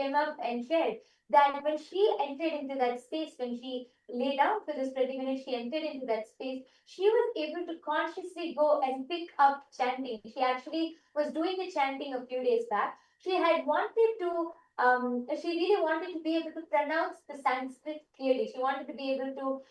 came up and shared that when she entered into that space, when she lay down for this 30 minutes, she entered into that space, she was able to consciously go and pick up chanting. She actually was doing the chanting a few days back. She had wanted to she really wanted to be able to pronounce the Sanskrit clearly. She wanted to be able to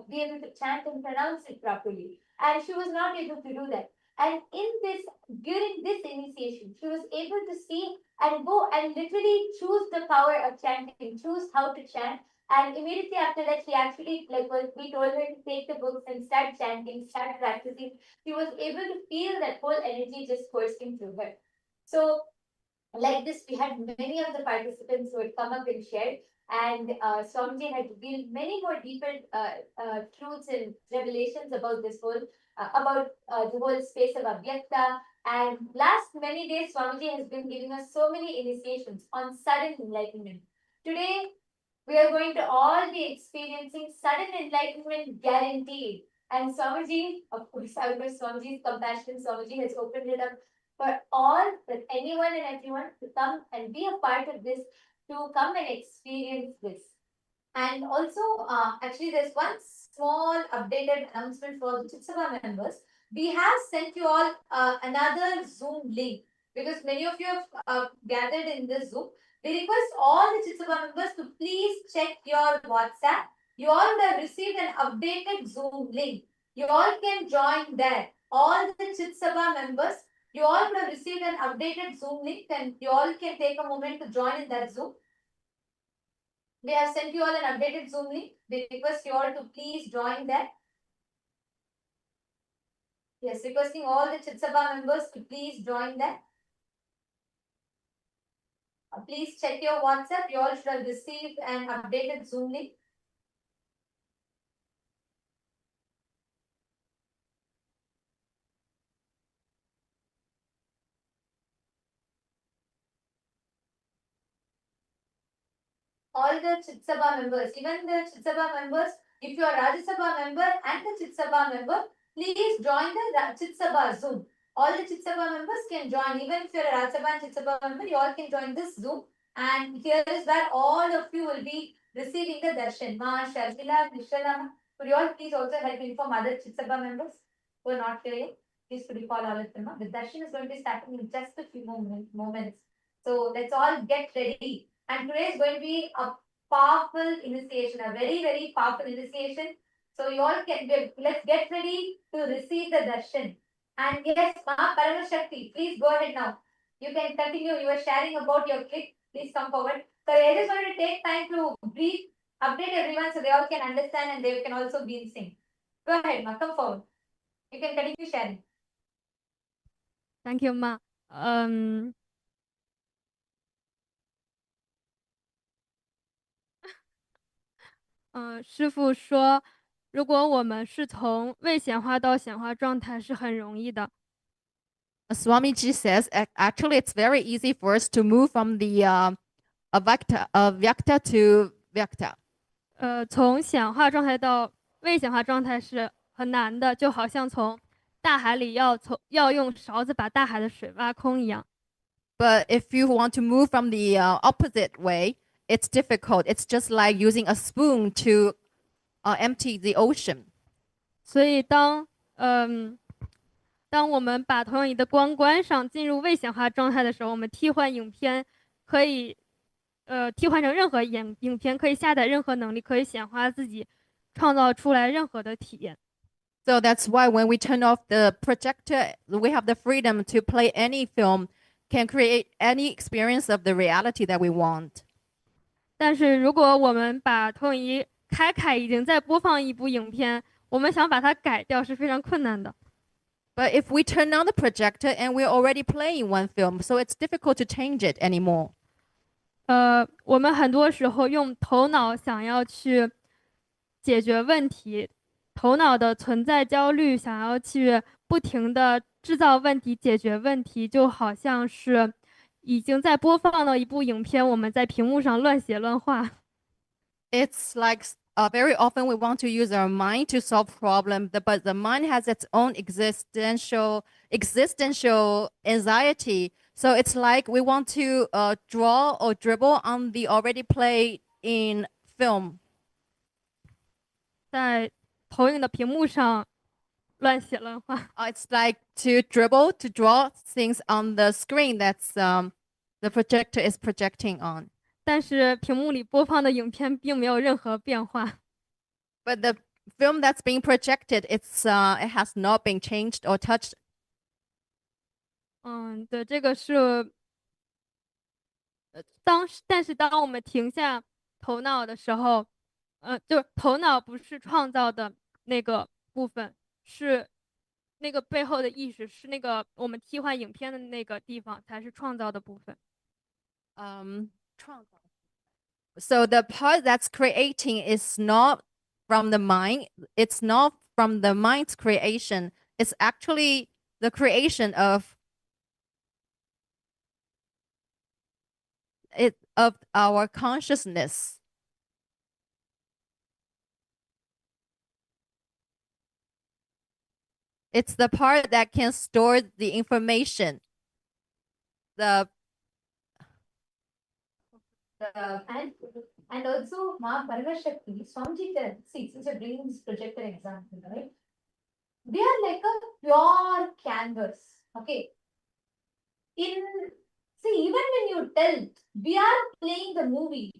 be able to chant and pronounce it properly. And she was not able to do that. And during this initiation, she was able to see and go and literally choose the power of chanting, choose how to chant. And immediately after that, she actually, like we told her to take the books and start chanting, start practicing. She was able to feel that whole energy just coursing through her. So like this, we had many of the participants who had come up and shared, and Swamiji had revealed many more deeper truths and revelations about this whole, about the whole space of Abhyakta. And last many days, Swamiji has been giving us so many initiations on sudden enlightenment. Today, we are going to all be experiencing sudden enlightenment guaranteed. And Swamiji, of course, out of Swamiji's compassion, Swamiji has opened it up for all, for anyone and everyone to come and be a part of this, to come and experience this. And also, actually, there's one small updated announcement for the Chitsava members. We have sent you all another Zoom link because many of you have gathered in this Zoom. We request all the Chitsava members to please check your WhatsApp. You all would have received an updated Zoom link. You all can join there. All the Chitsava members, you all would have received an updated Zoom link and you all can take a moment to join in that Zoom. We have sent you all an updated Zoom link. We request you all to please join that. Yes, requesting all the Chitsaba members to please join that. Please check your WhatsApp. You all should have received an updated Zoom link. All the Chitsaba members, even the Chitsaba members, if you are Rajya Sabha member and the Chitsaba member, please join the Chitsaba Zoom. All the Chitsaba members can join. Even if you are a Rajya Sabha and Chitsaba member, you all can join this Zoom. And here is where all of you will be receiving the Darshan. Ma, Sharmila, Nishala, could you all please also help inform other Chitsaba members who are not here? Please could you call all of them? The Darshan is going to be starting in just a few moments. So let's all get ready. And today is going to be a powerful initiation, a very, very powerful initiation. So you all can let's get ready to receive the darshan. And yes, Ma Paramashakti, please go ahead now. You can continue. You are sharing about your clip. Please come forward. So I just wanted to take time to brief, update everyone so they all can understand and they can also be in sync. Go ahead, Ma. Come forward. You can continue sharing. Thank you, Ma. 师父说，如果我们是从未显化到显化状态，是很容易的。Swamiji says, actually, it's very easy for us to move from the Vyakta to Vyakta. 从显化状态到未显化状态是很难的，就好像从大海里要用勺子把大海的水挖空一样。But if you want to move from the opposite way, it's difficult. It's just like using a spoon to empty the ocean. 所以当我们把投影仪的光关上，进入未显化状态的时候，我们替换影片可以替换成任何影片，可以下载任何能力，可以显化自己，创造出来任何的体验。So that's why when we turn off the projector, we have the freedom to play any film, can create any experience of the reality that we want. 但是如果我们把投影仪开已经在播放一部影片，我们想把它改掉是非常困难的。But if we turn on the projector and we're already playing one film, so it's difficult to change it anymore. 我们很多时候用头脑想要去解决问题，头脑的存在焦虑，想要去不停的制造问题、解决问题，就好像是已经在播放了一部影片，我们在屏幕上乱写乱画。It's like very often we want to use our mind to solve problems, but the mind has its own existential anxiety. So it's like we want to draw or dribble on the already played in film. 在投影的屏幕上乱写乱画。It's like to dribble, to draw things on the screen that's the projector is projecting on. 但是屏幕里播放的影片并没有任何变化。But the film that's being projected, it has not been changed or touched. 对，这个是，但是当我们停下头脑的时候，就是头脑不是创造的那个部分，是那个背后的意识，是那个我们替换影片的那个地方才是创造的部分。So the part that's creating is not from the mind. It's not from the mind's creation. It's actually the creation of our consciousness. It's the part that can store the information. And also, Ma Paramashakti, Swamiji said, see, since you're bringing this projector example, right? They are like a pure canvas. Okay. See, even when you tell we are playing the movie,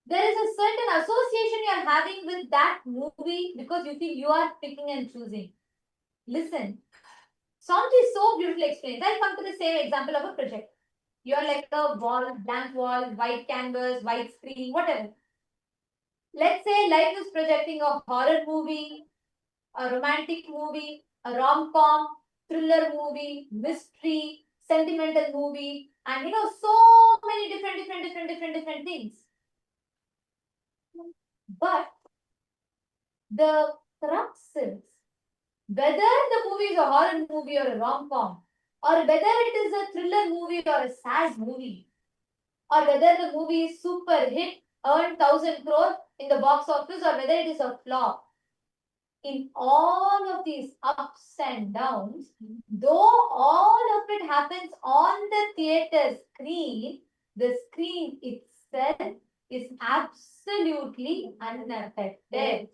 there is a certain association you are having with that movie because you feel you are picking and choosing. Listen, Swamiji so beautifully explains. I'll come to the same example of a project. You're like a wall, blank wall, white canvas, white screen, whatever. Let's say life is projecting a horror movie, a romantic movie, a rom-com, thriller movie, mystery, sentimental movie, and so many different things. But the crux is whether the movie is a horror movie or a rom-com, or whether it is a thriller movie or a sad movie, or whether the movie is super hit, earned 1,000 crore in the box office, or whether it is a flop. In all of these ups and downs, though all of it happens on the theater screen, the screen itself is absolutely unaffected.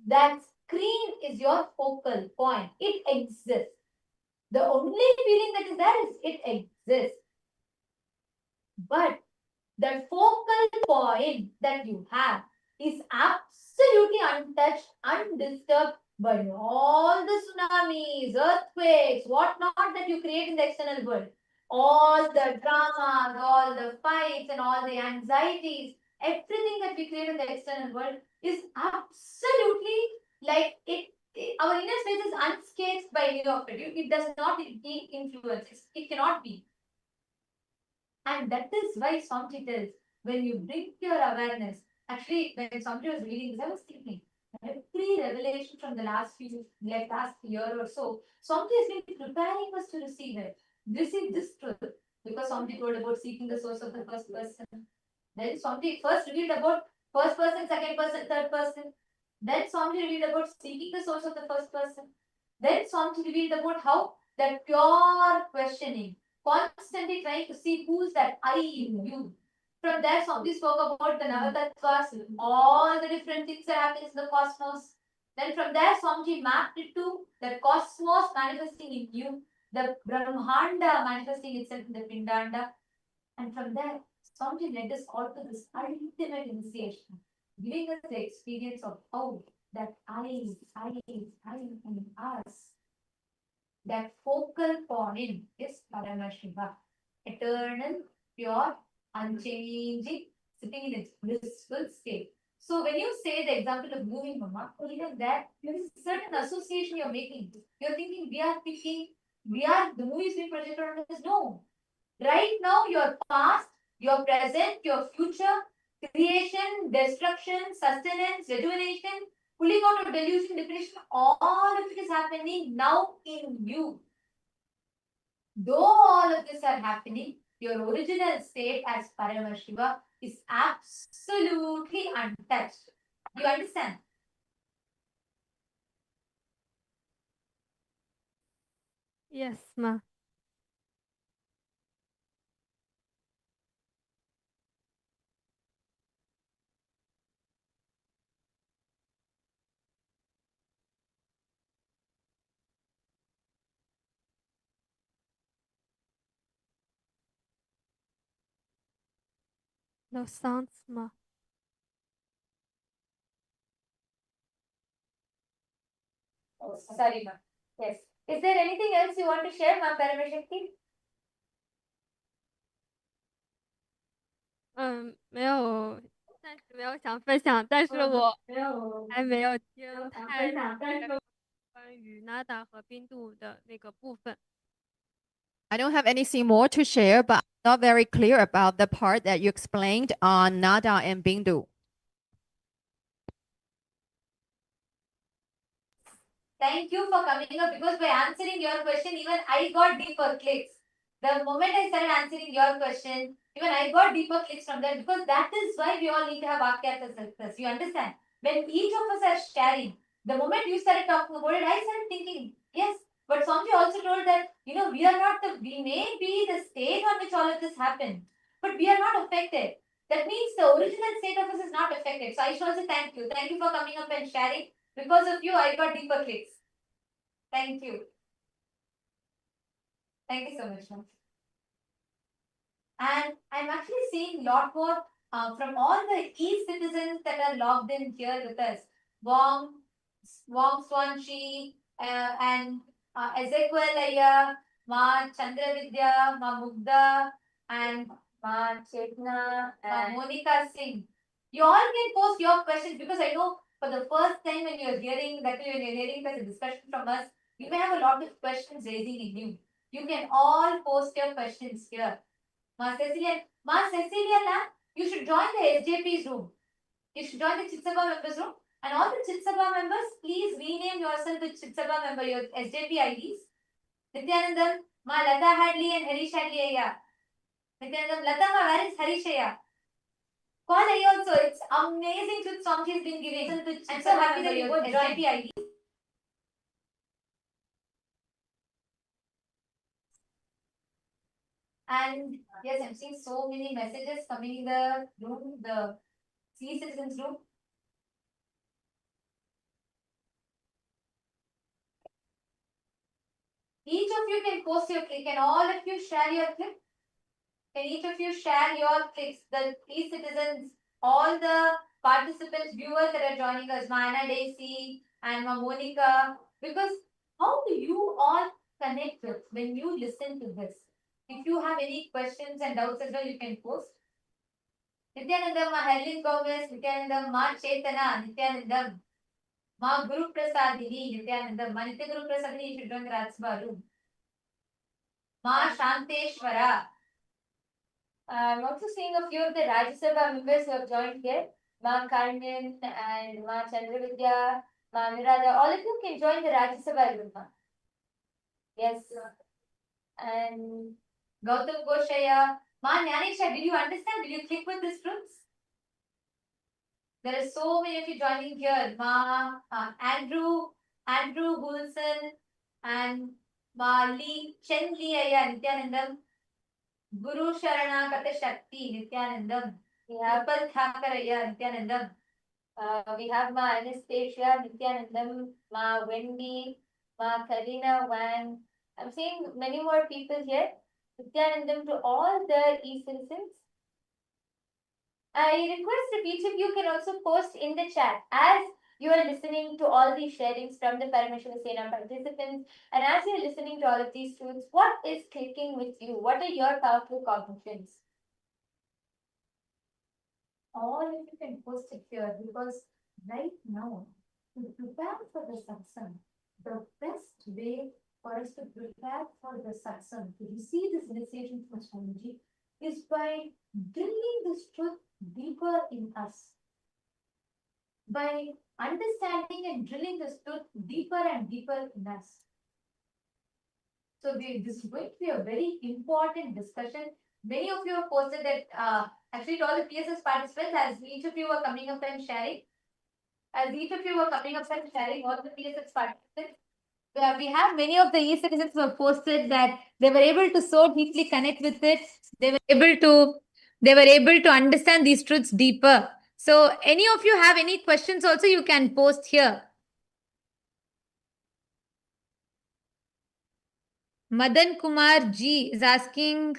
That screen is your focal point. It exists. The only feeling that is there is it exists. But the focal point that you have is absolutely untouched, undisturbed by all the tsunamis, earthquakes, whatnot that you create in the external world. All the dramas, all the fights, and all the anxieties, everything that we create in the external world is absolutely like it. Our inner space is unscathed by any of it. It does not be influenced. It cannot be. And that is why Swamiji tells, when you bring your awareness, actually, when Swamiji was reading this, I was thinking, every revelation from the last year or so, Swamiji has been preparing us to receive it. Receive this truth. Because Swamiji told about seeking the source of the first person. Then Swamiji first revealed about first person, second person, third person. Then Swamiji revealed about seeking the source of the first person. Then Swamiji revealed about how that pure questioning, constantly trying to see who's that I in you. From there, Swamiji spoke about the Navatattvas, all the different things that happen in the cosmos. Then from there, Swamiji mapped it to the cosmos manifesting in you, the Brahmanda manifesting itself in the Pindanda. And from there, Swamiji led us all to this ultimate initiation, giving us the experience of how that I in us. That focal point is Paramashiva, eternal, pure, unchanging, sitting in its blissful state. So when you say the example of moving, Mama, even that, there is a certain association you're making. You're thinking the movie is being projected on us. No. Right now, your past, your present, your future, creation, destruction, sustenance, rejuvenation, pulling out of delusion, depression, all of it is happening now in you. Though all of this are happening, your original state as Paramashiva is absolutely untouched. Do you understand? Yes, ma. No sounds 吗？ Oh, sorry, ma'am. Yes. Is there anything else you want to share, ma'am, Parameshakti? 没有，暂时没有想分享，但是我还没有听太关于 nada 和冰度的那个部分。 I don't have anything more to share, but I'm not very clear about the part that you explained on Nada and Bindu. Thank you for coming up, because by answering your question, even I got deeper clicks. The moment I started answering your question, even I got deeper clicks from that, because that is why we all need to have Akyata success. You understand? When each of us are sharing, the moment you started talking about it, I started thinking, yes. But Somji also told that, we are not we may be the state on which all of this happened, but we are not affected. That means the original state of us is not affected. So I should also thank you. Thank you for coming up and sharing. Because of you, I got deeper clicks. Thank you. Thank you so much, ma'am. And I'm actually seeing a lot more from all the e-citizens that are logged in here with us. Wong Swanchi, and Ezekiel Aya, Ma Chandravidya, Ma Mugda, and Ma Chetna, and Ma Monica Singh. You all can post your questions, because I know for the first time when you're hearing this discussion from us, you may have a lot of questions raising in you. You can all post your questions here. Ma Cecilia, you should join the SJP's room. You should join the Chitsaba members room. And all the Chitsaba members, please rename yourself to Chitsaba member, your SJP IDs. Nityanandam, Ma Lata Hadley and Harish Hadley Aya. Nityanandam, Lata Ma, where is Harish Aya? Call Aya also. It's amazing to song he's been giving. I'm so happy that you both joined the IDs. And yes, I'm seeing so many messages coming in the room, the C citizens room. Each of you can post your click. Can all of you share your clip? Can each of you share your clicks? The e-citizens, all the participants, viewers that are joining us, Mana Daisy and Monica, because how do you all connect with when you listen to this? If you have any questions and doubts as well, you can post. Nityanandam, Ma Helen Gomez, Nityanandam, Ma Chetana, Nityanandam, Ma Guru Prasadini, Nityanandam, Ma Nitya Guru Prasadini, you should join the Ratsba room. Ma Shanteshwara. I'm also seeing a few of the Rajya Sabha members who have joined here. Ma Karnan and Ma Chandravidya, Ma Nirada. All of you can join the Rajya Sabha group. Yes. And Gautam Goshaya. Ma Nyanisha, did you understand? Did you click with these groups? There are so many of you joining here. Ma Andrew Bulson, and Ma Lee Chen Lee Aya Nityanandam. Guru Sharana Kata Shakti Nityanandam. We have Pal Thakaraya Nityanandam. We have Ma Anastasia Nityanandam, Ma Wendy, Ma Karina Wang. I'm seeing many more people here. Nityanandam to all the e-citizens. I request if each of you can also post in the chat as you are listening to all these sharings from the Parameshwara Sena participants, and as you're listening to all of these truths, what is clicking with you? What are your powerful cognitions? All of you can post it here, because right now, to prepare for the satsang, the best way for us to prepare for the satsang, to receive this initiation from Swamiji, is by drilling this truth deeper in us. By understanding and drilling this truth deeper and deeper in us. So this is going to be a very important discussion. Many of you have posted that actually to all the PSS participants, as each of you were coming up and sharing, all the PSS participants, we have many of the e-citizens who have posted that they were able to so deeply connect with it. They were able to understand these truths deeper. So any of you have any questions also, you can post here. Madan Kumar G is asking,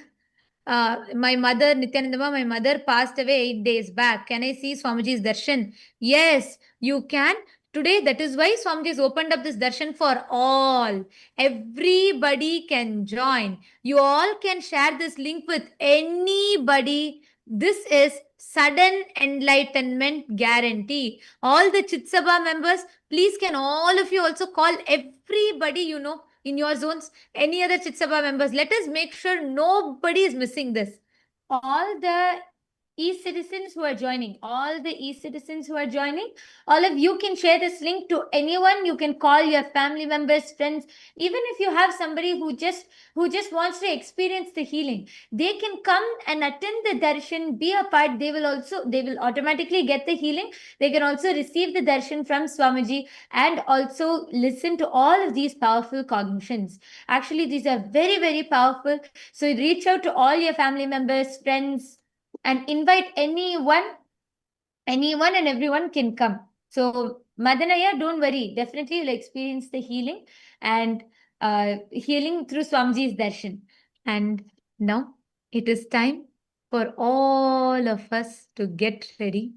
my mother, Nityanandama, my mother passed away 8 days back. Can I see Swamiji's darshan? Yes, you can. Today, that is why Swamiji has opened up this darshan for all. Everybody can join. You all can share this link with anybody. This is sudden enlightenment guarantee. All the Chitsabha members, please can all of you also call everybody you know in your zones, any other Chitsabha members. Let us make sure nobody is missing this. All the e-citizens who are joining, all of you can share this link to anyone. You can call your family members, friends. Even if you have somebody who just wants to experience the healing, they can come and attend the darshan, be a part. They will automatically get the healing. They can also receive the darshan from Swamiji and also listen to all of these powerful cognitions. Actually, these are very, very powerful. So reach out to all your family members, friends, and invite anyone and everyone can come. So Madanaya, don't worry, definitely you'll experience the healing and healing through Swamiji's darshan. And now it is time for all of us to get ready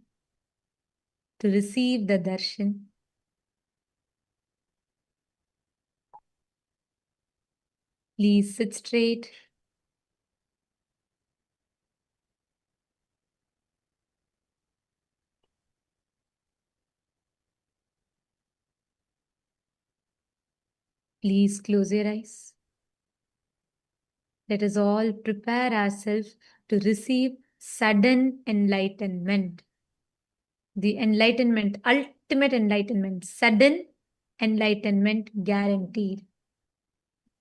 to receive the darshan. Please sit straight. Please close your eyes. Let us all prepare ourselves to receive sudden enlightenment. The enlightenment, ultimate enlightenment, sudden enlightenment guaranteed.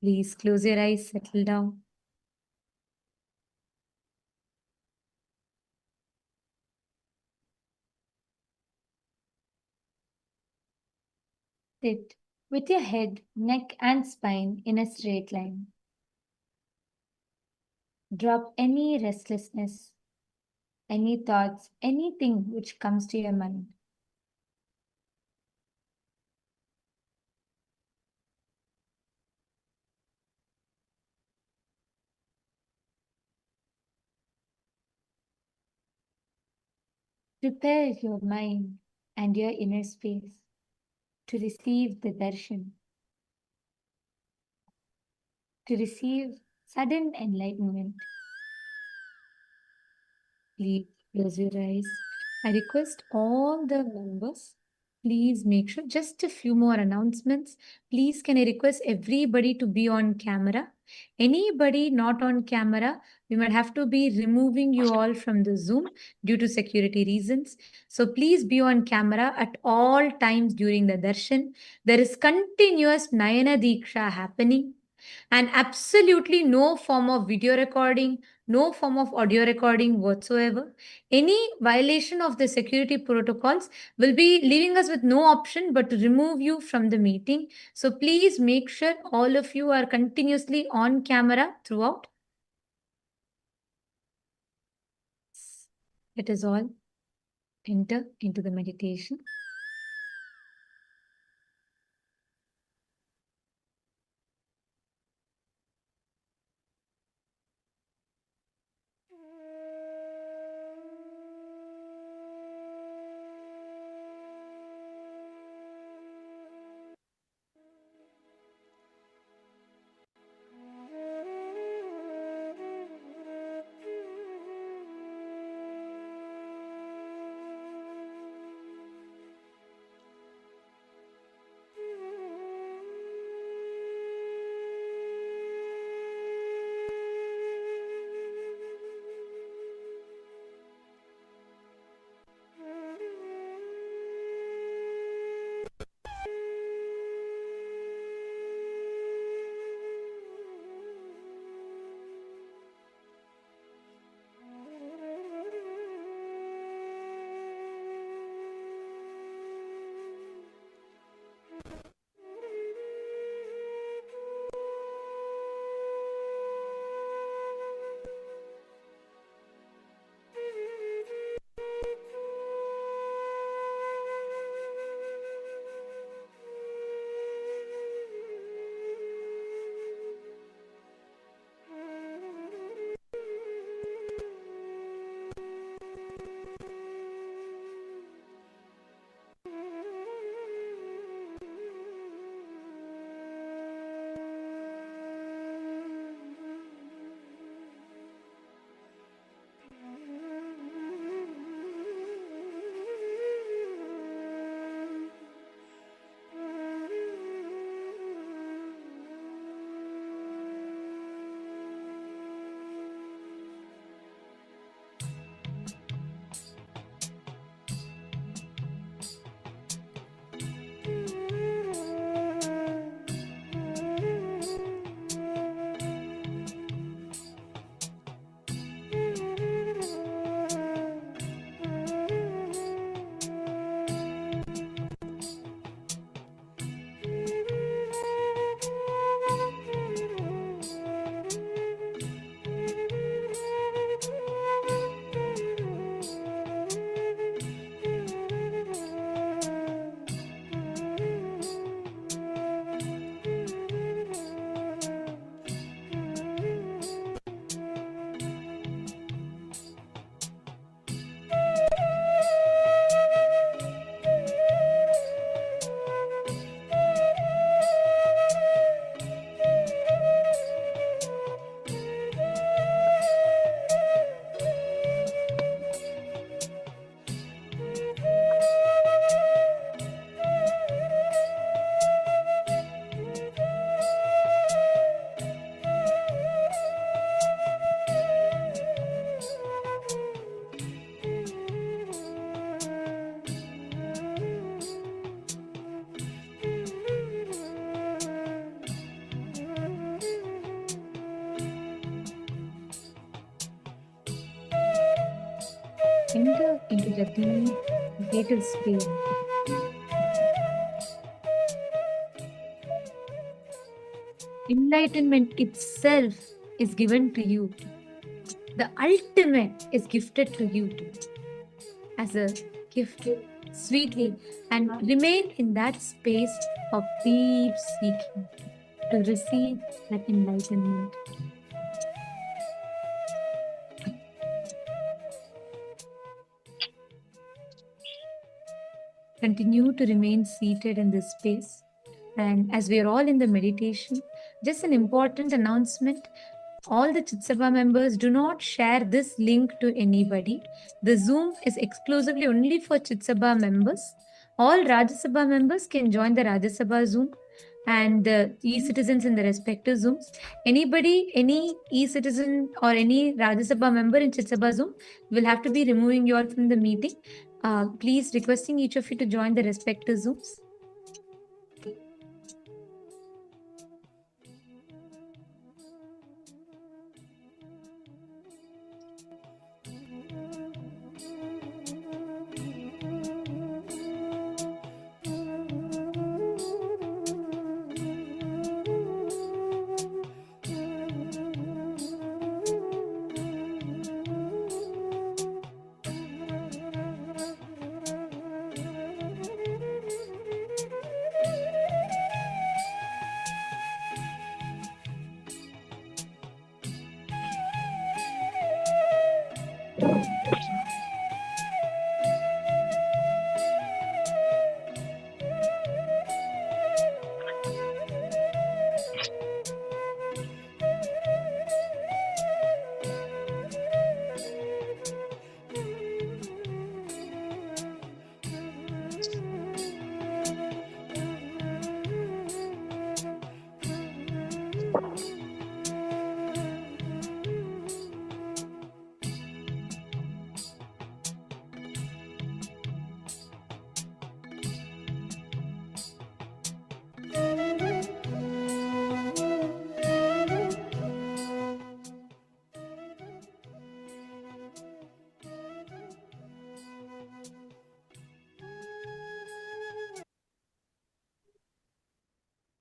Please close your eyes, settle down. Sit with your head, neck, and spine in a straight line. Drop any restlessness, any thoughts, anything which comes to your mind. Prepare your mind and your inner space to receive the darshan, to receive sudden enlightenment. Please close your eyes. I request all the members, please make sure, just a few more announcements. Please, can I request everybody to be on camera? Anybody not on camera, we might have to be removing you all from the Zoom due to security reasons. So please be on camera at all times during the darshan. There is continuous Nayana Diksha happening and absolutely no form of video recording, no form of audio recording whatsoever. Any violation of the security protocols will be leaving us with no option but to remove you from the meeting. So please make sure all of you are continuously on camera throughout. Let us all enter into the meditation. Enter into the deep, vital space. Enlightenment itself is given to you. The ultimate is gifted to you as a gift, sweetly, and remain in that space of deep seeking to receive that enlightenment. Continue to remain seated in this space. And as we are all in the meditation, just an important announcement. All the Chitsabha members, do not share this link to anybody. The Zoom is exclusively only for Chitsabha members. All Rajya Sabha members can join the Rajya Sabha Zoom and the e-citizens in the respective Zooms. Anybody, any e-citizen or any Rajya Sabha member in Chitsabha Zoom will have to be removing you all from the meeting. Please requesting each of you to join the respective Zooms.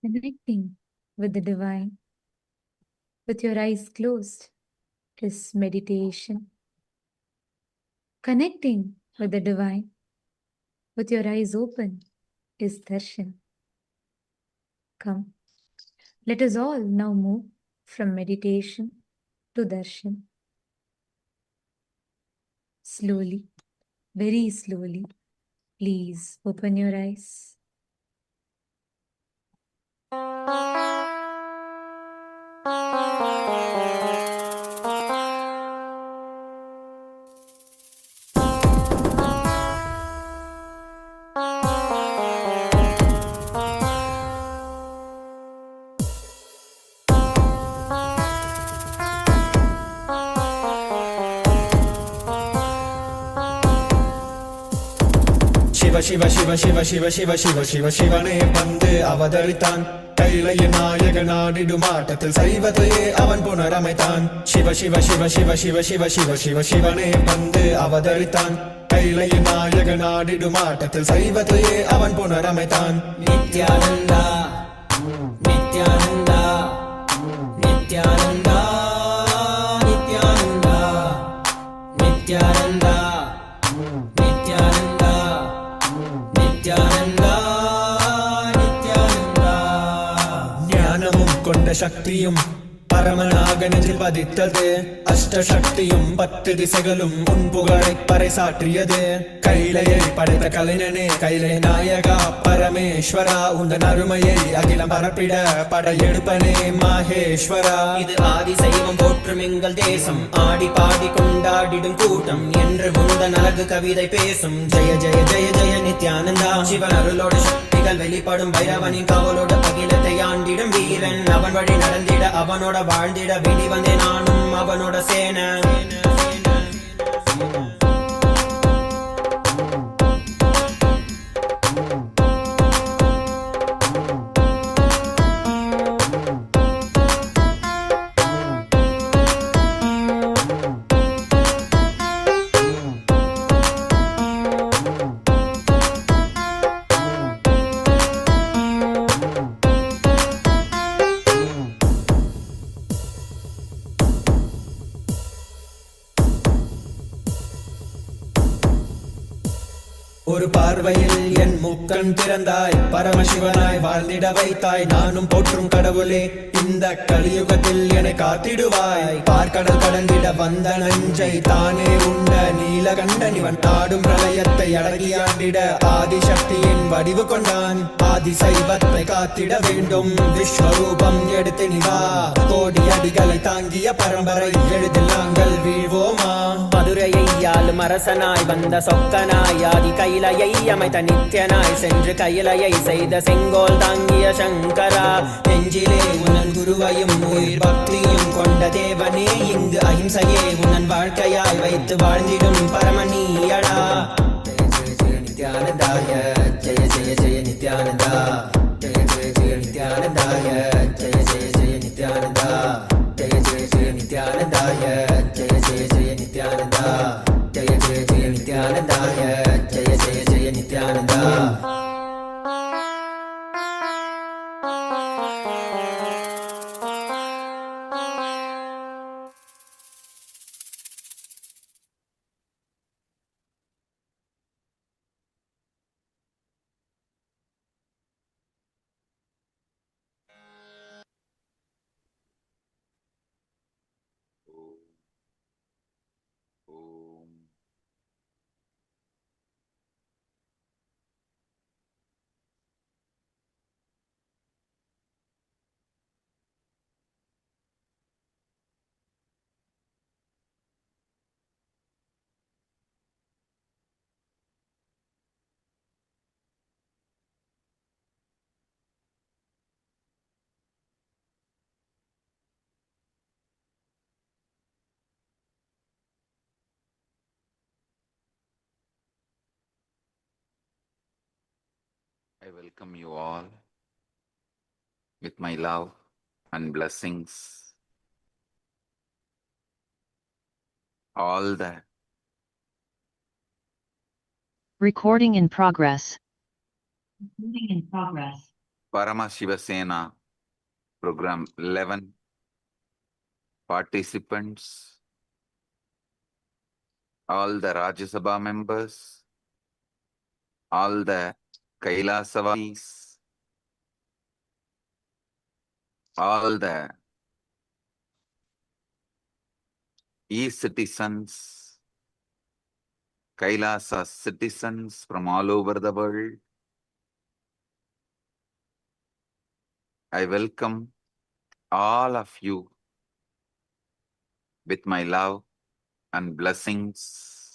Connecting with the divine with your eyes closed is meditation. Connecting with the divine with your eyes open is darshan. Come, let us all now move from meditation to darshan. Slowly, very slowly, please open your eyes. Shiva Shiva Shiva Shiva Shiva Shiva Shiva சிவனே வந்து அவதரித்தான் கைலைய நாயக நாடிடுமாட்டத்தில் சைவத்தையே அவன் புனரமைத்தான் சிவ சிவ சிவ சிவ சிவ சிவ சிவ சிவ சிவனே வந்து அவதரித்தான் கைலைய நாயக நாடிடுமாட்டத்தில் சைவத்தையே அவன் புனரமைத்தான் நித்யானந்தா நித்யானந்தா நித்யானந்தா நித்யானந்தா நித்யானந்தா நித்யானந்தா நித்யானந்தா நித்யானந்தா ஞானமும் கொண்ட சக்தியும் பரமனாக நெஞ்சில் பதித்தது அஷ்டசக்தியும் 10 திசைகளும் உன் புகழை பறைசாற்றியது கைலையை படைத்த கலைஞனே கைலை நாயகா பரமேஸ்வரா உந்தன் அருமையை அகிலம் பரப்பிட படையெடுப்பனே மாகேஸ்வரா இது ஆதி சைவம் போற்றும் எங்கள் தேசம் ஆடி பாடி கொண்டாடிடும் கூட்டம் என்று முந்தன் அழகு கவிதை பேசும் ஜெய ஜெய ஜெய ஜெய நித்யானந்தா சிவன் அருளோட சக்திகள் வெளிப்படும் பைரவனின் காவலோட அகிலத்தை ஆண்டிடும் வீரன் அவன் வழி நடந்திட அவனோட வாழ்ந்திட வெளி வந்தே நானும் அவனோட சேன ஒரு பார்வையில் என் முக்கண் திறந்தாய் பரமசிவனாய் வாழ்ந்திட வைத்தாய் நானும் போற்றும் கடவுளே இந்த கலியுகத்தில் என்னை காத்திடுவாய் பார்க்கடல் கடந்திட வந்த நஞ்சை தானே உண்ட நீலகண்டன் இவன் நாடும் பிரளயத்தை அடங்கியாண்டிட ஆதிசக்தியின் வடிவு கொண்டான் ஆதி சைவத்தை காத்திட வேண்டும் விஸ்வரூபம் எடுத்து நிவா கோடி அடிகளை தாங்கிய பரம்பரை எளிதில் நாங்கள் வீழ்வோமா மதுரையை ஆளும் அரசனாய் வந்த சொக்கனாய் ஆதி கைலையை அமைத்த நித்யனாய் சென்று கையிலையை செய்த செங்கோல் தாங்கிய சங்கரா நெஞ்சிலே உனன் குருவையும் உயிர் பக்தியும் கொண்ட தேவனே இங்கு அஹிம்சையே உனன் வாழ்க்கையாய் வைத்து வாழ்ந்திடும் பரமநீயடா நித்யானந்தாய Jaya Jaya Jaya Nithyananda Jaya Jaya Jaya நித்யானந்தாய Jaya Jaya Jaya Nithyananda Jaya Jaya Jaya நித்யானந்தாய Jaya Jaya Jaya Nithyananda Jaya Jaya Jaya நித்யானந்தாய Jaya Jaya Jaya Nithyananda I welcome you all with my love and blessings. All the Recording in progress. Parama Shivasena Program 11 participants, all the Rajya Sabha members, all the Kailasavamis, all the e-citizens, Kailasa citizens from all over the world. I welcome all of you with my love and blessings.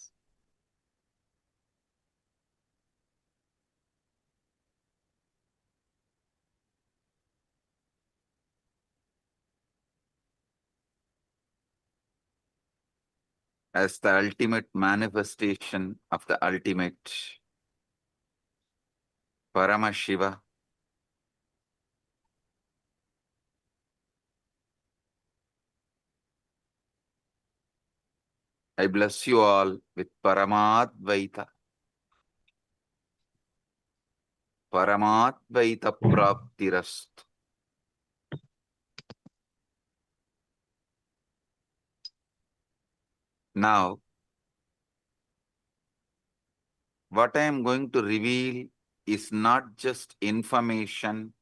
As the ultimate manifestation of the ultimate, Parama Shiva, I bless you all with Paramadvaita. Paramadvaita Praptirastu. Now, what I am going to reveal is not just information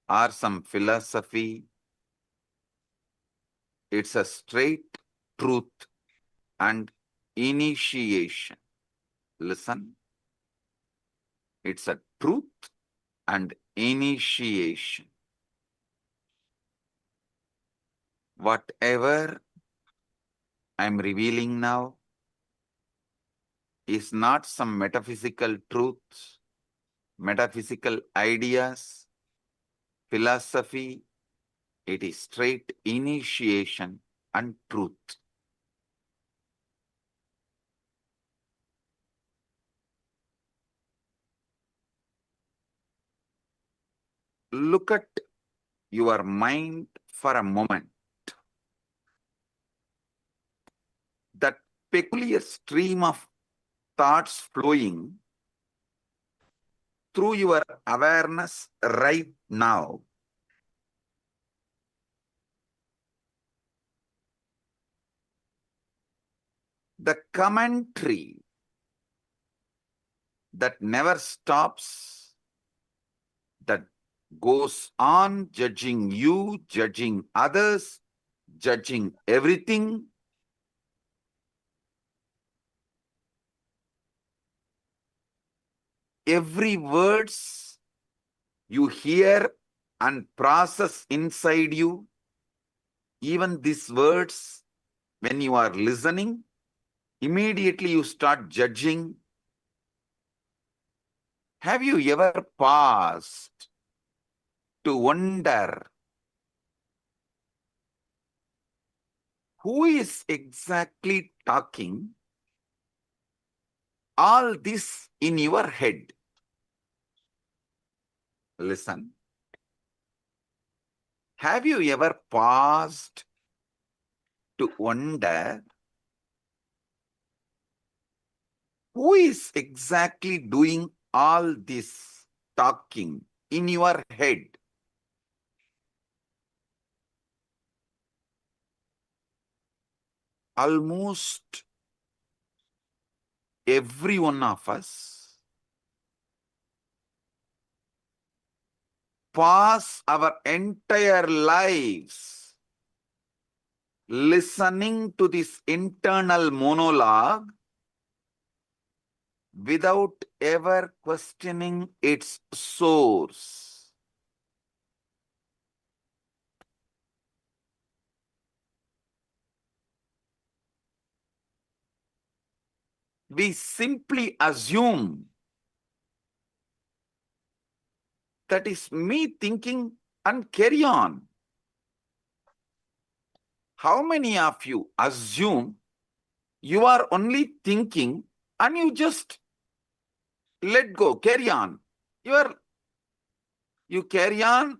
or some philosophy. It's a straight truth and initiation. Listen. It's a truth and initiation. Whatever I'm revealing now is not some metaphysical truths, metaphysical ideas, philosophy. It is straight initiation and truth. Look at your mind for a moment. That peculiar stream of thoughts flowing through your awareness right now. The commentary that never stops, that goes on judging you, judging others, judging everything. Every words you hear and process inside you, even these words, when you are listening, immediately you start judging. Have you ever paused to wonder who is exactly talking all this in your head? Listen. Have you ever paused to wonder who is exactly doing all this talking in your head? Almost every one of us pass our entire lives listening to this internal monologue without ever questioning its source. We simply assume that is me thinking and carry on. How many of you assume you are only thinking and you just let go, carry on? You carry on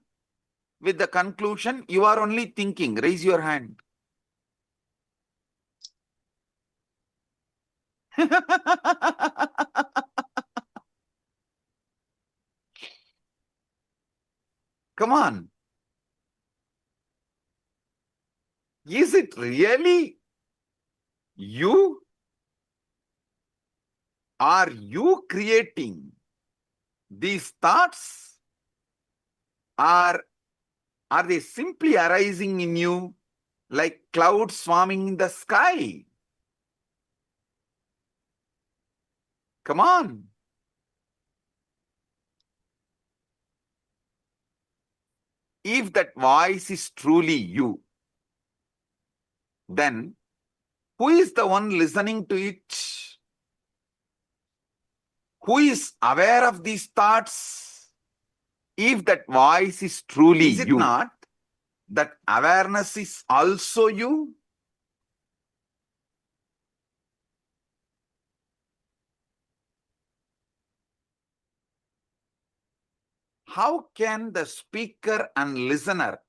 with the conclusion you are only thinking. Raise your hand. Come on. Is it really you? Are you creating these thoughts? Or are they simply arising in you like clouds swarming in the sky? Come on. If that voice is truly you, then who is the one listening to it? Who is aware of these thoughts? If that voice is truly you, is it not that awareness is also you? How can the speaker and listener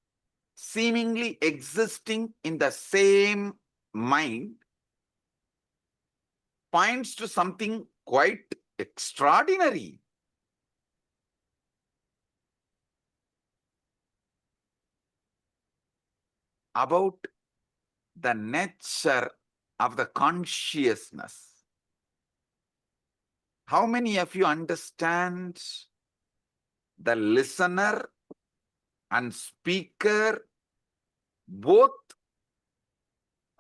seemingly existing in the same mind points to something quite extraordinary? About the nature of the consciousness. How many of you understand the listener and speaker both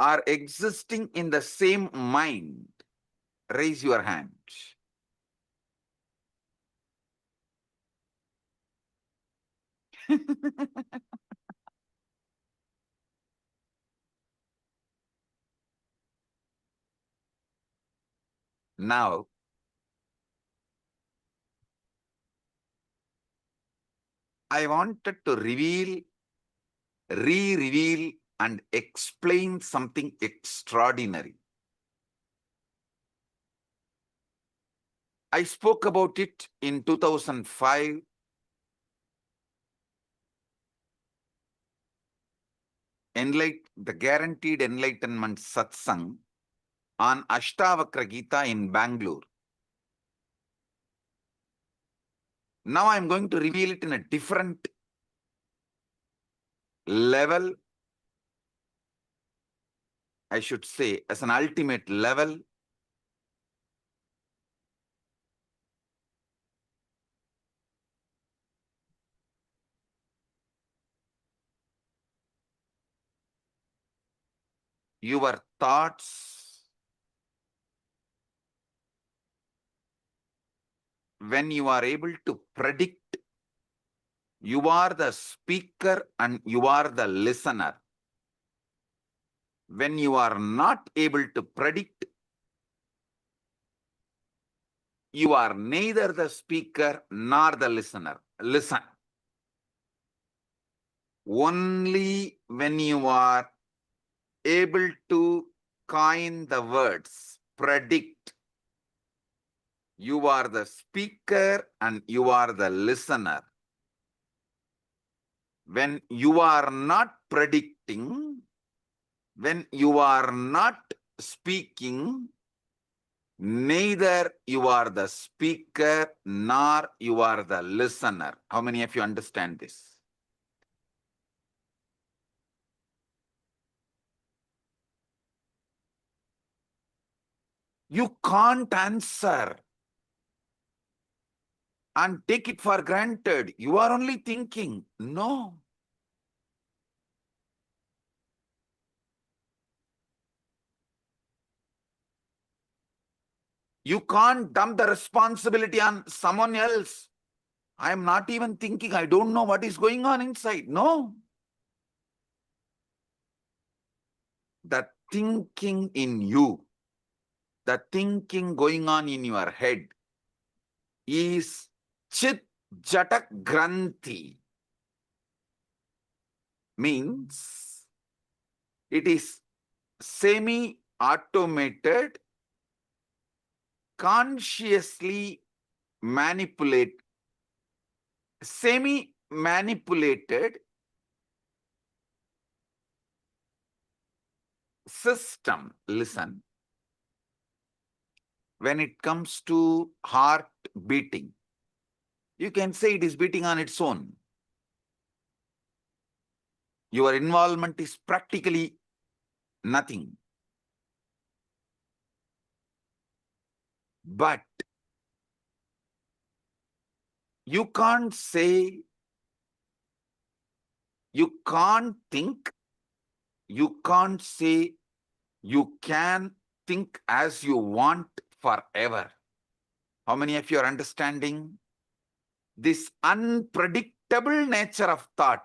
are existing in the same mind? Raise your hand. Now, I wanted to re-reveal and explain something extraordinary. I spoke about it in 2005. The Guaranteed Enlightenment Satsang on Ashtavakra Gita in Bangalore. Now I'm going to reveal it in a different level, I should say, as an ultimate level. your thoughts, when you are able to predict, you are the speaker and you are the listener. When you are not able to predict, you are neither the speaker nor the listener. Listen. Only when you are able to coin the words, predict, you are the speaker and you are the listener. When you are not predicting, when you are not speaking, neither you are the speaker nor you are the listener. How many of you understand this? You can't answer and take it for granted. You are only thinking. No. You can't dump the responsibility on someone else. I am not even thinking. I don't know what is going on inside. No. The thinking in you, the thinking going on in your head is Chit Jatak Granthi. Means it is semi-automated, consciously semi-manipulated system. Listen. When it comes to heart beating, you can say it is beating on its own. Your involvement is practically nothing. But you can't say, you can't think, you can't say you can think as you want forever. How many of you are understanding this unpredictable nature of thought?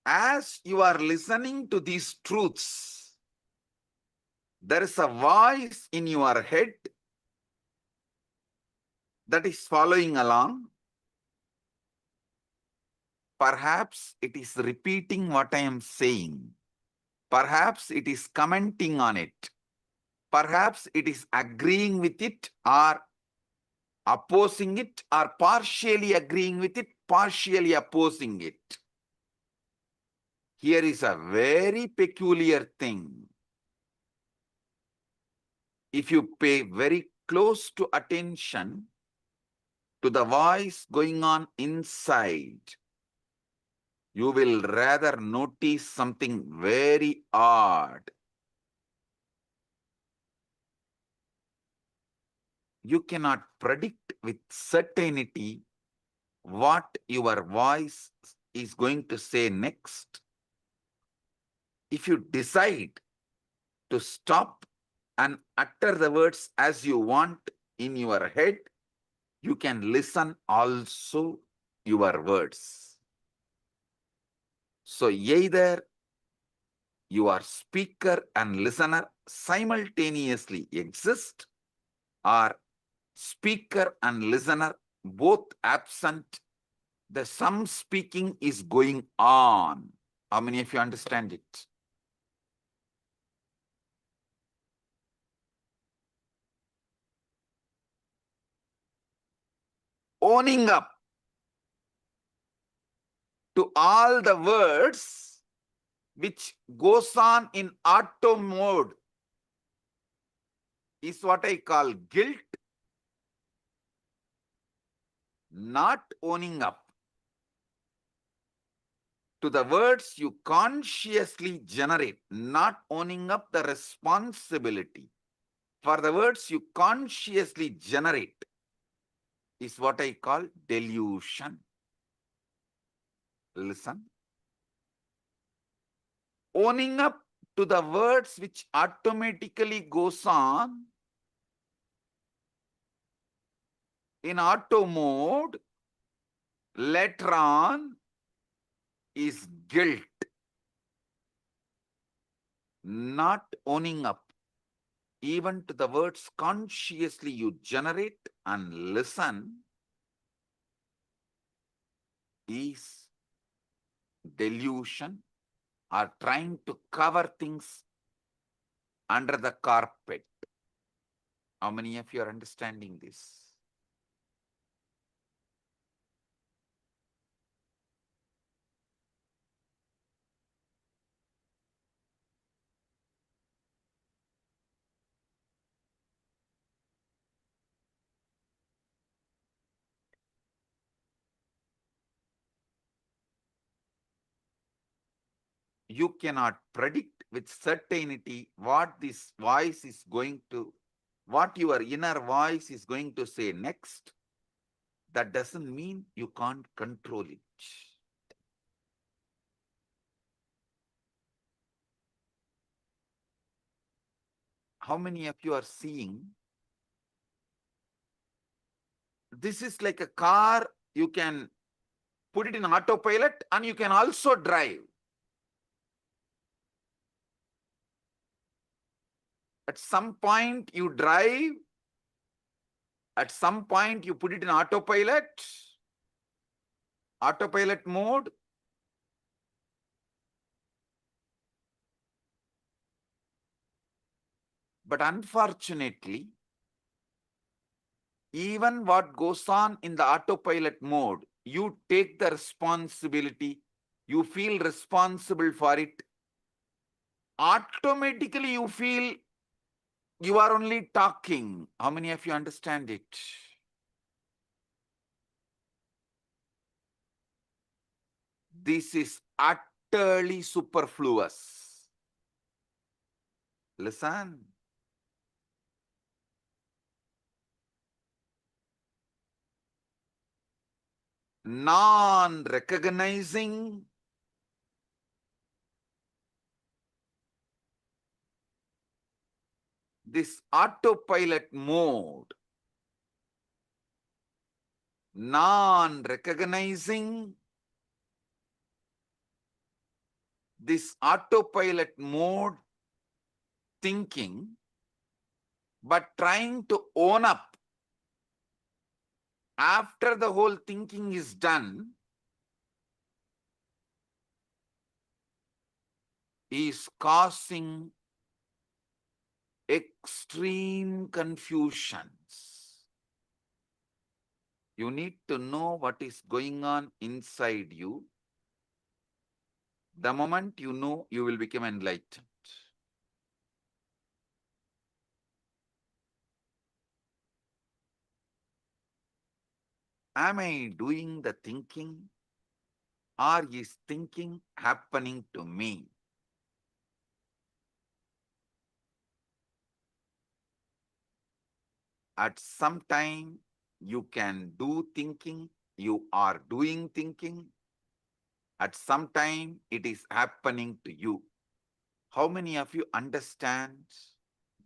As you are listening to these truths, there is a voice in your head that is following along. Perhaps it is repeating what I am saying. Perhaps it is commenting on it. Perhaps it is agreeing with it or opposing it, or partially agreeing with it, partially opposing it. Here is a very peculiar thing. If you pay very close to attention to the voice going on inside, you will rather notice something very odd. You cannot predict with certainty what your voice is going to say next. If you decide to stop and utter the words as you want in your head, you can listen also your words. So either your speaker and listener simultaneously exist, or speaker and listener both absent, the some speaking is going on. How many of you understand it? Owning up to all the words which goes on in auto mode is what I call guilt. Not owning up to the words you consciously generate, not owning up the responsibility for the words you consciously generate, is what I call delusion. Listen. Owning up to the words which automatically goes on in auto mode later on is guilt. Not owning up even to the words consciously you generate and listen is delusion or trying to cover things under the carpet. How many of you are understanding this? You cannot predict with certainty what this voice is going to, what your inner voice is going to say next. That doesn't mean you can't control it. How many of you are seeing? This is like a car, you can put it in autopilot and you can also drive. At some point you drive, at some point you put it in autopilot mode. But unfortunately, even what goes on in the autopilot mode, you take the responsibility, you feel responsible for it. Automatically you feel you are only talking. How many of you understand it? This is utterly superfluous. Listen. Non-recognizing this autopilot mode, non-recognizing this autopilot mode thinking, but trying to own up after the whole thinking is done, is causing extreme confusions. You need to know what is going on inside you. The moment you know, you will become enlightened. Am I doing the thinking, or is thinking happening to me? At some time, you can do thinking, you are doing thinking. At some time, it is happening to you. How many of you understand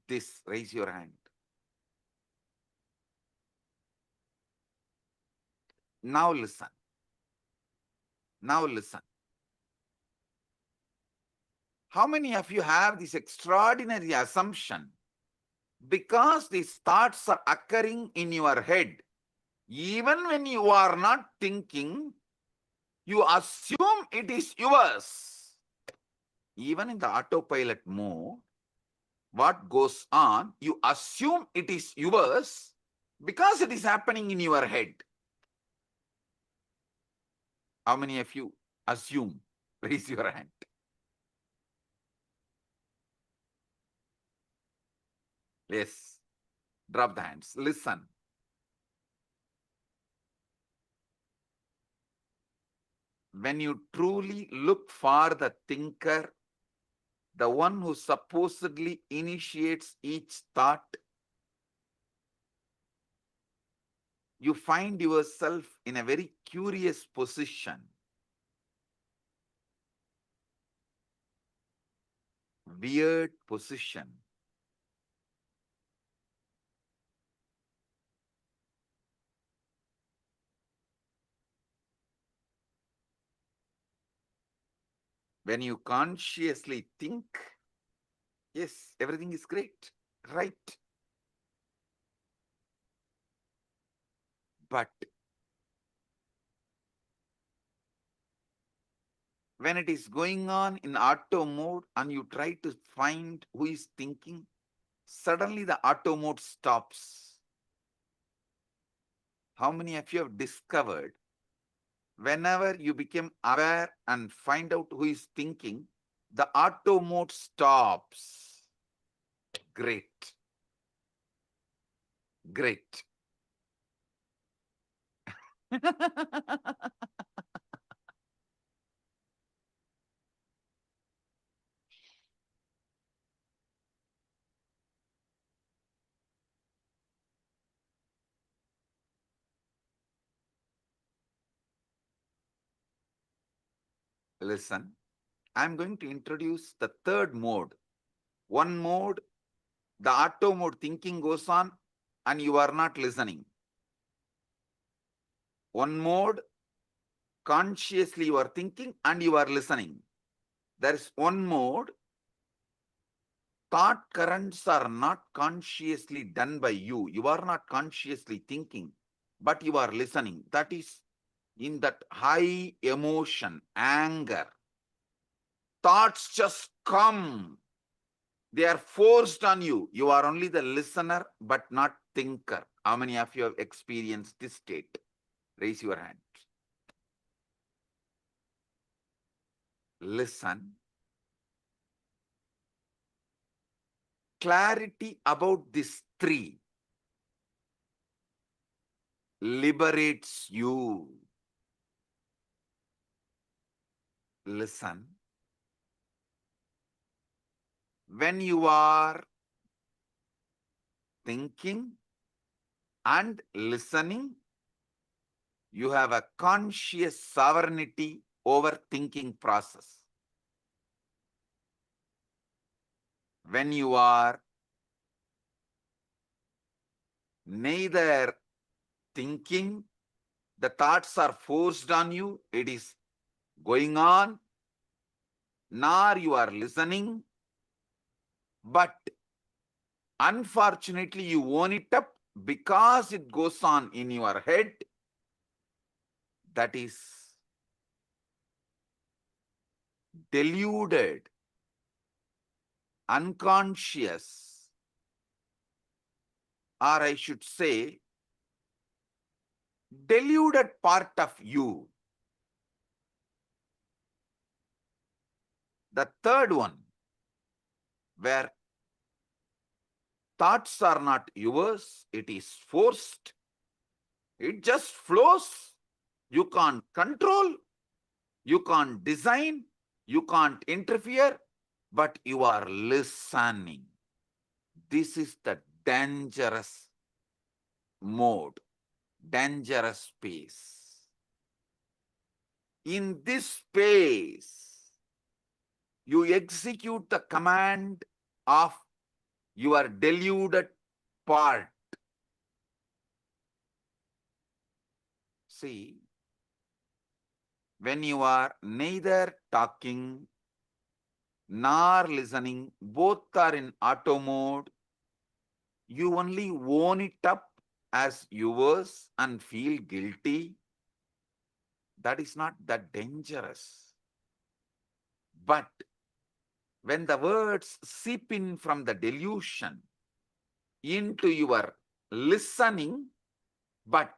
this? Raise your hand. Now listen. Now listen. How many of you have this extraordinary assumption? Because these thoughts are occurring in your head, even when you are not thinking, you assume it is yours. Even in the autopilot mode, what goes on, you assume it is yours because it is happening in your head. How many of you assume? Raise your hand. Yes. Drop the hands. Listen. When you truly look for the thinker, the one who supposedly initiates each thought, you find yourself in a very curious position. Weird position. When you consciously think, yes, everything is great, right? But when it is going on in auto mode and you try to find who is thinking, suddenly the auto mode stops. How many of you have discovered whenever you become aware and find out who is thinking, the auto mode stops? Great. Great. Listen, I'm going to introduce the third mode. One mode, the auto mode thinking goes on and you are not listening. One mode, consciously you are thinking and you are listening. There is one mode, thought currents are not consciously done by you. You are not consciously thinking, but you are listening. That is in that high emotion, anger. Thoughts just come. They are forced on you. You are only the listener, but not thinker. How many of you have experienced this state? Raise your hand. Listen. Clarity about these three liberates you. Listen. When you are thinking and listening, you have a conscious sovereignty over thinking process. When you are neither thinking, the thoughts are forced on you, it is going on, nor you are listening, but unfortunately you own it up because it goes on in your head. That is deluded, unconscious, or I should say, deluded part of you. The third one, where thoughts are not yours, it is forced, it just flows. You can't control, you can't design, you can't interfere, but you are listening. This is the dangerous mode, dangerous space. In this space, you execute the command of your deluded part. See, when you are neither talking nor listening, both are in auto mode, you only own it up as yours and feel guilty. That is not that dangerous. But when the words seep in from the delusion into your listening, but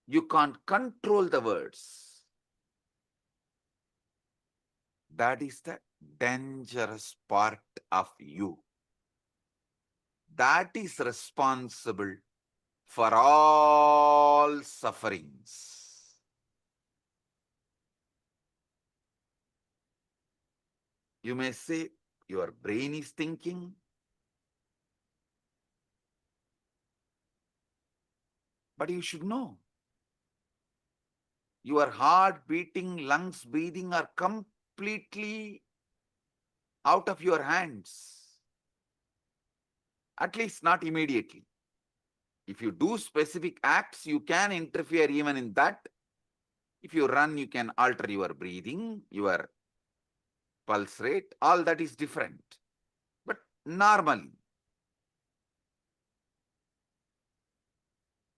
you can't control the words, that is the dangerous part of you. That is responsible for all sufferings. You may say, your brain is thinking. But you should know. Your heart beating, lungs breathing are completely out of your hands. At least not immediately. If you do specific acts, you can interfere even in that. If you run, you can alter your breathing, your pulse rate, all that is different. But normally,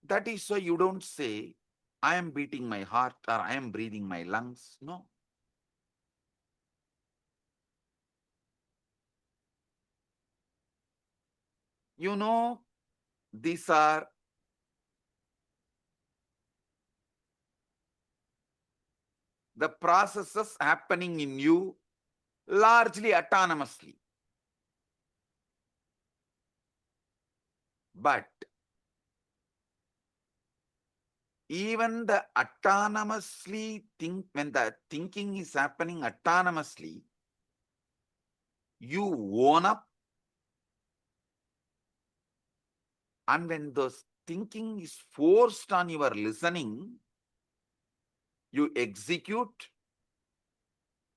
that is why you don't say, I am beating my heart or I am breathing my lungs. No. You know, these are the processes happening in you largely autonomously. But even the autonomously when the thinking is happening autonomously, you own up, and when those thinking is forced on your listening, you execute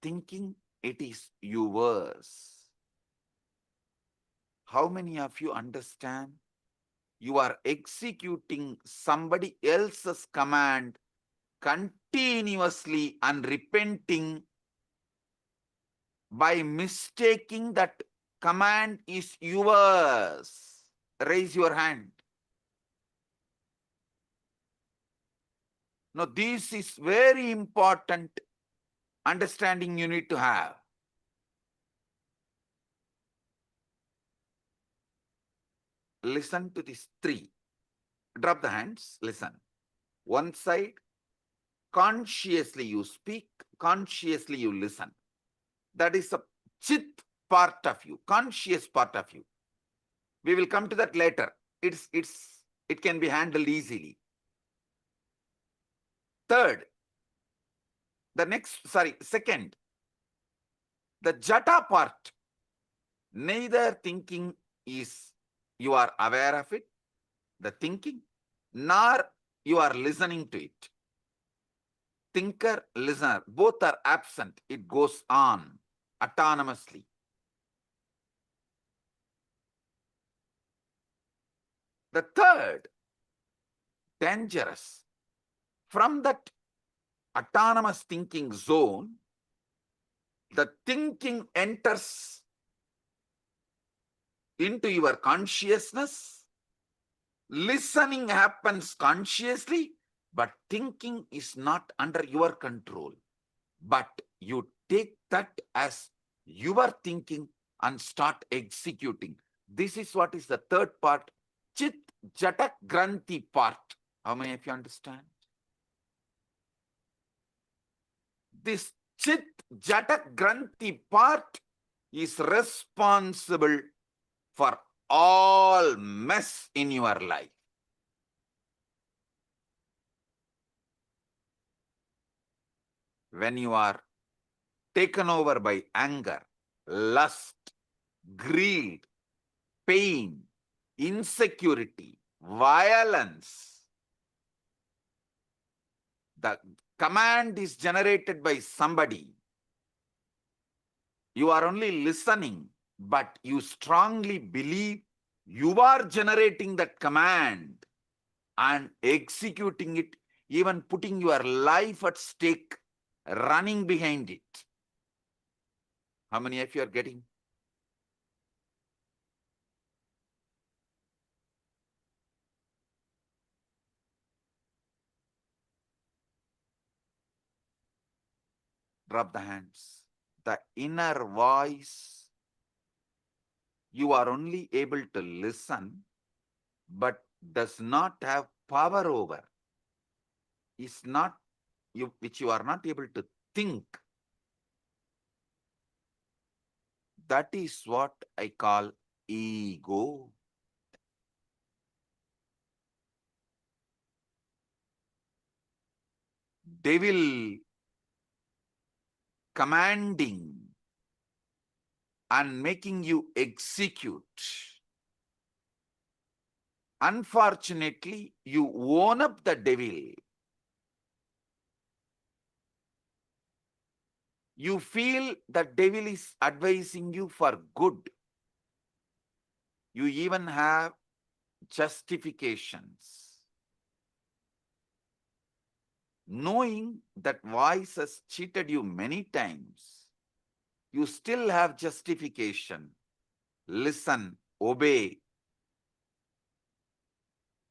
thinking it is yours. How many of you understand? You are executing somebody else's command continuously and repenting by mistaking that command is yours. Raise your hand. Now, this is very important understanding you need to have. Listen to these three. Drop the hands, listen. One side, consciously you speak, consciously you listen. That is a chit part of you, conscious part of you. We will come to that later. It can be handled easily. Second, the jata part. Neither thinking is you are aware of it, the thinking, nor you are listening to it. Thinker, listener, both are absent. It goes on autonomously. The third, dangerous. From that autonomous thinking zone, the thinking enters into your consciousness. Listening happens consciously, but thinking is not under your control. But you take that as your thinking and start executing. This is what is the third part, Chit Jatak Granthi part. How many of you understand? This Chit Jatak Granthi part is responsible for all mess in your life. When you are taken over by anger, lust, greed, pain, insecurity, violence, the command is generated by somebody. You are only listening, but you strongly believe you are generating that command and executing it, even putting your life at stake, running behind it. How many of you are getting? Drop the hands. The inner voice, you are only able to listen, but does not have power over. Is not you, which you are not able to think. That is what I call ego. Devil commanding and making you execute. Unfortunately, you own up the devil. You feel the devil is advising you for good. You even have justifications. Knowing that voice has cheated you many times, you still have justification. Listen, obey.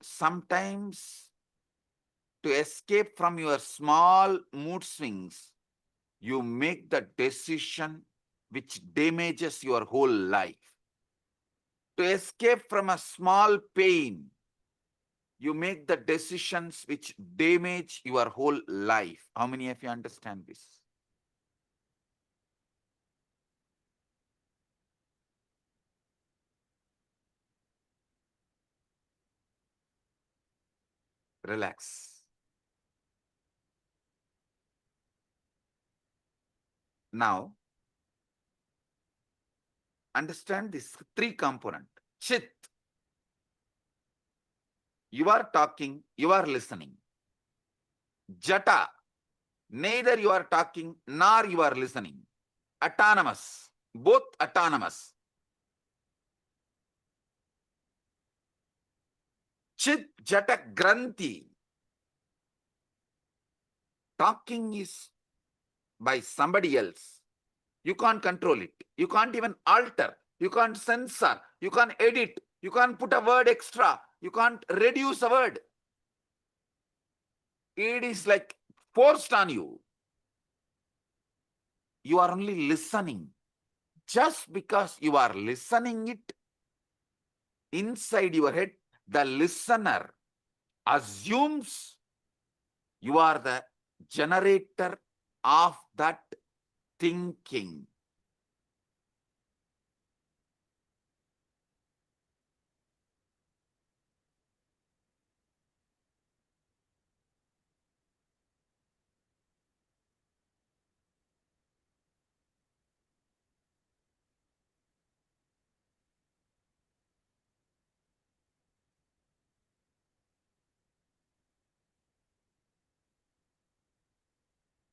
Sometimes, to escape from your small mood swings, you make the decision which damages your whole life. To escape from a small pain, you make the decisions which damage your whole life. How many of you understand this? Relax. Now, understand this three component. Chit. You are talking, you are listening. Jata. Neither you are talking nor you are listening. Autonomous. Both autonomous. Chit Jata Granthi. Talking is by somebody else. You can't control it. You can't even alter. You can't censor. You can't edit. You can't put a word extra. You can't reduce a word. It is like forced on you. You are only listening. Just because you are listening it, inside your head, the listener assumes you are the generator of that thinking.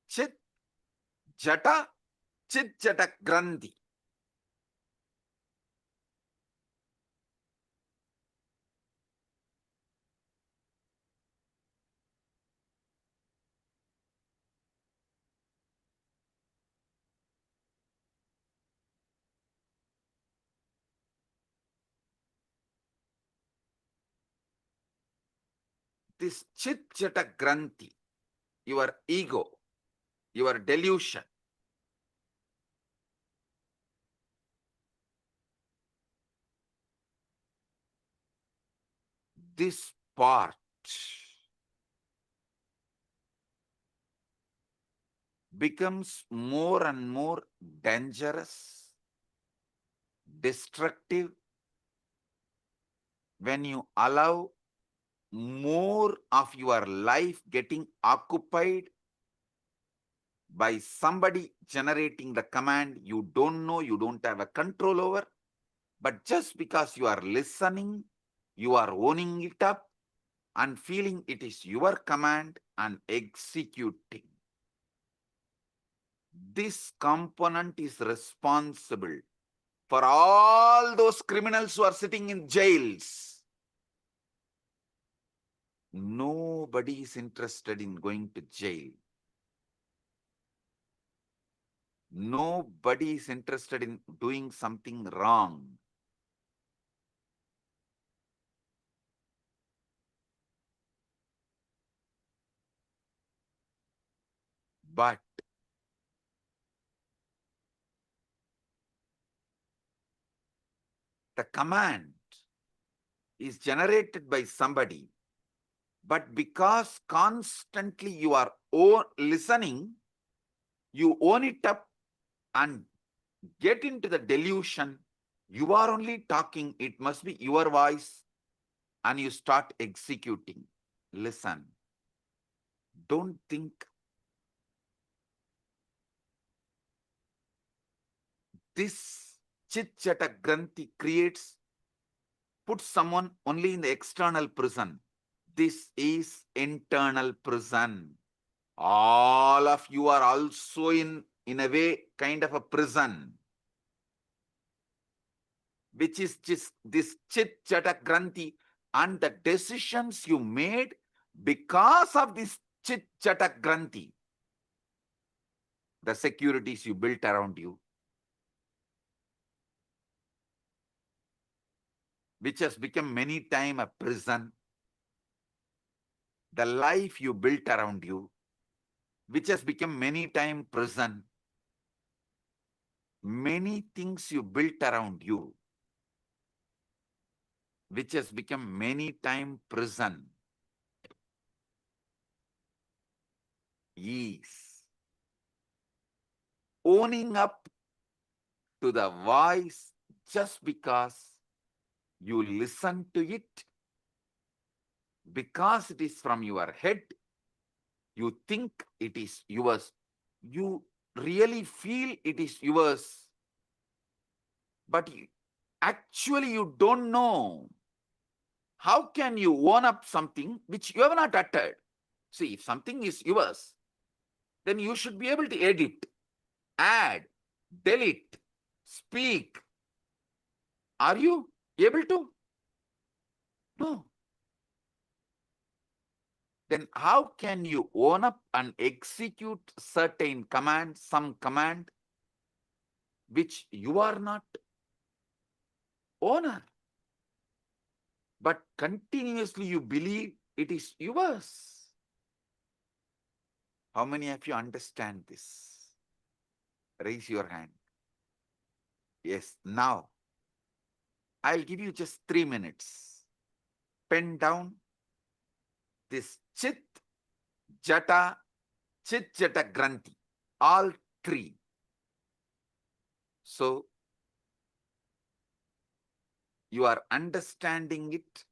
Chit Jata, Chit Jata Granthi. This Chit Jata Granthi, your ego, your delusion, this part becomes more and more dangerous, destructive, when you allow more of your life getting occupied by somebody generating the command you don't know, you don't have a control over. But just because you are listening, you are owning it up and feeling it is your command and executing. This component is responsible for all those criminals who are sitting in jails. Nobody is interested in going to jail. Nobody is interested in doing something wrong. But the command is generated by somebody, but because constantly you are listening, you own it up and get into the delusion. You are only talking, it must be your voice, and you start executing. Listen, don't think. This Chit Jata Granthi creates put someone only in the external prison. This is internal prison. All of you are also in a way, kind of a prison, which is just this chit chata granthi, and the decisions you made because of this chit chata granthi, the securities you built around you, which has become many times a prison, the life you built around you, which has become many times prison, many things you built around you, which has become many times prison, is owning up to the voice just because you listen to it, because it is from your head, you think it is yours, you really feel it is yours, but actually you don't know. How can you own up something which you have not uttered? See, if something is yours, then you should be able to edit, add, delete, speak. Are you able to? No. Then how can you own up and execute certain command, some command, which you are not owner, but continuously you believe it is yours? How many of you understand this? Raise your hand. Yes, now I'll give you just 3 minutes. Pen down this chit, jata, chit, jata, granthi, all three. So you are understanding it.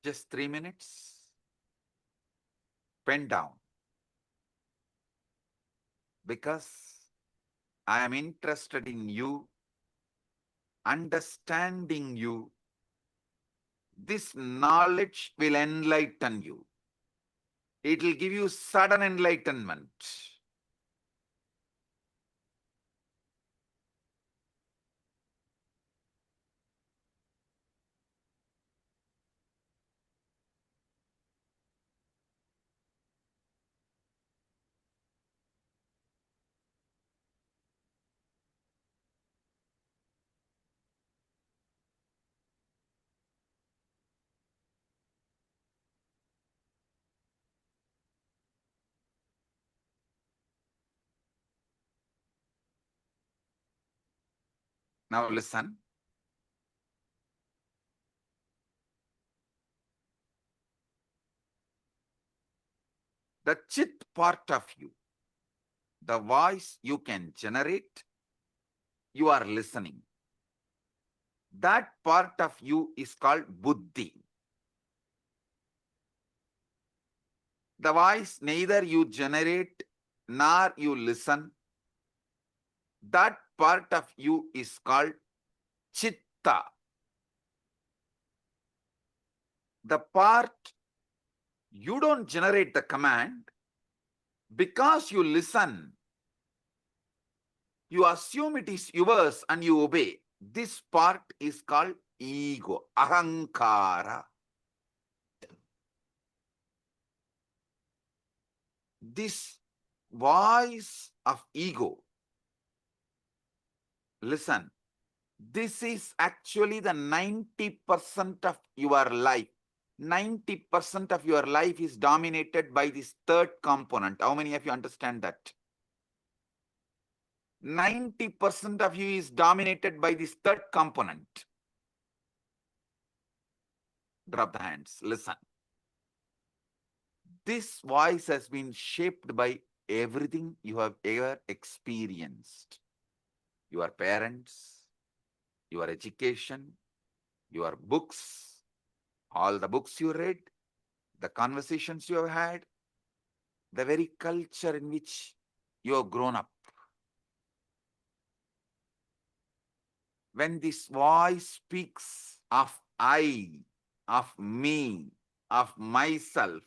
Just 3 minutes. Pen down. Because I am interested in you, understanding you. This knowledge will enlighten you. It will give you sudden enlightenment. Now listen. The chit part of you, the voice you can generate, you are listening. That part of you is called buddhi. The voice neither you generate nor you listen. That part of you is called chitta. The part you don't generate the command because you listen. You assume it is yours and you obey. This part is called ego, ahankara. This voice of ego, listen, this is actually the 90% of your life. 90% of your life is dominated by this third component. How many of you understand that? 90% of you is dominated by this third component. Drop the hands. Listen. This voice has been shaped by everything you have ever experienced. Your parents, your education, your books, all the books you read, the conversations you have had, the very culture in which you have grown up. When this voice speaks of I, of me, of myself,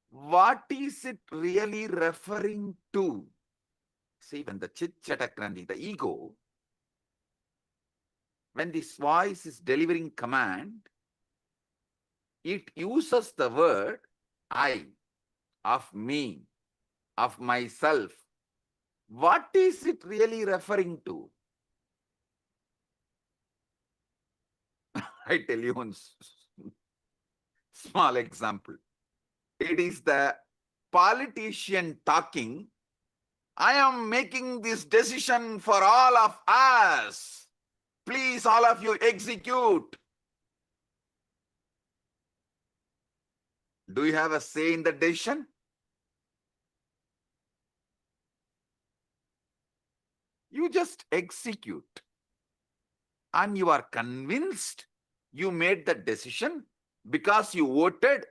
what is it really referring to? See, when the chit-chatakrandi, the ego, when this voice is delivering command, it uses the word I, of me, of myself. What is it really referring to? I tell you one small example. It is the politician talking, I am making this decision for all of us. Please, all of you, execute. Do you have a say in the decision? You just execute. And you are convinced you made the decision because you voted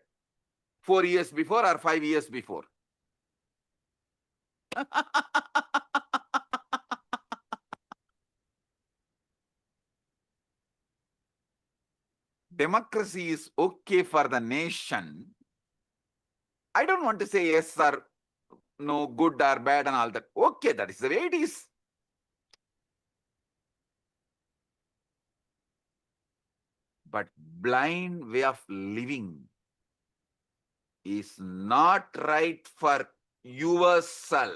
4 years before or 5 years before. Democracy is okay for the nation. I don't want to say yes or no, good or bad and all that. Okay, that is the way it is. But blind way of living is not right for yourself.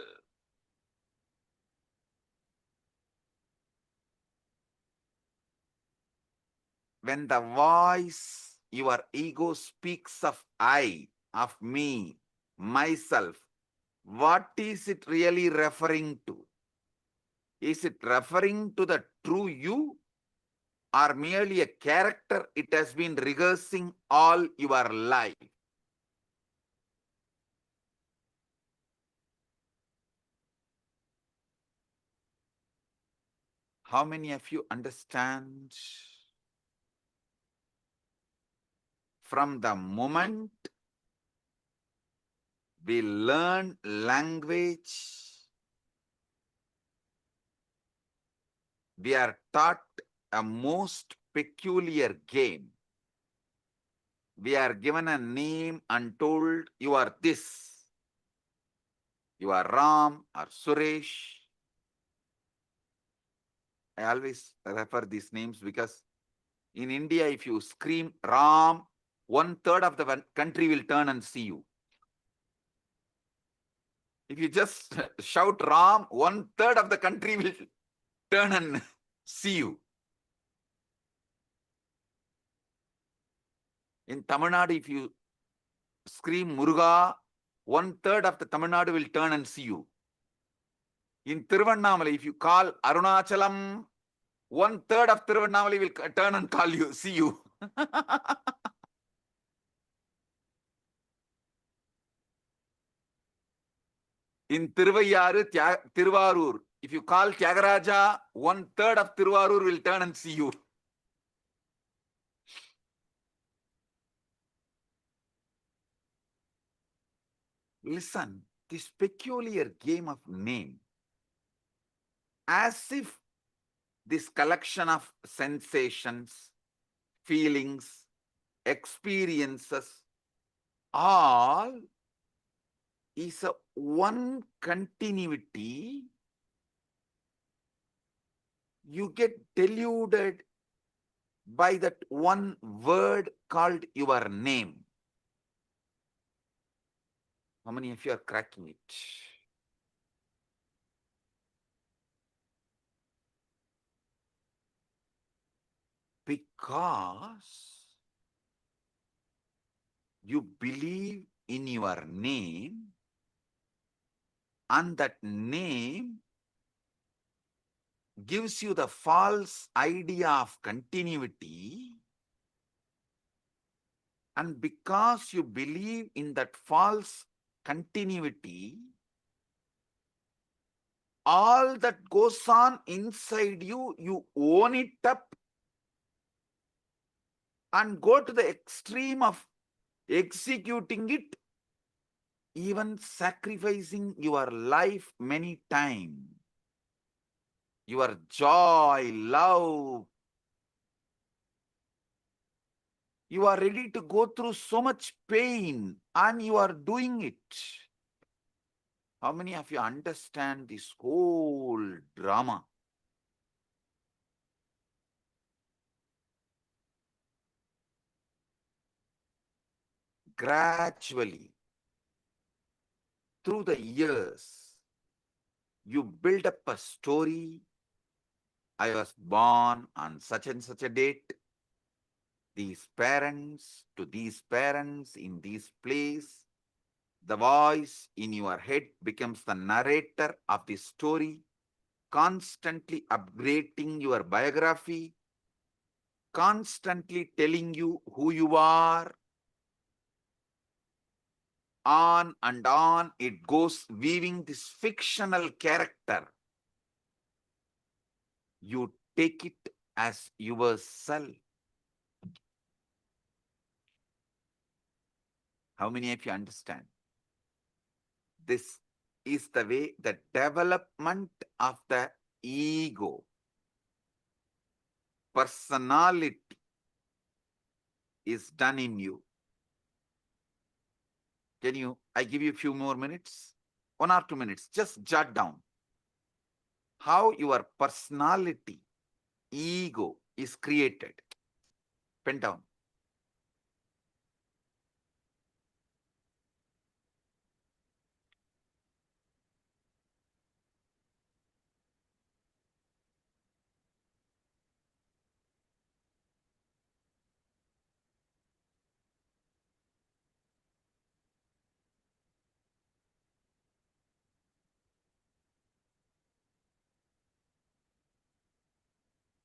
When the voice, your ego speaks of I, of me, myself, what is it really referring to? Is it referring to the true you or merely a character it has been rehearsing all your life? How many of you understand? From the moment we learn language, we are taught a most peculiar game. We are given a name and told, you are this. You are Ram or Suresh. I always refer these names because in India, if you scream Ram, 1/3 of the country will turn and see you. If you just shout Ram, 1/3 of the country will turn and see you. In Tamil Nadu, if you scream Muruga, 1/3 of the Tamil Nadu will turn and see you. In Tiruvannamalai, if you call Arunachalam, 1/3 of Tiruvannamalai will turn and call you, see you. In Tiruvarur, if you call Tyagaraja, 1/3 of Tiruvarur will turn and see you. Listen, this peculiar game of name, as if this collection of sensations, feelings, experiences, all is a one continuity you get deluded by that one word called your name. How many of you are cracking it? Because you believe in your name, and that name gives you the false idea of continuity, and because you believe in that false continuity, all that goes on inside you, you own it up and go to the extreme of executing it, even sacrificing your life many times. Your joy, love, you are ready to go through so much pain and you are doing it. How many of you understand this whole drama? Gradually, through the years, you build up a story. I was born on such and such a date. These parents to these parents in this place. The voice in your head becomes the narrator of the story, constantly upgrading your biography, constantly telling you who you are. On and on it goes, weaving this fictional character. You take it as yourself. How many of you understand? This is the way the development of the ego, personality is done in you. I give you a few more minutes, 1 or 2 minutes, just jot down how your personality, ego is created. Pen down.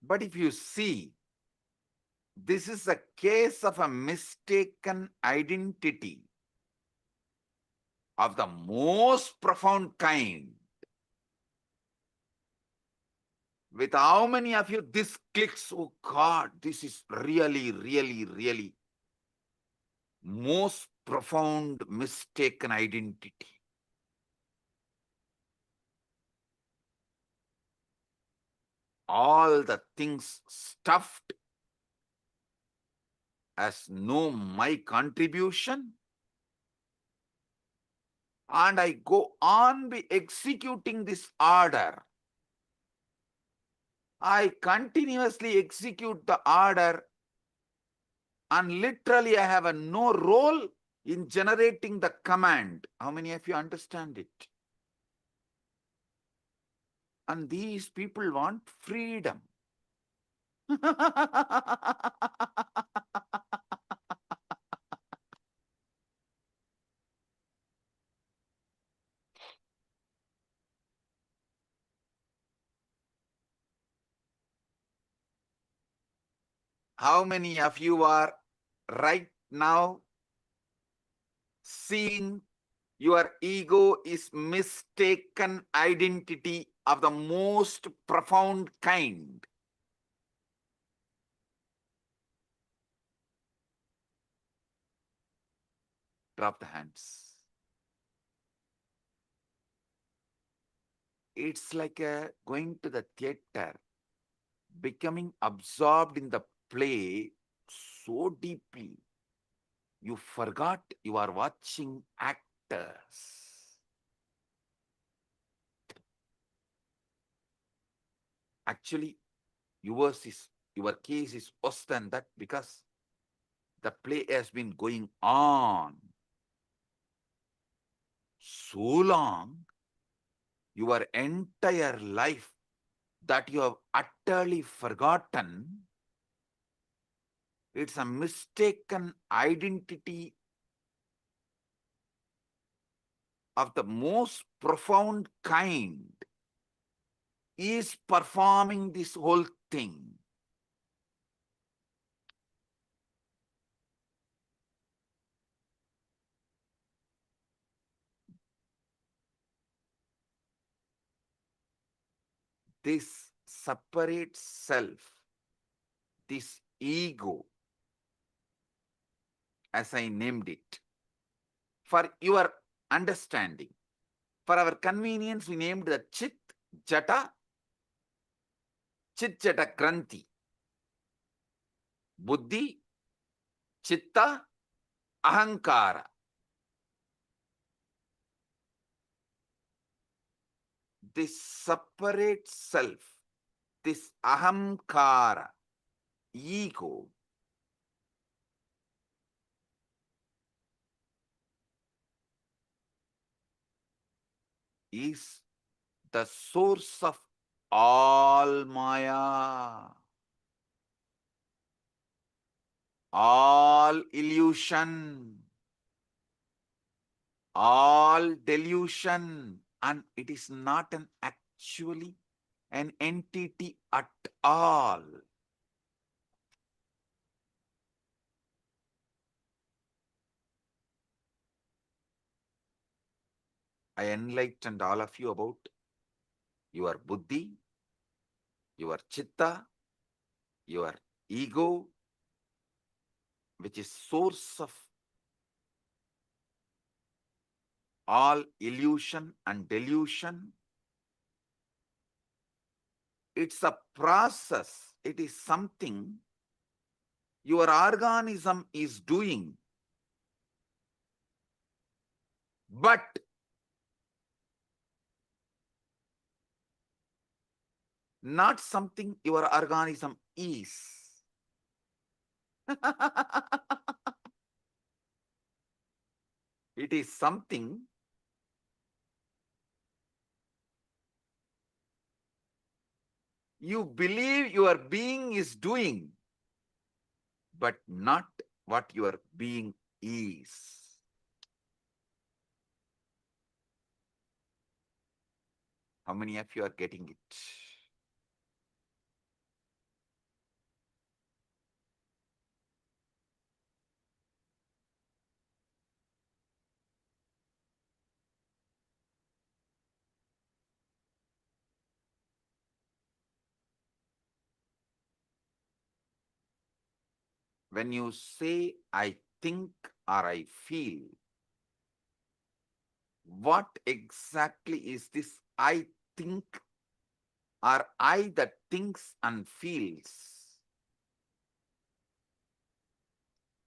But if you see, this is a case of a mistaken identity of the most profound kind. With how many of you this clicks? Oh God, this is really, really, really most profound mistaken identity. All the things stuffed as no my contribution, and I go on be executing this order. I continuously execute the order, and literally I have no role in generating the command. How many of you understand it? And these people want freedom. How many of you are right now seeing your ego is mistaken identity of the most profound kind? Drop the hands. It's like going to the theater, becoming absorbed in the play so deeply, you forgot you are watching actors. Actually, your case is worse than that because the play has been going on so long, your entire life, that you have utterly forgotten. It's a mistaken identity of the most profound kind is performing this whole thing. This separate self, this ego, as I named it, for your understanding, for our convenience, we named the Chit Jata Granthi, Buddhi, Chitta, Ahankara. This separate self, this Ahamkara, ego, is the source of all Maya, all illusion, all delusion, and it is not actually an entity at all. I enlightened all of you about your buddhi, your chitta, your ego, which is source of all illusion and delusion. It's a process. It is something your organism is doing. But not something your organism is. It is something you believe your being is doing, but not what your being is. How many of you are getting it? When you say, I think or I feel, what exactly is this I think or I that thinks and feels?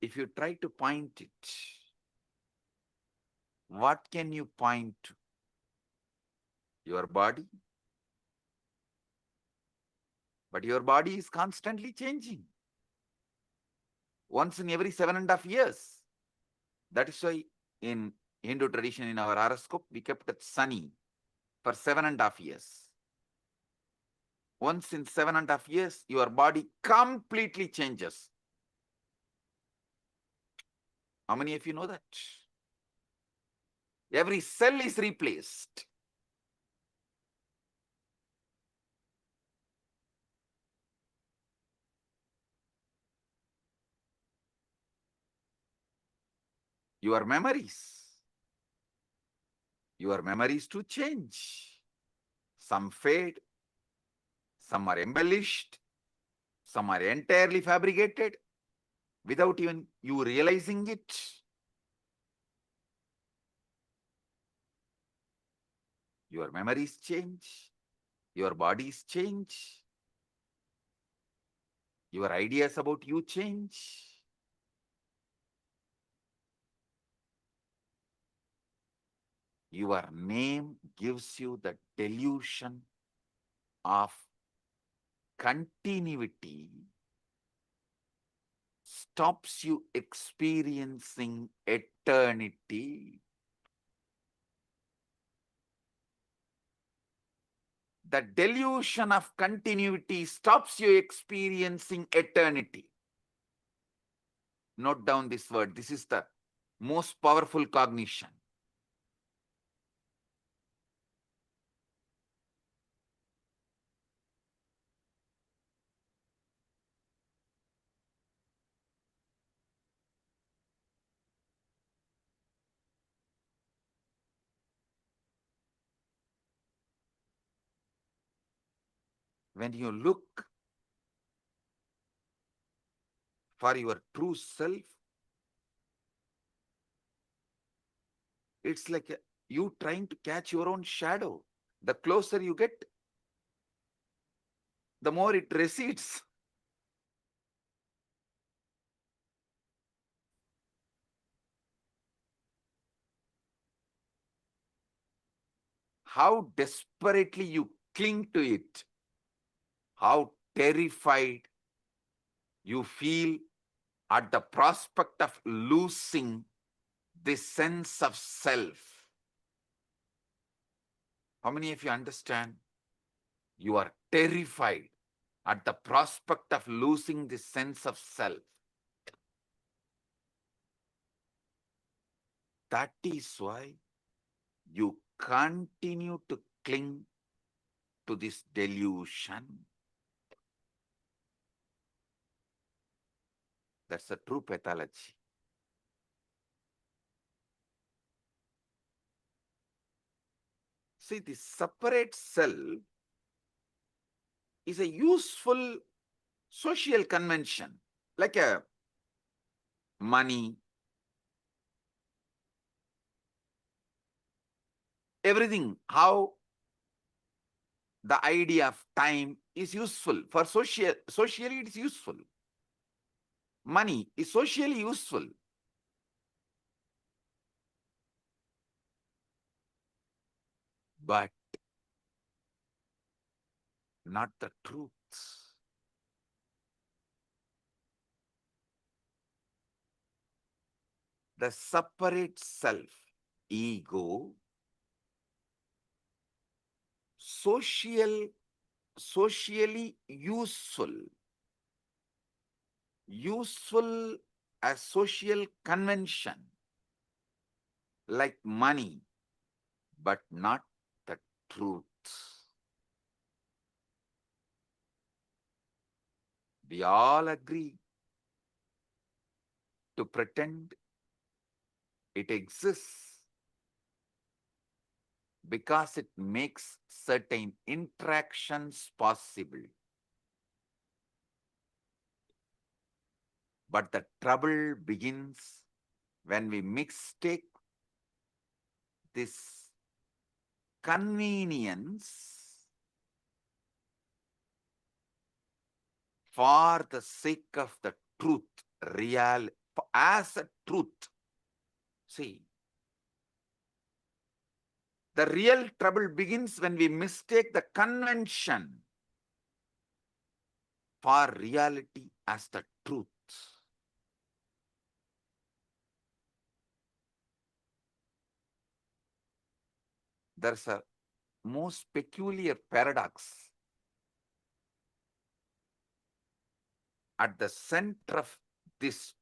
If you try to point it, what can you point to? Your body? But your body is constantly changing. Once in every 7.5 years. That is why in Hindu tradition, in our horoscope, we kept it sunny for 7.5 years. Once in 7.5 years, your body completely changes. How many of you know that? Every cell is replaced. Your memories to change. Some fade, some are embellished, some are entirely fabricated without even you realizing it. Your memories change, your bodies change, your ideas about you change. Your name gives you the delusion of continuity stops you experiencing eternity. The delusion of continuity stops you experiencing eternity. Note down this word. This is the most powerful cognition. When you look for your true self, it's like you trying to catch your own shadow. The closer you get, the more it recedes. How desperately you cling to it, how terrified you feel at the prospect of losing this sense of self. How many of you understand? You are terrified at the prospect of losing this sense of self. That is why you continue to cling to this delusion. That's the true pathology. See, the separate self is a useful social convention, like a money, everything, how the idea of time is useful. For socially it is useful. Money is socially useful. But not the truth. The separate self, ego, socially useful as social convention, like money, but not the truth. We all agree to pretend it exists because it makes certain interactions possible. But the trouble begins when we mistake this convenience for the sake of the truth, as a truth. See, the real trouble begins when we mistake the convention for reality as the truth. There's a most peculiar paradox at the center of this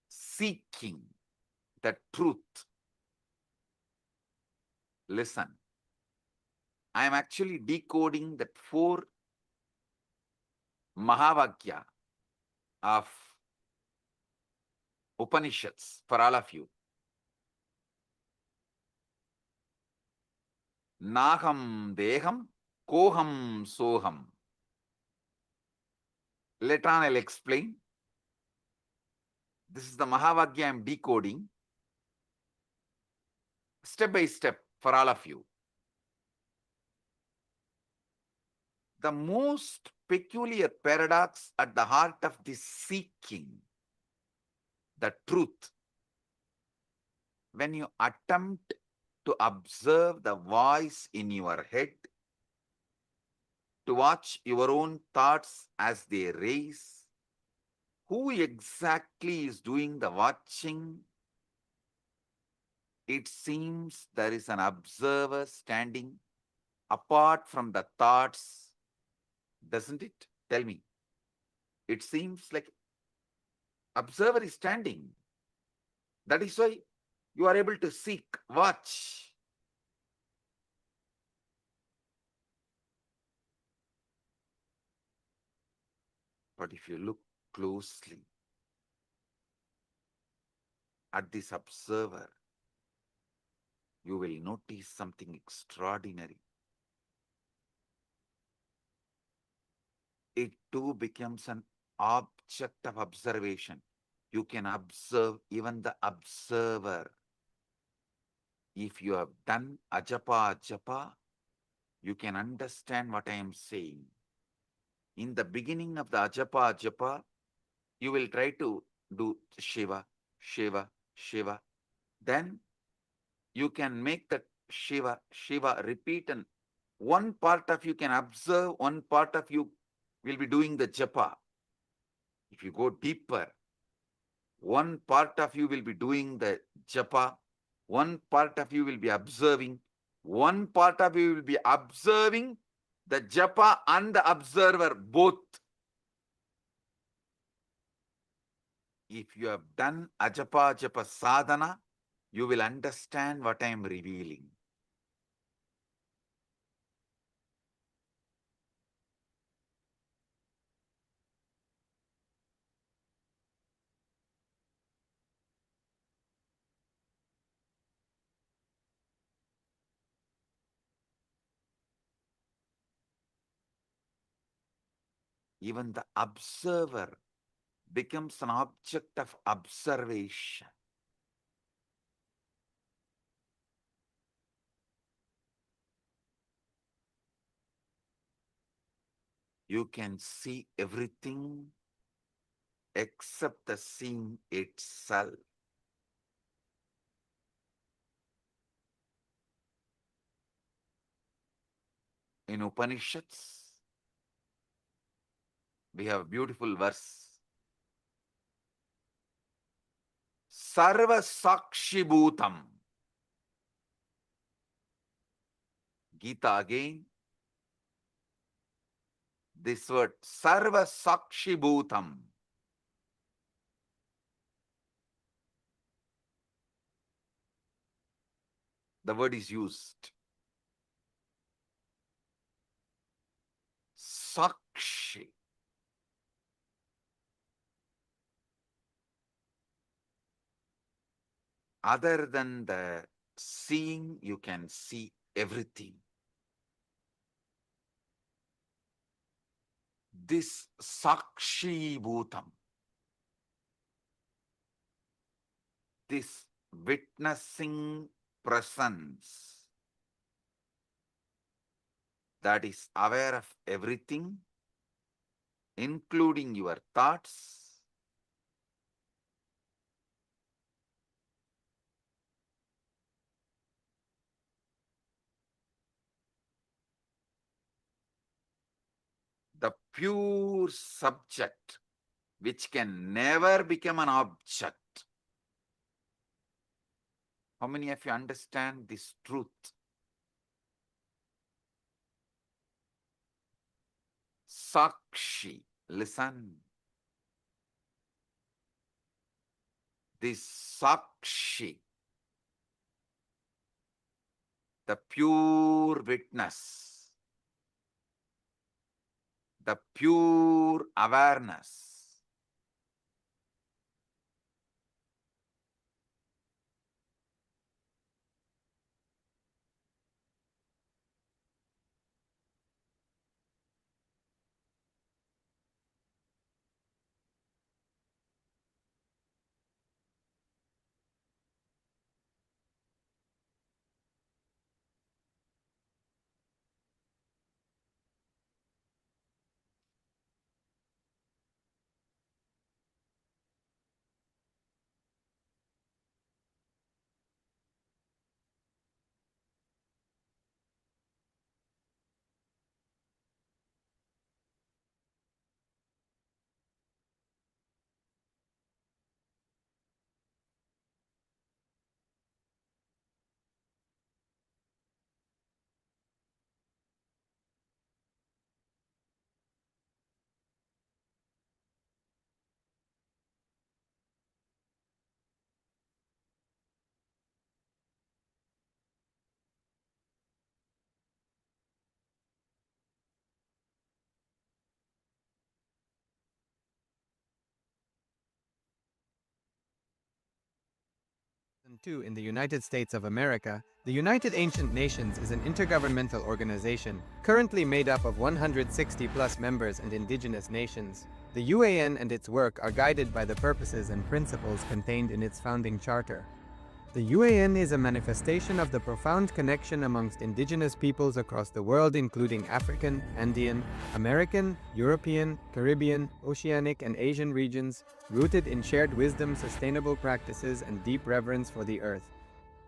seeking the truth. Listen, I am actually decoding that 4 Mahavakya of Upanishads for all of you. Naham deham, koham soham. Later on I'll explain. This is the Mahavakya I am decoding step by step for all of you. The most peculiar paradox at the heart of this seeking the truth, when you attempt to observe the voice in your head, to watch your own thoughts as they raise. Who exactly is doing the watching? It seems there is an observer standing apart from the thoughts, doesn't it? Tell me. It seems like observer is standing. That is why you are able to seek, watch. But if you look closely at this observer, you will notice something extraordinary. It too becomes an object of observation. You can observe even the observer. If you have done ajapa, you can understand what I am saying. In the beginning of the ajapa, you will try to do Shiva, Shiva, Shiva. Then you can make the Shiva, Shiva repeat, and one part of you can observe, one part of you will be doing the japa. If you go deeper, one part of you will be doing the japa, one part of you will be observing, one part of you will be observing the japa and the observer both. If you have done ajapa japa sadhana, you will understand what I am revealing. Even the observer becomes an object of observation. You can see everything except the seeing itself. In Upanishads, we have a beautiful verse. Sarva Sakshi Bhutam. Gita again. This word, Sarva Sakshi Bhutam. The word is used. Sakshi. Other than the seeing, you can see everything. This Sakshi Bhutam, this witnessing presence that is aware of everything, including your thoughts, the pure subject, which can never become an object. How many of you understand this truth? Sakshi, listen. This Sakshi, the pure witness, the pure awareness, 2002 in the United States of America, the United Ancient Nations is an intergovernmental organization currently made up of 160 plus members and indigenous nations. The UAN and its work are guided by the purposes and principles contained in its founding charter. The UAN is a manifestation of the profound connection amongst indigenous peoples across the world, including African, Andean, American, European, Caribbean, Oceanic, and Asian regions, rooted in shared wisdom, sustainable practices, and deep reverence for the earth.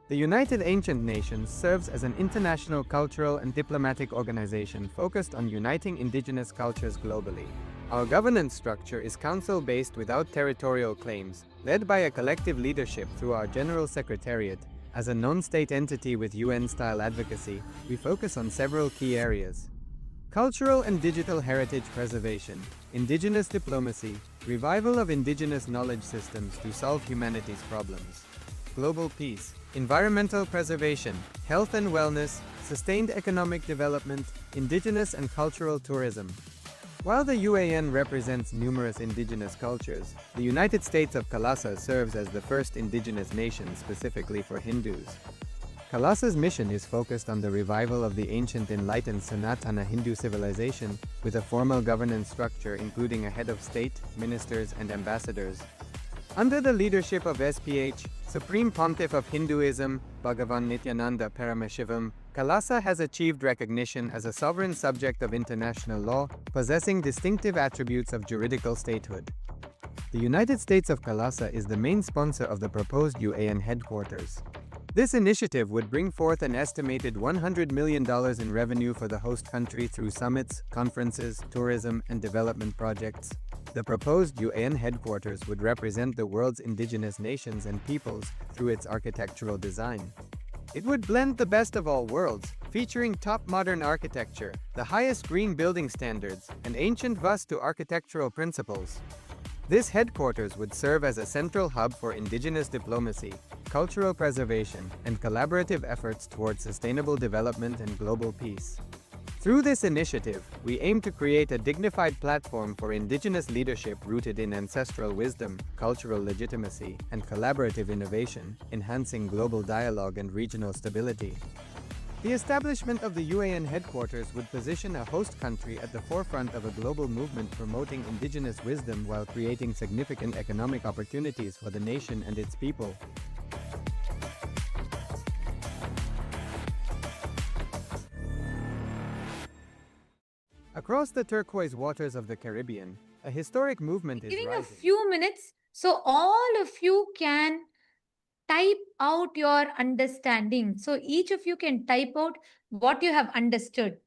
The United Ancient Nations serves as an international cultural and diplomatic organization focused on uniting indigenous cultures globally. Our governance structure is council-based without territorial claims, led by a collective leadership through our General Secretariat. As a non-state entity with UN-style advocacy, we focus on several key areas: cultural and digital heritage preservation, indigenous diplomacy, revival of indigenous knowledge systems to solve humanity's problems, global peace, environmental preservation, health and wellness, sustained economic development, indigenous and cultural tourism. While the UAN represents numerous indigenous cultures, the United States of Kalasa serves as the first indigenous nation specifically for Hindus. Kalasa's mission is focused on the revival of the ancient enlightened Sanatana Hindu civilization with a formal governance structure including a head of state, ministers, and ambassadors. Under the leadership of SPH, Supreme Pontiff of Hinduism, Bhagavan Nityananda Paramashivam, Kalasa has achieved recognition as a sovereign subject of international law, possessing distinctive attributes of juridical statehood. The United States of Kalasa is the main sponsor of the proposed UAN headquarters. This initiative would bring forth an estimated $100 million in revenue for the host country through summits, conferences, tourism, and development projects. The proposed UAN headquarters would represent the world's indigenous nations and peoples through its architectural design. It would blend the best of all worlds, featuring top modern architecture, the highest green building standards, and ancient Vastu architectural principles. This headquarters would serve as a central hub for indigenous diplomacy, cultural preservation, and collaborative efforts towards sustainable development and global peace. Through this initiative, we aim to create a dignified platform for indigenous leadership rooted in ancestral wisdom, cultural legitimacy, and collaborative innovation, enhancing global dialogue and regional stability. The establishment of the UAN headquarters would position a host country at the forefront of a global movement promoting indigenous wisdom while creating significant economic opportunities for the nation and its people. Across the turquoise waters of the Caribbean, a historic movement is Giving rising. a few minutes so all of you can type out your understanding. So each of you can type out what you have understood.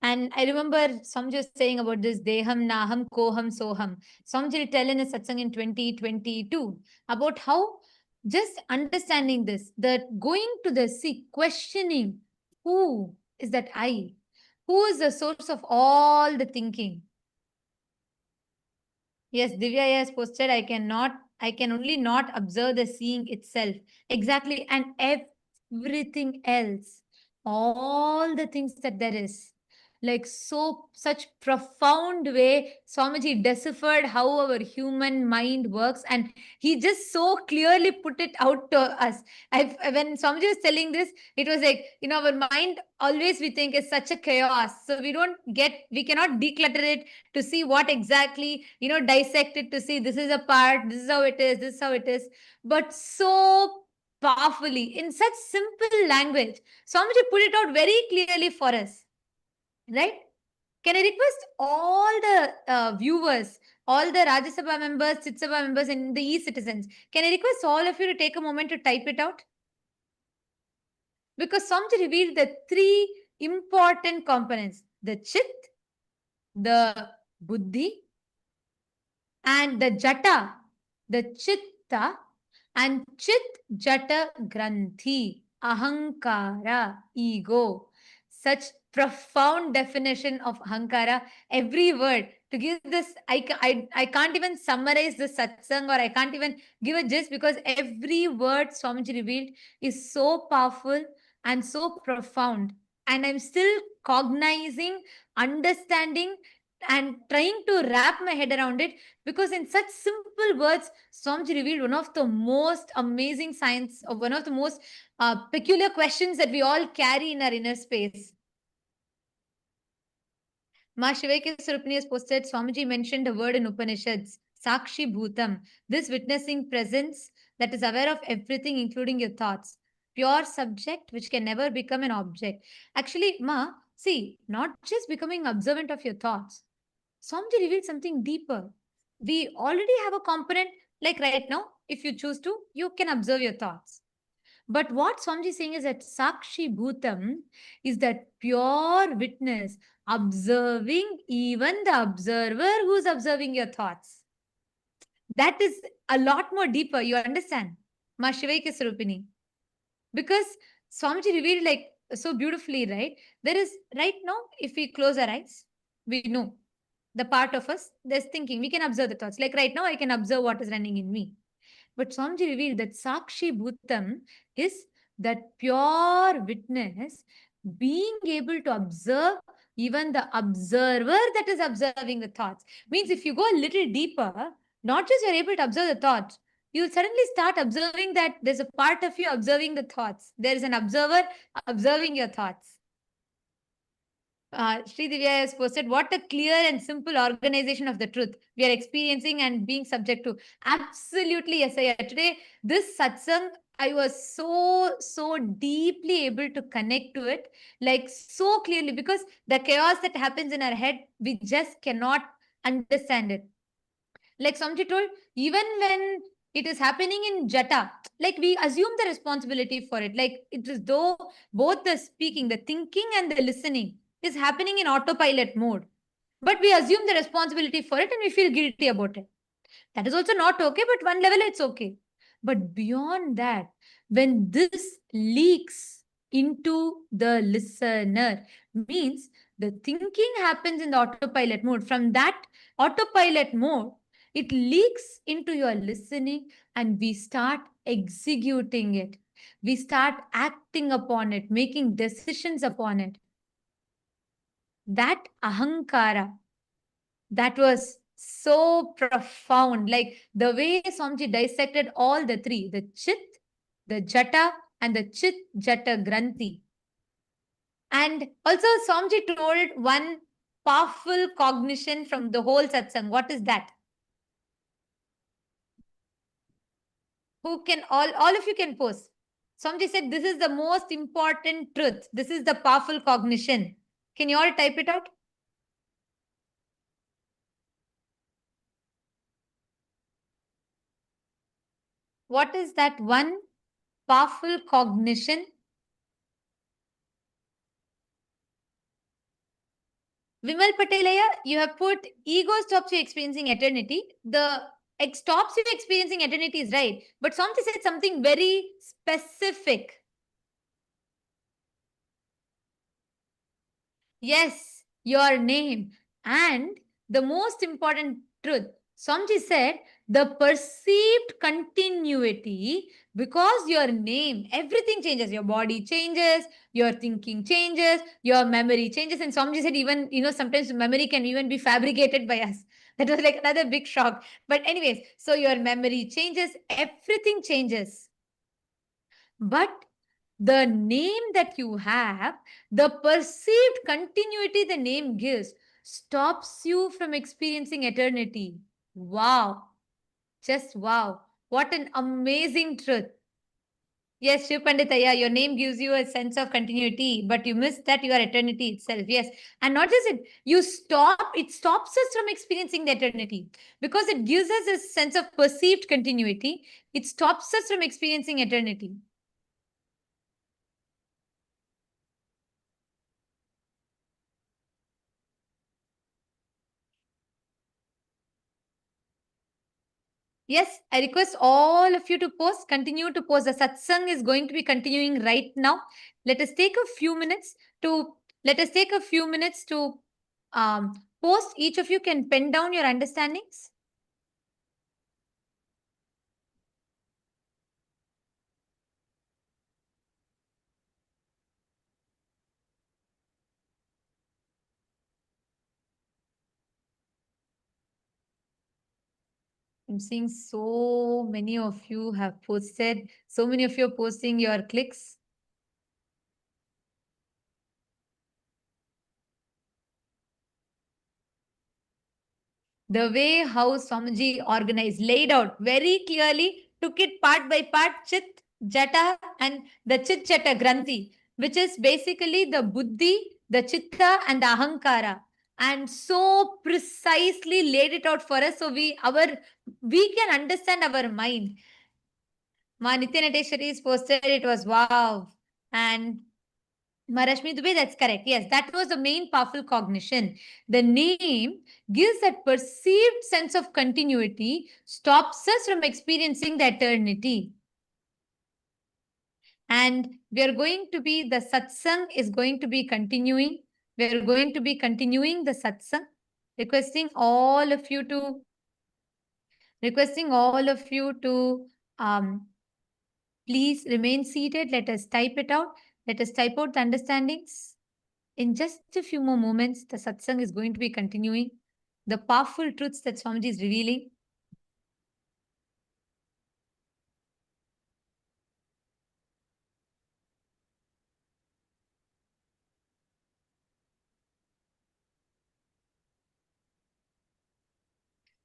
And I remember Samjay saying about this Deham, Naham, Koham, Soham. Samjay tell in a satsang in 2022 about how just understanding this, that going to the sea, questioning who is that I? Who is the source of all the thinking? Yes, Divya has posted, I can only not observe the seeing itself. Exactly. And everything else, all the things that there is. Like such profound way, Swamiji deciphered how our human mind works, and he just so clearly put it out to us. When Swamiji was telling this, it was like, our mind always we think is such a chaos. So we cannot declutter it to see what exactly, dissect it to see this is a part, this is how it is, this is how it is. But so powerfully, in such simple language, Swamiji put it out very clearly for us. Right? Can I request all the viewers, all the Rajya Sabha members, Chit Sabha members, and the e-citizens, can I request all of you to take a moment to type it out? Because Swamiji revealed the three important components: the Chit, the Buddhi, and the Jata, the Chitta, and Chit Jata Granthi, Ahankara, ego. Such profound definition of Ahankara, every word. To give this, I can't even summarize the satsang, or I can't even give a gist, because every word Swamiji revealed is so powerful and so profound. And I'm still cognizing, understanding, and trying to wrap my head around it, because in such simple words, Swamiji revealed one of the most amazing science, or one of the most peculiar questions that we all carry in our inner space. Ma Shivaike Surupani has posted, Swamiji mentioned a word in Upanishads, Sakshi Bhutam, this witnessing presence that is aware of everything, including your thoughts. Pure subject which can never become an object. Actually, Ma, see, not just becoming observant of your thoughts. Swamiji revealed something deeper. We already have a component, like right now, if you choose to, you can observe your thoughts. But what Swamiji is saying is that Sakshi Bhutam is that pure witness, observing even the observer who's observing your thoughts. That is a lot more deeper, you understand? Ma Shivaike Surupini. Because Swamiji revealed like so beautifully, right? There is right now, if we close our eyes, we know the part of us that's thinking. We can observe the thoughts. Like right now, I can observe what is running in me. But Swamiji revealed that Sakshi Bhutam is that pure witness being able to observe even the observer that is observing the thoughts. Means if you go a little deeper, not just you're able to observe the thoughts, you'll suddenly start observing that there's a part of you observing the thoughts. There is an observer observing your thoughts. Sri Divya has posted, what a clear and simple organization of the truth we are experiencing and being subject to. Absolutely, yes. Today, this satsang, I was so deeply able to connect to it, like so clearly, because the chaos that happens in our head, we just cannot understand it. Like Samji told, even when it is happening in Jata, like we assume the responsibility for it. Like it is though both the speaking, the thinking and the listening is happening in autopilot mode. But we assume the responsibility for it and we feel guilty about it. That is also not okay, but one level it's okay. But beyond that, when this leaks into the listener, means the thinking happens in the autopilot mode. From that autopilot mode, it leaks into your listening and we start executing it. We start acting upon it, making decisions upon it. That ahankara, that was so profound. Like the way Swamiji dissected all the three, the Chit, the Jata, and the Chit Jata Granthi. And also Swamiji told one powerful cognition from the whole satsang. What is that? Who can, all of you can post. Swamiji said, this is the most important truth. This is the powerful cognition. Can you all type it out? What is that one powerful cognition? Vimal Patelaya, you have put ego stops you experiencing eternity. The stops you experiencing eternity is right. But Swamiji said something very specific. Yes, your name. And the most important truth, Swamiji said, the perceived continuity, because your name, everything changes. Your body changes, your thinking changes, your memory changes. And Swamiji said even, sometimes memory can even be fabricated by us. That was like another big shock. But anyways, so your memory changes, everything changes. But the name that you have, the perceived continuity the name gives, stops you from experiencing eternity. Wow. Just wow. What an amazing truth. Yes, Shiv Panditaya, your name gives you a sense of continuity, but you miss that you are eternity itself. Yes. And not just it, it stops us from experiencing the eternity because it gives us a sense of perceived continuity. It stops us from experiencing eternity. Yes, I request all of you to post, continue to post. The satsang is going to be continuing right now. Let us take a few minutes to post. Each of you can pen down your understandings. I'm seeing so many of you have posted, so many of you are posting your clicks. The way how Swamiji organized, laid out very clearly, took it part by part, Chit, Jata, and the Chit Jata Granthi, which is basically the Buddhi, the Chitta, and the Ahankara. And so precisely laid it out for us so we can understand our mind. Ma Nitya Nateshwari is posted, it was wow. And Marashmi Dubey, that's correct. Yes, that was the main powerful cognition. The name gives that perceived sense of continuity, stops us from experiencing the eternity. And we are going to be, the satsang is going to be continuing. We are going to be continuing the satsang, requesting all of you to, please remain seated. Let us type it out. Let us type out the understandings. In just a few more moments, the satsang is going to be continuing. The powerful truths that Swamiji is revealing.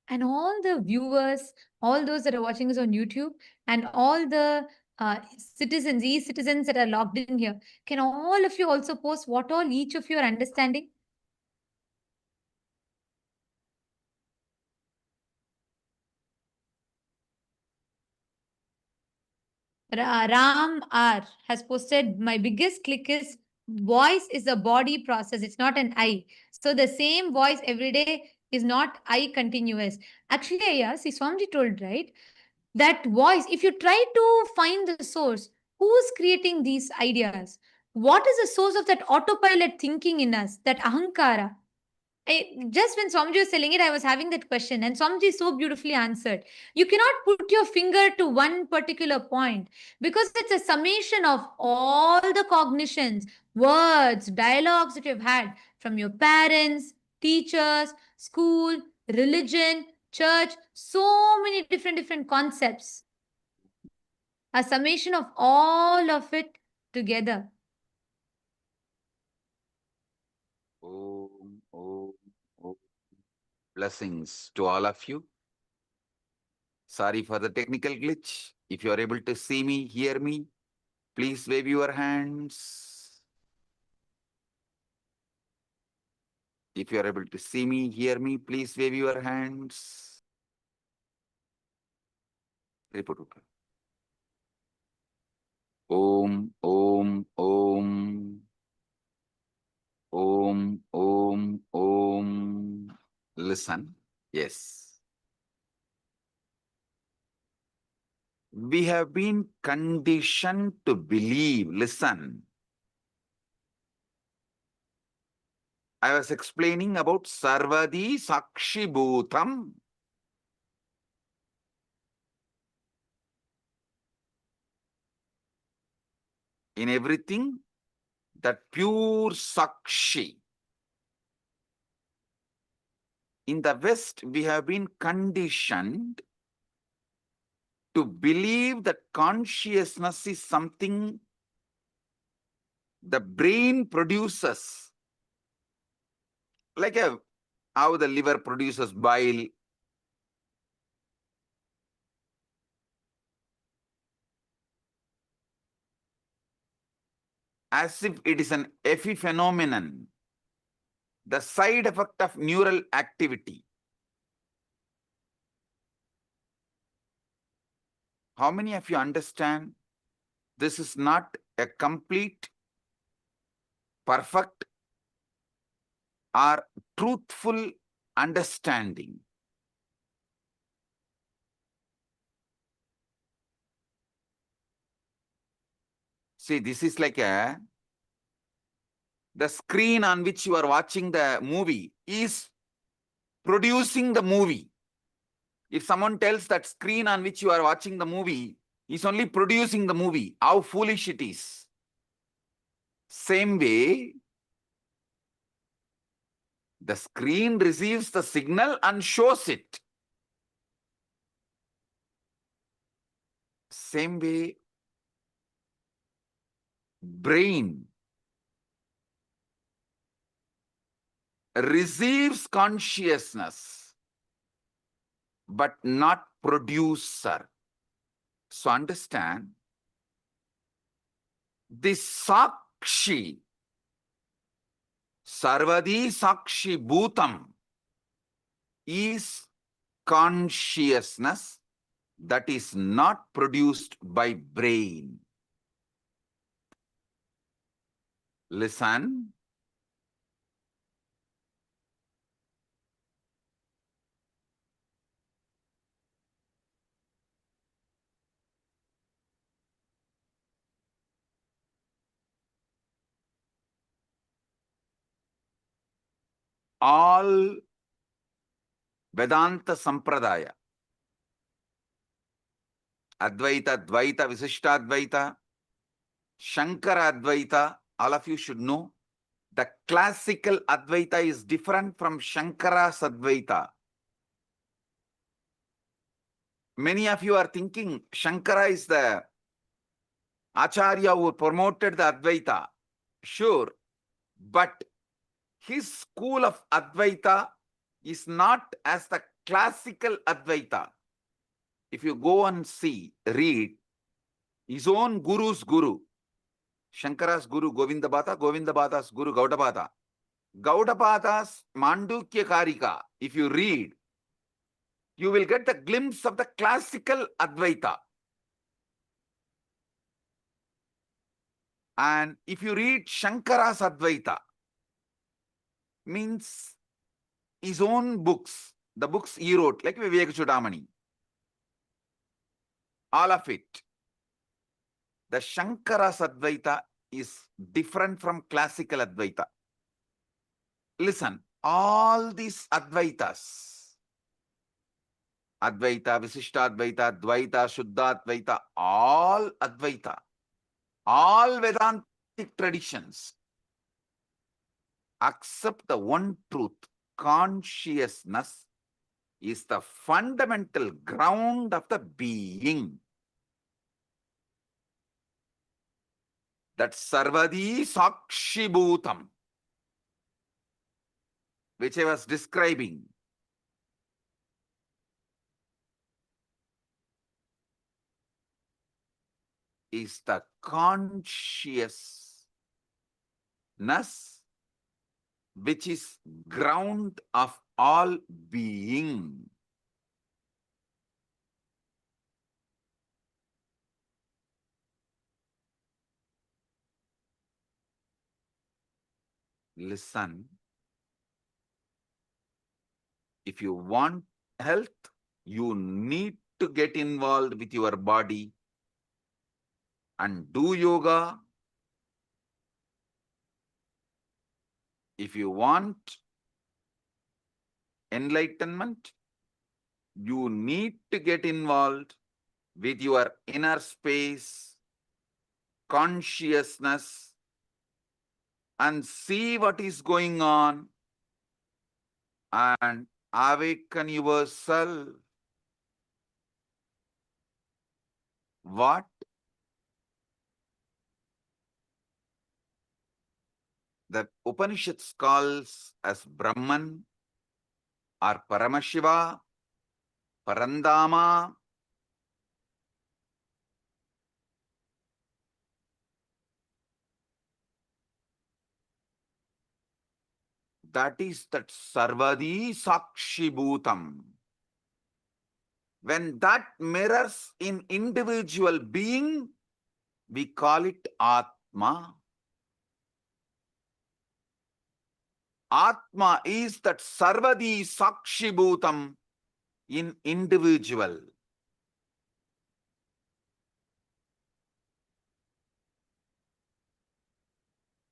And all the viewers, all those that are watching us on YouTube, and all the citizens, e-citizens that are logged in here, can all of you also post what all each of you are understanding? Ram R has posted, my biggest click is voice is a body process. It's not an I. So the same voice every day is not I continuous. Actually, yeah, see, Swamiji told, right? That voice, if you try to find the source, who's creating these ideas? What is the source of that autopilot thinking in us, that ahankara? Just when Swamiji was telling it, I was having that question, and Swamiji so beautifully answered. You cannot put your finger to one particular point because it's a summation of all the cognitions, words, dialogues that you've had from your parents, teachers, school, religion, church, so many different concepts. A summation of all of it together. Om, om, om. Blessings to all of you. Sorry for the technical glitch. If you are able to see me, hear me, please wave your hands. If you are able to see me, hear me, please wave your hands. Report. Om, om, om. Om, om, om. Listen. Yes. We have been conditioned to believe. Listen. I was explaining about Sarvadi Sakshi Bhutam. In everything, that pure Sakshi. In the West, we have been conditioned to believe that consciousness is something the brain produces. Like how the liver produces bile. As if it is an epiphenomenon, the side effect of neural activity. How many of you understand this is not a complete, perfect, or truthful understanding? See, this is like the screen on which you are watching the movie is producing the movie. If someone tells that screen on which you are watching the movie is only producing the movie, how foolish it is. Same way, the screen receives the signal and shows it. same way, brain receives consciousness but not producer. So understand, this Sakshi, Sarvadi Sakshi Bhutam, is consciousness that is not produced by brain. Listen. All Vedanta Sampradaya, Advaita, Dvaita, Visishtadvaita, Shankara Advaita, all of you should know, the classical Advaita is different from Shankara's Advaita. Many of you are thinking Shankara is the Acharya who promoted the Advaita. Sure, but his school of Advaita is not as the classical Advaita. If you go and see, read, his own guru's guru, Shankara's guru Govindabhata, Govindabhata's guru Gaudabhata. Gaudabhata's Mandukya Karika, if you read, you will get the glimpse of the classical Advaita. And if you read Shankara's Advaita, means his own books, the books he wrote, like Vivek Chudamani, all of it, the Shankara's Advaita is different from classical Advaita. Listen, all these Advaitas, Advaita, Visishtadvaita, Dvaita, Shuddhadvaita, all Advaita, all Vedantic traditions accept the one truth. Consciousness is the fundamental ground of the being. That Sarvadi Sakshi Bhutam, which I was describing, is the consciousness which is ground of all being. Listen, if you want health, you need to get involved with your body and do yoga. If you want enlightenment, you need to get involved with your inner space, consciousness, and see what is going on and awaken yourself. What? The Upanishads calls as Brahman or Paramashiva, Parandama. That is that Sarvadi Sakshi Bhutam. When that mirrors in individual being, we call it Atma. Atma is that Sarvadi Sakshi Bhutam in individual.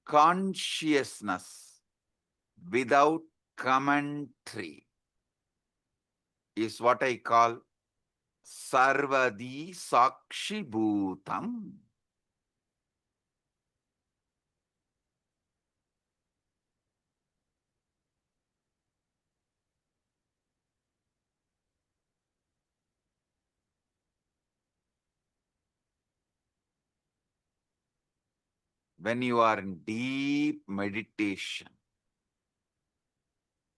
Consciousness without commentary is what I call Sarvadi Sakshi Bhutam. when you are in deep meditation,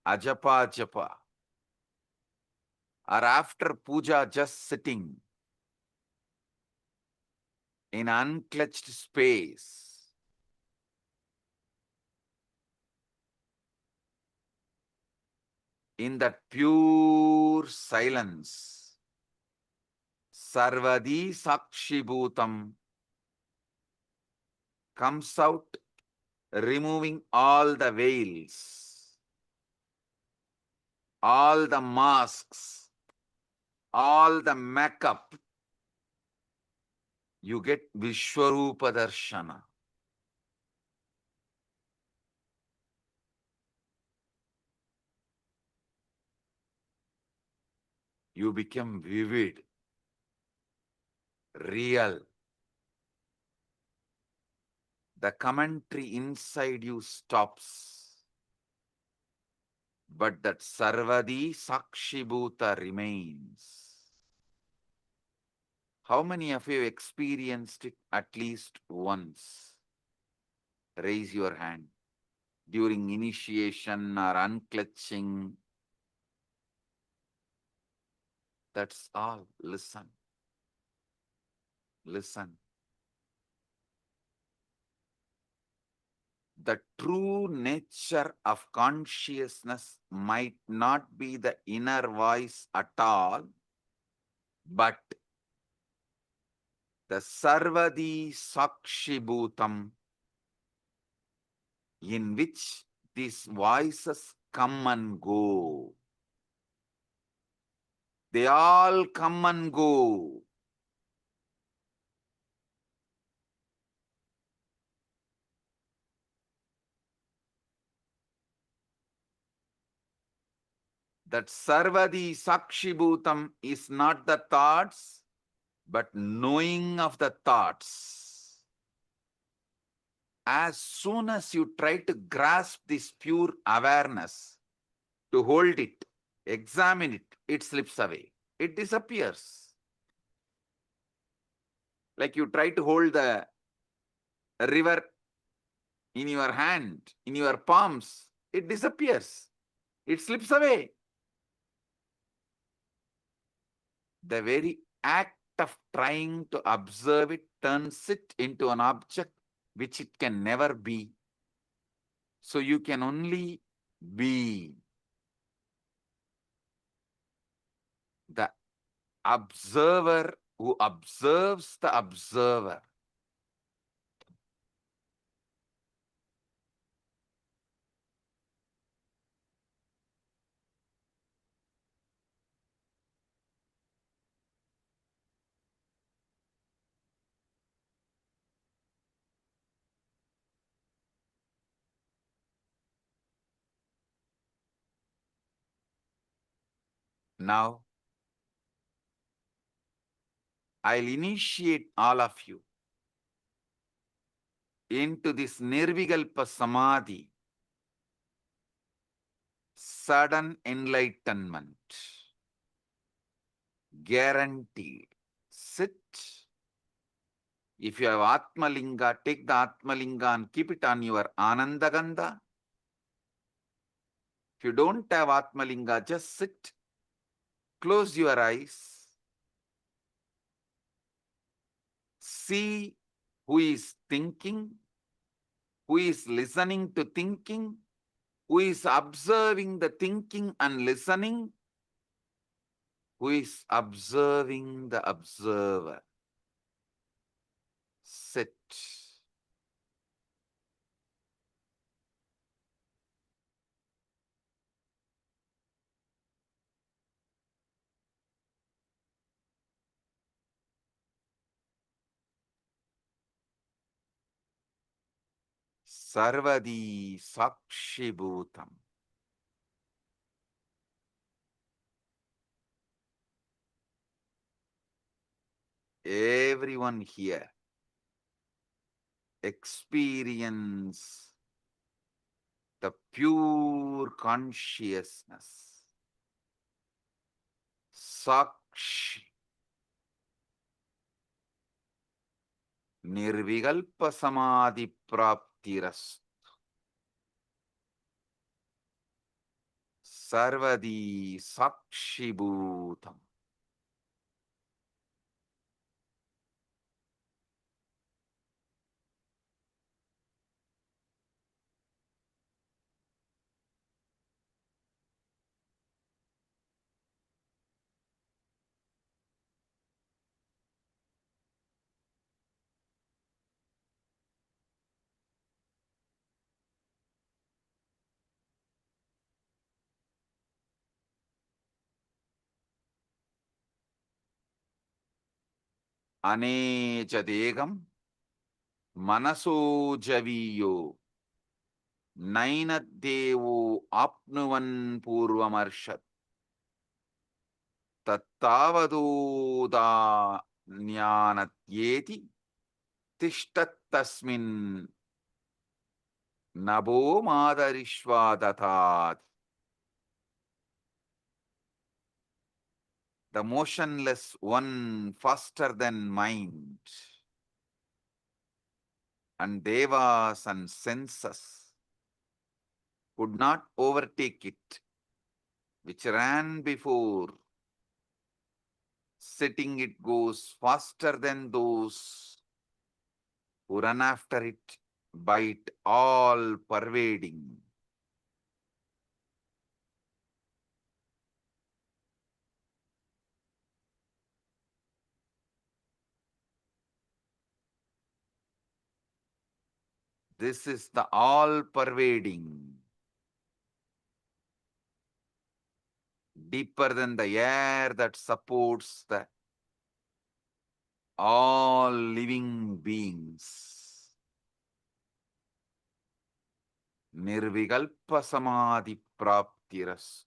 ajapa japa, or after puja just sitting in unclutched space, in that pure silence, sarvadi sakshibhutam comes out, removing all the veils, all the masks, all the makeup. You get Vishwarupa Darshana. You become vivid, real. The commentary inside you stops. But that Sarvadi Sakshibhuta remains. How many of you experienced it at least once? Raise your hand. During initiation or unclutching. That's all. Listen. Listen. The true nature of consciousness might not be the inner voice at all, but the Sarvadi Sakshibhutam, in which these voices come and go. They all come and go. That Sarvadi Sakshibhutam is not the thoughts, but knowing of the thoughts. As soon as you try to grasp this pure awareness, to hold it, examine it, it slips away. It disappears. Like you try to hold the river in your hand, in your palms, it disappears. It slips away. The very act of trying to observe it turns it into an object which it can never be. So you can only be. The observer who observes the observer. Now, I'll initiate all of you into this Nirvikalpa Samadhi, sudden enlightenment, guaranteed. Sit. If you have Atmalinga, take the Atmalinga and keep it on your Anandagandha. If you don't have Atmalinga, just sit. Close your eyes. See who is thinking, who is listening to thinking, who is observing the thinking and listening, who is observing the observer. Sit. Sarvadi Sakshibhutam. Everyone here experience the pure consciousness. Sakshi. Nirvikalpa samadhi praptiras. Sarvadi sakshibhutam. Anecha degam manaso javiyo nainaddevo apnuvan purvamarshat tattavadoda jnanatyeti tishtattasmin nabo madarishvadatat. The motionless one faster than mind, and devas and senses could not overtake it, which ran before. Sitting it goes faster than those who run after it, by it all pervading. This is the all pervading, deeper than the air that supports the all living beings. Nirvikalpa samadhi praptiras.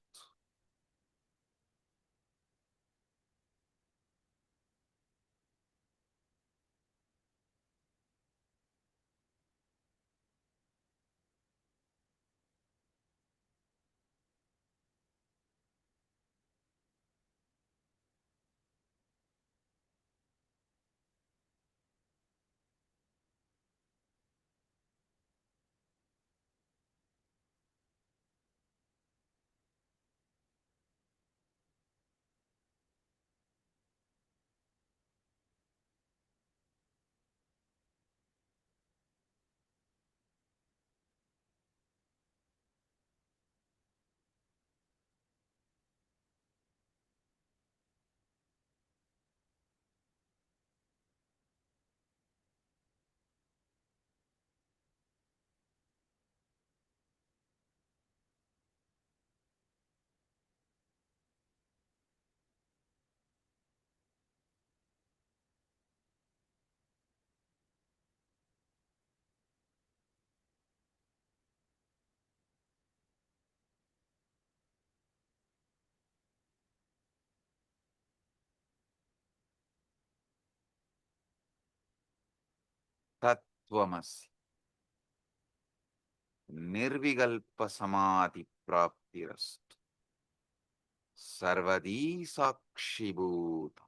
Tattvamasi. Nirvikalpa samadhi praptiras. Sarvadi sakshibhuta.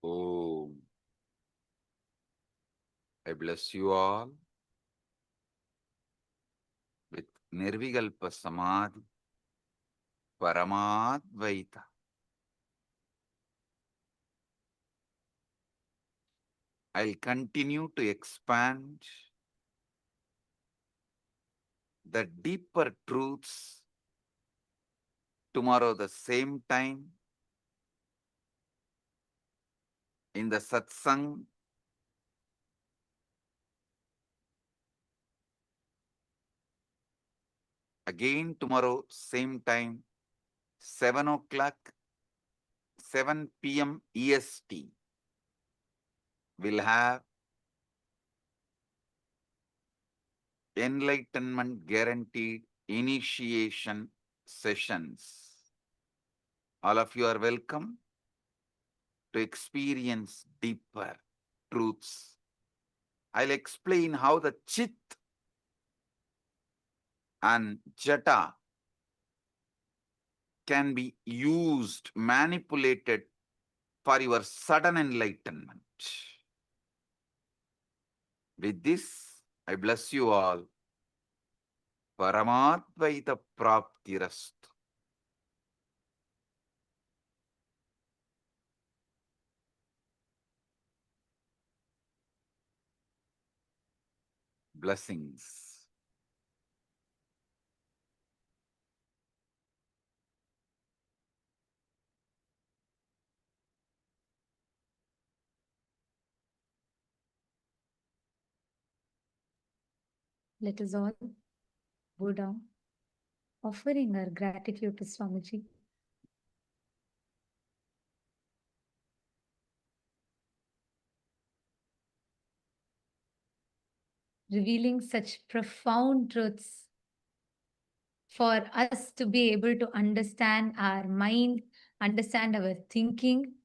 Om. I bless you all with Nirvikalpa Samadhi, Paramadvaita. I'll continue to expand the deeper truths tomorrow the same time in the satsang. Again tomorrow same time, 7 o'clock, 7 p.m. EST. We'll have enlightenment guaranteed initiation sessions. All of you are welcome to experience deeper truths. I'll explain how the Chit and Jata can be used, manipulated for your sudden enlightenment. With this, I bless you all. Paramadvaita Praptirastu. Blessings. Let us all bow down, offering our gratitude to Swamiji. Revealing such profound truths for us to be able to understand our mind, understand our thinking.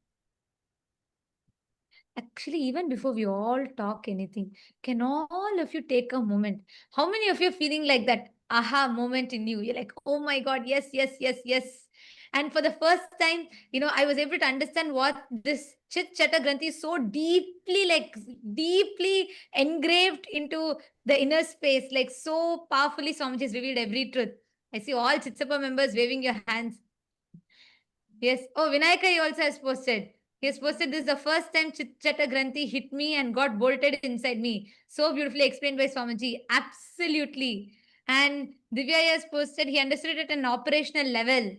Actually, even before we all talk anything, can all of you take a moment? How many of you are feeling like that aha moment in you? You're like, oh my God, yes, yes, yes, yes. And for the first time, I was able to understand what this Chit Chata Granthi is so deeply, deeply engraved into the inner space, like so powerfully Swamiji has revealed every truth. I see all Chitsapa members waving your hands. Yes. Oh, Vinayaka also has posted. He has posted this is the first time Chit-Chata Granthi hit me and got bolted inside me. So beautifully explained by Swamiji. Absolutely. And Divya has posted he understood it at an operational level.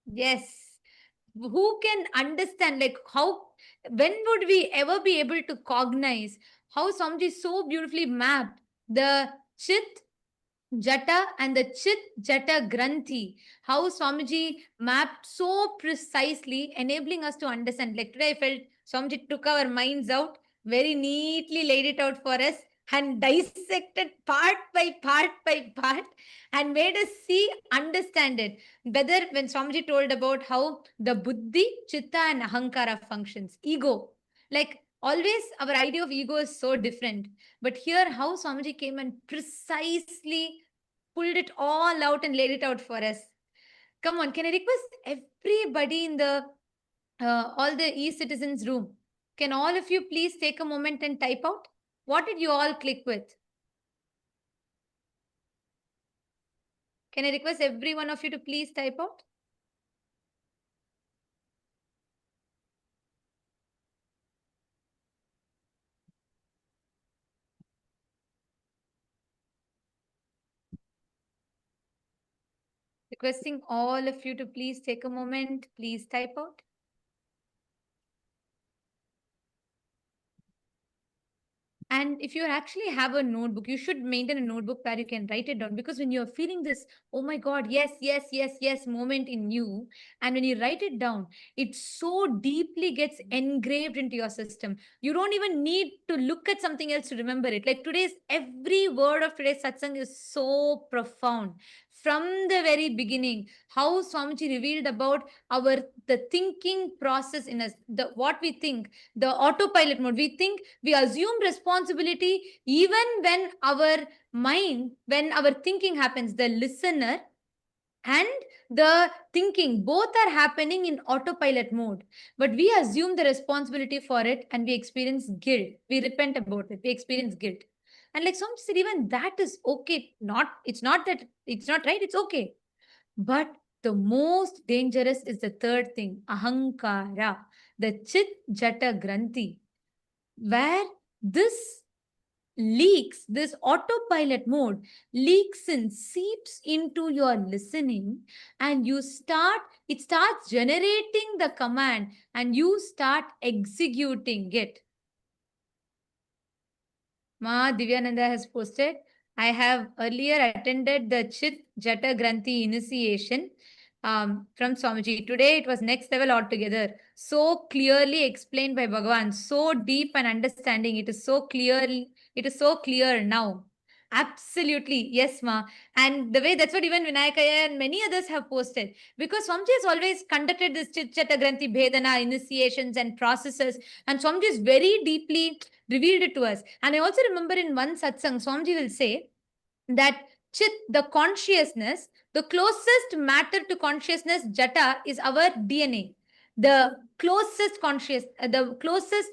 Yes. Who can understand when would we ever be able to cognize how Swamiji so beautifully mapped the Chit Jata and the Chit Jata Granthi, how Swamiji mapped so precisely, enabling us to understand. Like today, I felt Swamiji took our minds out, very neatly laid it out for us, and dissected part by part, and made us see, understand it. Whether when Swamiji told about how the Buddhi, Chitta, and Ahankara functions, ego, like always, our idea of ego is so different. But here, how Swamiji came and precisely pulled it all out and laid it out for us. Come on, can I request everybody in the all the e-citizens room? Can all of you please take a moment and type out? What did you all click with? Can I request every one of you to please type out? Requesting all of you to please take a moment, please type out. And if you actually have a notebook, you should maintain a notebook where you can write it down. Because when you're feeling this, oh my God, yes, yes, yes, yes moment in you, and when you write it down, it so deeply gets engraved into your system. You don't even need to look at something else to remember it. Like every word of today's satsang is so profound. From the very beginning, how Swamiji revealed about the thinking process in us, what we think, the autopilot mode. We think, we assume responsibility even when our mind, when our thinking happens. The listener and the thinking, both are happening in autopilot mode. But we assume the responsibility for it and we experience guilt. We repent about it. We experience guilt. And like someone said, even that is okay. It's not that it's not right, it's okay. But the most dangerous is the third thing, ahankara, the chit jata granthi, where this leaks, this autopilot mode leaks and seeps into your listening, and it starts generating the command and you start executing it. Ma Divyananda has posted, I have earlier attended the Chit Jata Granthi initiation from Swamiji. Today it was next level altogether. So clearly explained by Bhagavan. So deep and understanding. It is so clear now. Absolutely. Yes, Ma. And the way that's what even Vinayakaya and many others have posted. Because Swamiji has always conducted this Chit Jata Granthi Bhedana initiations and processes. And Swamiji is very deeply revealed it to us. And I also remember in one satsang, Swamiji will say that chit, the consciousness, the closest matter to consciousness, jata, is our DNA. The closest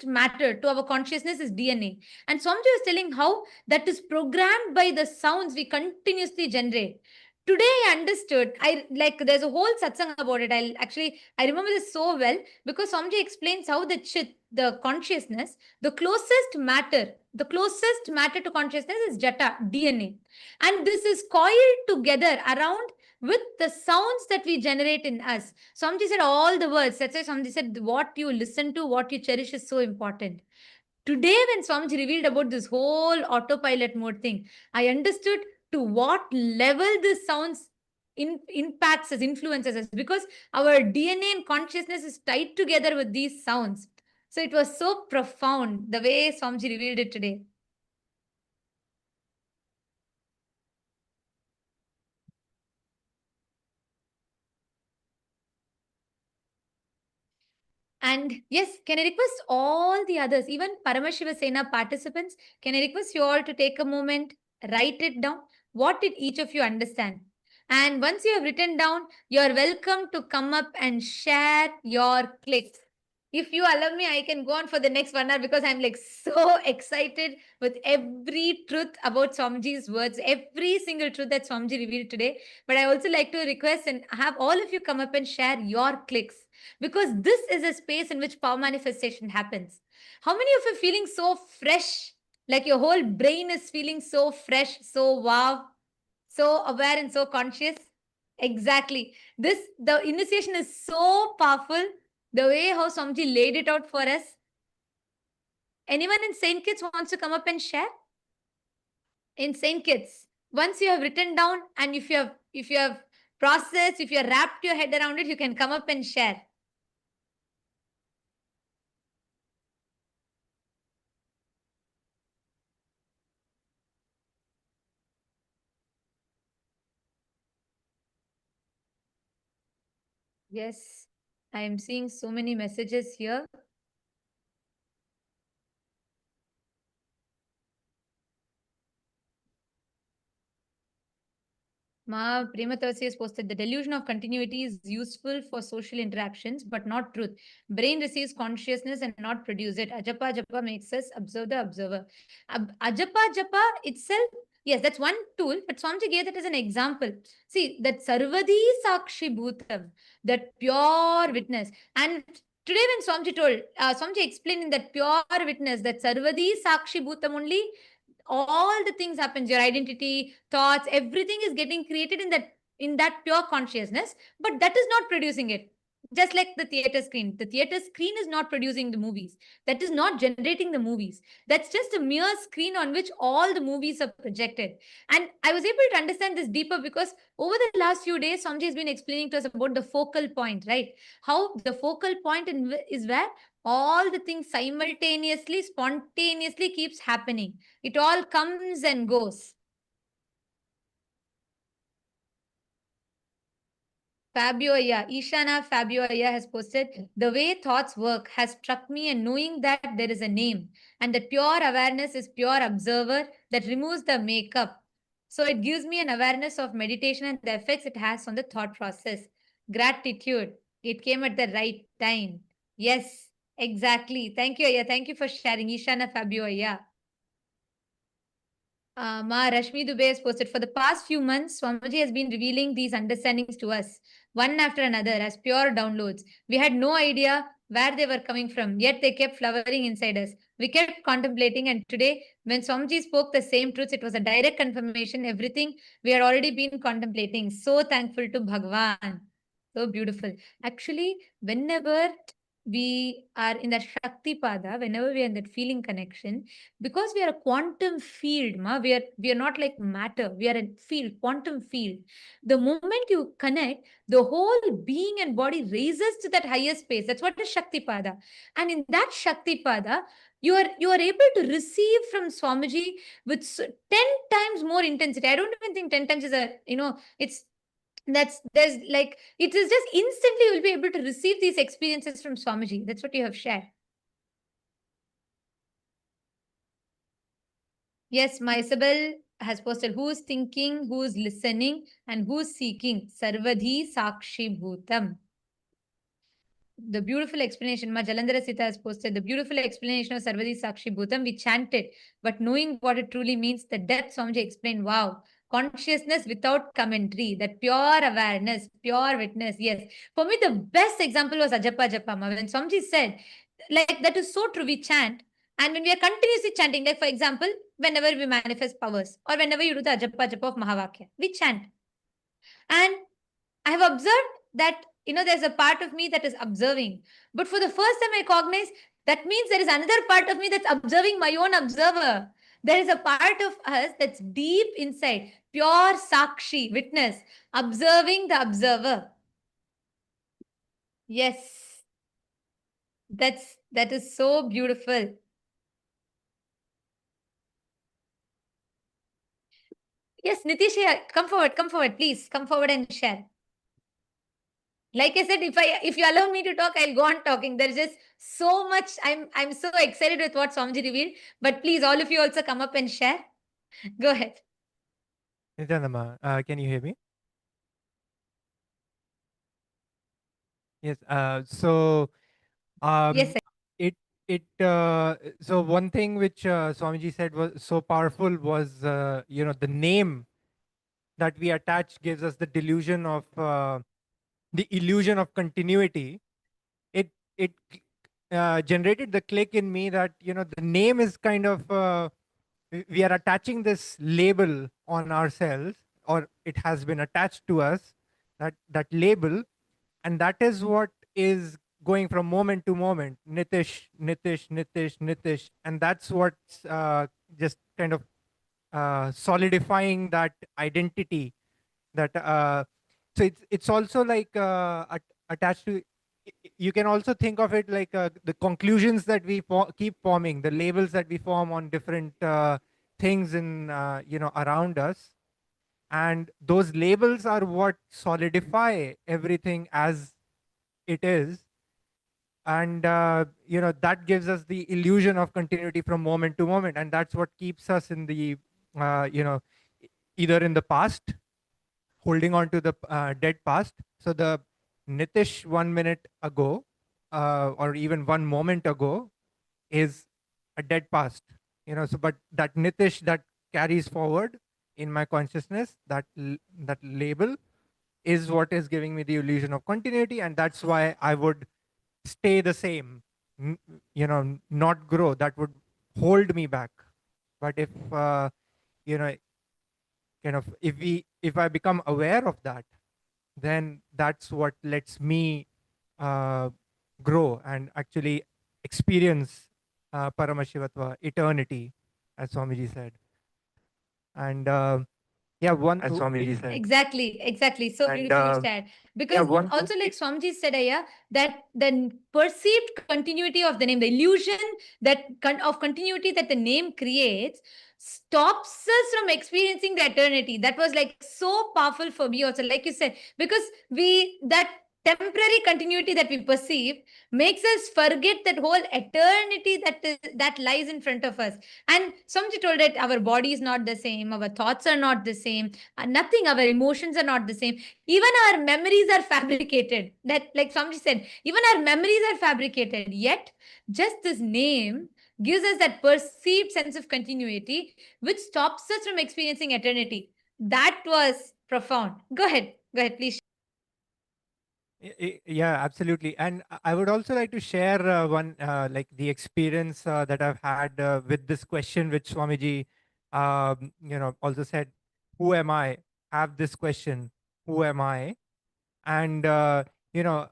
matter to our consciousness is DNA. And Swamiji was telling how that is programmed by the sounds we continuously generate. Today I understood. There's a whole satsang about it. I remember this so well because Swamiji explains how the chit, the consciousness, the closest matter to consciousness is jata, DNA. And this is coiled together around with the sounds that we generate in us. Swamiji said all the words. That's why Swamiji said what you listen to, what you cherish is so important. Today, when Swamiji revealed about this whole autopilot mode thing, I understood to what level this sounds impacts us, influences us, because our DNA and consciousness is tied together with these sounds. So it was so profound the way Swamiji revealed it today. And yes, can I request all the others, even Paramashiva Sena participants, can I request you all to take a moment, write it down? What did each of you understand? And once you have written down, you are welcome to come up and share your clicks. If you allow me, I can go on for the next 1 hour because I'm like so excited with every truth about Swamiji's words, every single truth that Swamiji revealed today. But I also like to request and have all of you come up and share your clicks, because this is a space in which power manifestation happens. How many of you are feeling so fresh? Like your whole brain is feeling so fresh, so wow, so aware and so conscious? Exactly. The initiation is so powerful. The way how Swamiji laid it out for us. Anyone in Saint Kitts wants to come up and share? In Saint Kitts, once you have written down and if you have processed, if you have wrapped your head around it, you can come up and share. Yes, I am seeing so many messages here. Ma Prematasi has posted, the delusion of continuity is useful for social interactions, but not truth. Brain receives consciousness and not produce it. Ajapa Japa makes us observe the observer. Ajapa Japa itself, yes, that's one tool, but Swamiji gave that as an example. See, that Sarvadi Sakshi Bhutam, that pure witness. And today when Swamiji told, Swamiji explained in that pure witness, that Sarvadi Sakshi Bhutam only, all the things happens, your identity, thoughts, everything is getting created in that pure consciousness, but that is not producing it. Just like the theater screen is not producing the movies, that is not generating the movies, that's just a mere screen on which all the movies are projected. And I was able to understand this deeper because over the last few days Samji has been explaining to us about the focal point, right? How the focal point is where all the things simultaneously, spontaneously keeps happening. It all comes and goes. Fabio Aya, Ishana Fabio Aya has posted, the way thoughts work has struck me, and knowing that there is a name and that pure awareness is pure observer that removes the makeup. So it gives me an awareness of meditation and the effects it has on the thought process. Gratitude. It came at the right time. Yes, exactly. Thank you, Aya. Thank you for sharing. Ishana Fabio, Aya. Ma Rashmi Dubey has posted, for the past few months, Swamiji has been revealing these understandings to us, one after another, as pure downloads. We had no idea where they were coming from, yet they kept flowering inside us. We kept contemplating, and today, when Swamiji spoke the same truths, it was a direct confirmation, everything we had already been contemplating. So thankful to Bhagwan. So beautiful. Actually, whenever we are in that Shakti Pada, whenever we are in that feeling connection, because we are a quantum field, we are not like matter, we are a field, quantum field. The moment you connect, the whole being and body raises to that higher space. That's what is Shakti Pada. And in that Shakti Pada, you are able to receive from Swamiji with 10 times more intensity. I don't even think 10 times is it's there's like, it is just instantly you'll be able to receive these experiences from Swamiji. That's what you have shared. Yes, my Isabel has posted, who's thinking, who's listening, and who's seeking. Sarvadhi Sakshi Bhutam. The beautiful explanation, Ma Jalandhara Sita has posted, the beautiful explanation of Sarvadhi Sakshi Bhutam. We chanted, but knowing what it truly means, the depth Swamiji explained, wow. Consciousness without commentary, that pure awareness, pure witness. Yes. For me, the best example was Ajapa Japama. When Swamiji said, like, that is so true, we chant. And when we are continuously chanting, like for example, whenever we manifest powers, or whenever you do the Ajapa Japa of Mahavakya, we chant. And I have observed that, there's a part of me that is observing. But for the first time, I cognize that means there is another part of me that's observing my own observer. There is a part of us that's deep inside, pure Sakshi, witness, observing the observer. Yes, that is so beautiful. Yes, Nitish, come forward, please. Come forward and share. Like I said, if you allow me to talk, I'll go on talking. There's just so much. I'm so excited with what Swamiji revealed. But please, all of you also come up and share. Go ahead. Nityanama, can you hear me? Yes. Yes, sir. So one thing which Swamiji said was so powerful was the name that we attach gives us the delusion of the illusion of continuity. It generated the click in me that the name is kind of we are attaching this label on ourselves, or it has been attached to us, that label, and that is what is going from moment to moment, Nitish, Nitish, Nitish, Nitish, and that's what's just kind of solidifying that identity. That so it's also like attached to. You can also think of it like the conclusions that we keep forming, the labels that we form on different things in around us, and those labels are what solidify everything as it is. And that gives us the illusion of continuity from moment to moment, and that's what keeps us in the either in the past, holding on to the dead past. So the Nitish 1 minute ago, or even 1 moment ago, is a dead past. So but that Nitish that carries forward in my consciousness, that label is what is giving me the illusion of continuity, and that's why I would stay the same, not grow. That would hold me back. But if you know kind of if I become aware of that, then that's what lets me grow and actually experience Paramashivatva, eternity, as Swamiji said. And yeah, one as Swamiji said. Exactly. So And, beautifully said. Because also, like Swamiji said, Aya, that the perceived continuity of the name, the illusion of continuity that the name creates, stops us from experiencing the eternity. That was like so powerful for me also, like you said, because temporary continuity that we perceive makes us forget that whole eternity that lies in front of us. And somebody told that our body is not the same, our thoughts are not the same, nothing, our emotions are not the same, even our memories are fabricated. That, like somebody said, even our memories are fabricated, yet just this name gives us that perceived sense of continuity which stops us from experiencing eternity. That was profound. Go ahead, please. Yeah, absolutely. And I would also like to share one, like the experience that I've had with this question, which Swamiji, also said, who am I? Have this question, who am I? And, you know,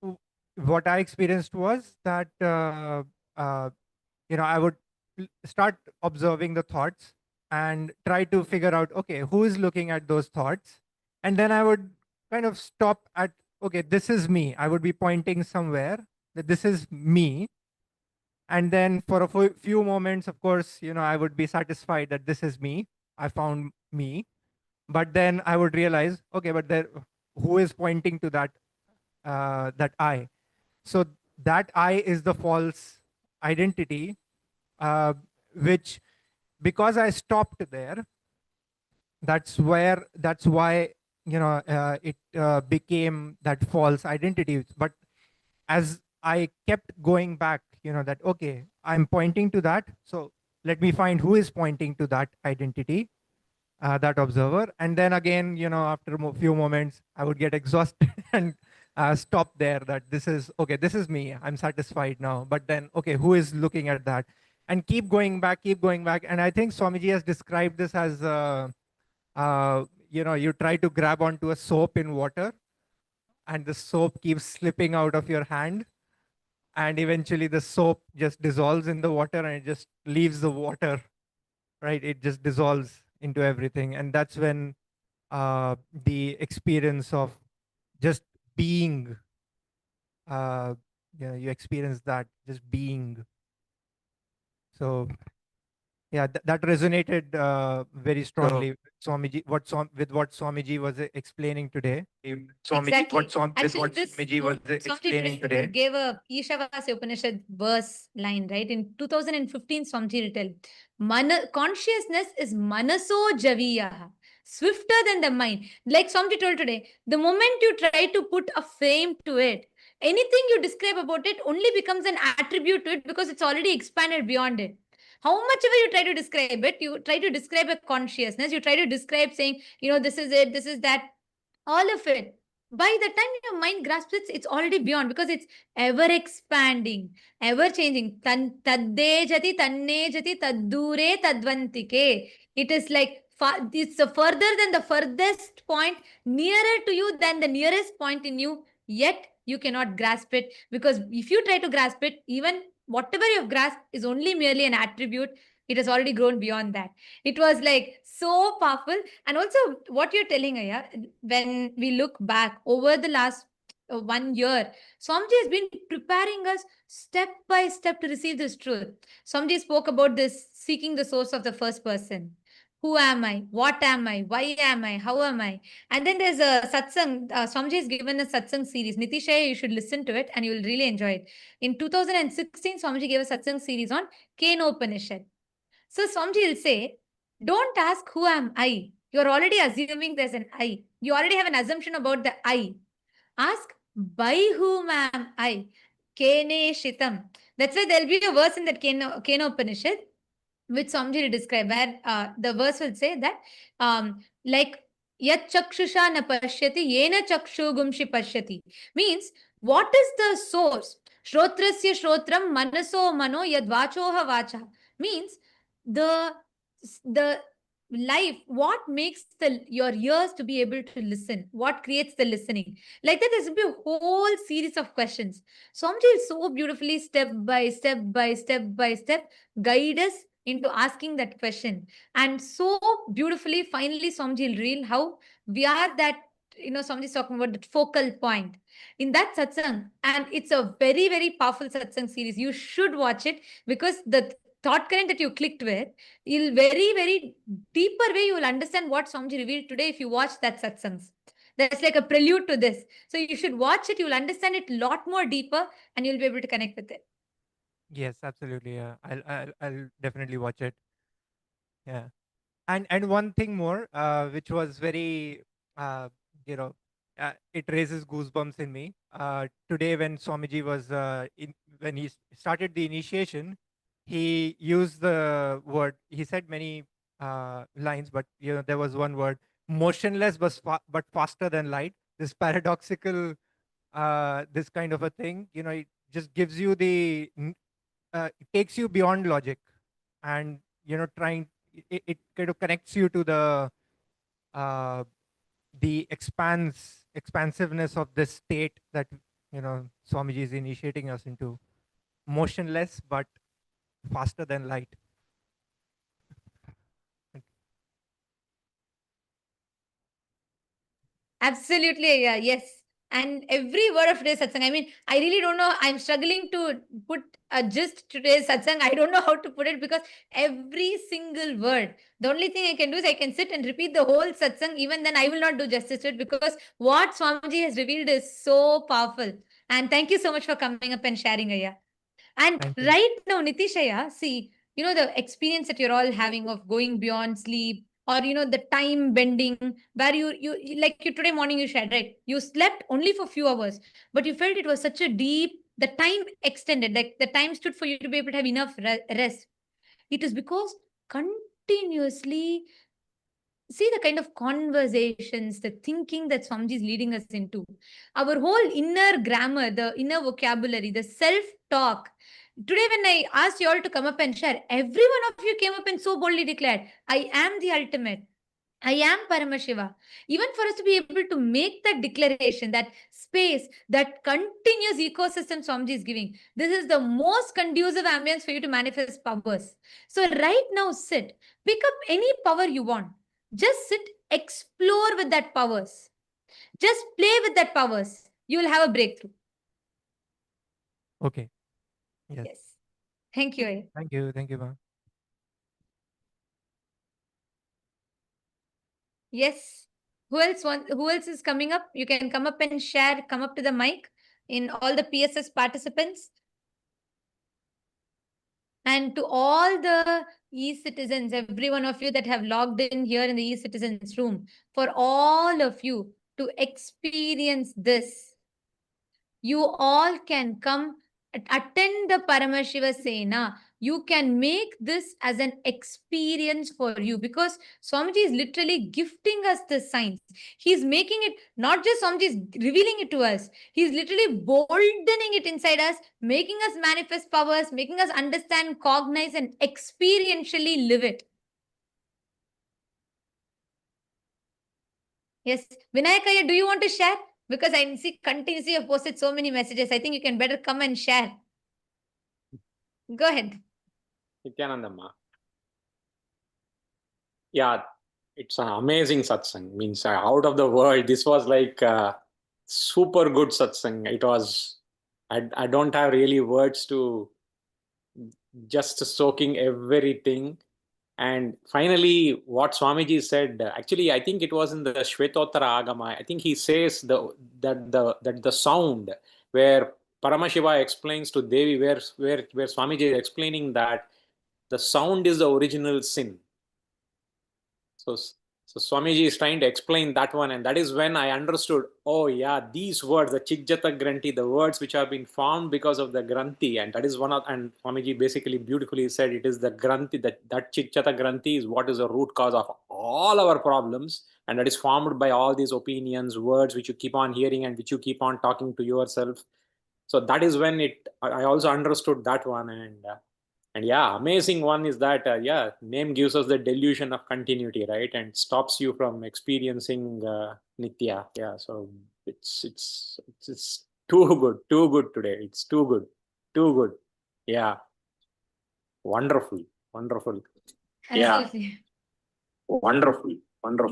w- what I experienced was that, uh, I would start observing the thoughts and try to figure out, okay, who is looking at those thoughts? And then I would kind of stop at, okay, this is me. I would be pointing somewhere that this is me. And then for a few moments, of course, I would be satisfied that this is me. I found me. But then I would realize, okay, but there, who is pointing to that I? So that I is the false identity, uh, which, because I stopped there, that's why it became that false identity. But as I kept going back, that, okay, I'm pointing to that, so let me find who is pointing to that identity, that observer. And then again, after a few moments, I would get exhausted and stop there, that this is, okay, this is me, I'm satisfied now. But then, okay, who is looking at that? And keep going back, keep going back. And I think Swamiji has described this as, you try to grab onto a soap in water, and the soap keeps slipping out of your hand. And eventually the soap just dissolves in the water and it just leaves the water, right? It just dissolves into everything. And that's when the experience of just being, you experience that, just being. So yeah, that resonated very strongly. Swamiji, with what Swamiji was explaining today. Exactly. With Actually, what this Swamiji was explaining today. gave a Ishavasya Upanishad verse line, right? In 2015, Swamiji written, consciousness is manaso javiya, swifter than the mind. Like Swamiji told today, the moment you try to put a frame to it, anything you describe about it only becomes an attribute to it because it's already expanded beyond it. How much ever you try to describe it, you try to describe a consciousness, you try to describe saying, this is it, this is that, all of it. By the time your mind grasps it, it's already beyond because it's ever expanding, ever changing. Tadde jati, tanne jati, taddure tadvantike. It is like it's further than the furthest point, nearer to you than the nearest point in you, yet you cannot grasp it because if you try to grasp it, even whatever you've grasped is only merely an attribute. It has already grown beyond that. It was like so powerful. And also, what you're telling, Aya, when we look back over the last 1 year, Swamiji has been preparing us step by step to receive this truth. Swamiji spoke about this seeking the source of the first person. Who am I? What am I? Why am I? How am I? And then there's a satsang. Swamiji has given a satsang series. Nitishaya, you should listen to it and you will really enjoy it. In 2016, Swamiji gave a satsang series on Kenopanishad. So Swamiji will say, don't ask who am I. You're already assuming there's an I. You already have an assumption about the I. Ask, by whom am I? Kene Shitam. That's why there'll be a verse in that Kenopanishad, which Swamiji will describe, where the verse will say that, like, Yat chakshusha na pashyati, yena chakshu gumshi pashyati. Means, what is the source? Shrotrasya shrotram manaso mano yad vachoha vacha. Means, the the life, what makes your ears to be able to listen, what creates the listening, like that. There's be a whole series of questions. Swamiji so beautifully, step by step by step by step, guide us into asking that question. And so beautifully, finally, Swamiji will reveal how we are that, Swamiji is talking about that focal point in that satsang. And it's a very, very powerful satsang series. You should watch it because the thought current that you clicked with, you'll very, very deeper way, you will understand what Swamiji revealed today if you watch that satsangs. That's like a prelude to this. So you should watch it. You'll understand it a lot more deeper, and you'll be able to connect with it. Yes, absolutely. Yeah, I'll definitely watch it. Yeah, and one thing more, which was very, uh, you know, it raises goosebumps in me. Today, when Swamiji was when he started the initiation, he used the word. He said many lines, but there was one word: motionless, but faster than light. This paradoxical, this kind of a thing. It just gives you it takes you beyond logic, and trying it kind of connects you to uh, the expansiveness of this state that Swamiji is initiating us into, motionless but faster than light. Absolutely, yeah, yes. And every word of today's satsang, I mean, I really don't know. I'm struggling to put a gist today's satsang. I don't know how to put it because every single word, the only thing I can do is I can sit and repeat the whole satsang. Even then, I will not do justice to it because what Swamiji has revealed is so powerful. And thank you so much for coming up and sharing, Aya. And Thank you. right now, Nitishaya, see, the experience that you're all having of going beyond sleep, or the time bending, where you like you today morning you shared, right? You slept only for few hours, but you felt it was such a deep, the time extended, like the time stood for you to be able to have enough rest. It is because continuously see the kind of conversations, the thinking that Swamiji is leading us into. Our whole inner grammar, the inner vocabulary, the self talk. Today, when I asked you all to come up and share, every one of you came up and so boldly declared, I am the ultimate. I am Paramashiva. Even for us to be able to make that declaration, that space, that continuous ecosystem Swamiji is giving, this is the most conducive ambience for you to manifest powers. So, right now, sit, pick up any power you want. Just sit, explore with that powers. Just play with that powers. You will have a breakthrough. Okay. Yes. Yes. Thank you. Thank you. Thank you, ma'am. Yes. Who else is coming up? You can come up and share, come up to the mic in all the PSS participants. And to all the e-citizens, every one of you that have logged in here in the e-citizens room, for all of you to experience this, you all can come attend the Paramashiva Sena. You can make this as an experience for you because Swamiji is literally gifting us the science. He's making it, not just Swamiji is revealing it to us, he's literally boldening it inside us, making us manifest powers, making us understand, cognize, and experientially live it. Yes. Vinayakaya, do you want to share? Because I see continuously you've posted so many messages. I think you can better come and share. Go ahead. Nityanandamma. Yeah, it's an amazing satsang. Means out of the world. This was like super good satsang. It was. I don't have really words to just soaking everything. And finally, what Swamiji said, actually, I think it was in the Shvetottara Agama. I think he says that the sound where Paramashiva explains to Devi, where Swamiji is explaining that the sound is the original sin. So Swamiji is trying to explain that one, and that is when I understood, oh yeah, these words, the Chikjata Granti, the words which have been formed because of the Granti, and that is one of, and Swamiji basically beautifully said it is the Granti, that Chikjata Granti is what is the root cause of all our problems, and that is formed by all these opinions, words which you keep on hearing and which you keep on talking to yourself. So that is when I also understood that one, and yeah, amazing one is that yeah, name gives us the delusion of continuity, right, and stops you from experiencing nitya. Yeah, so it's too good today. It's too good. Yeah, wonderful. Absolutely. Yeah, wonderful.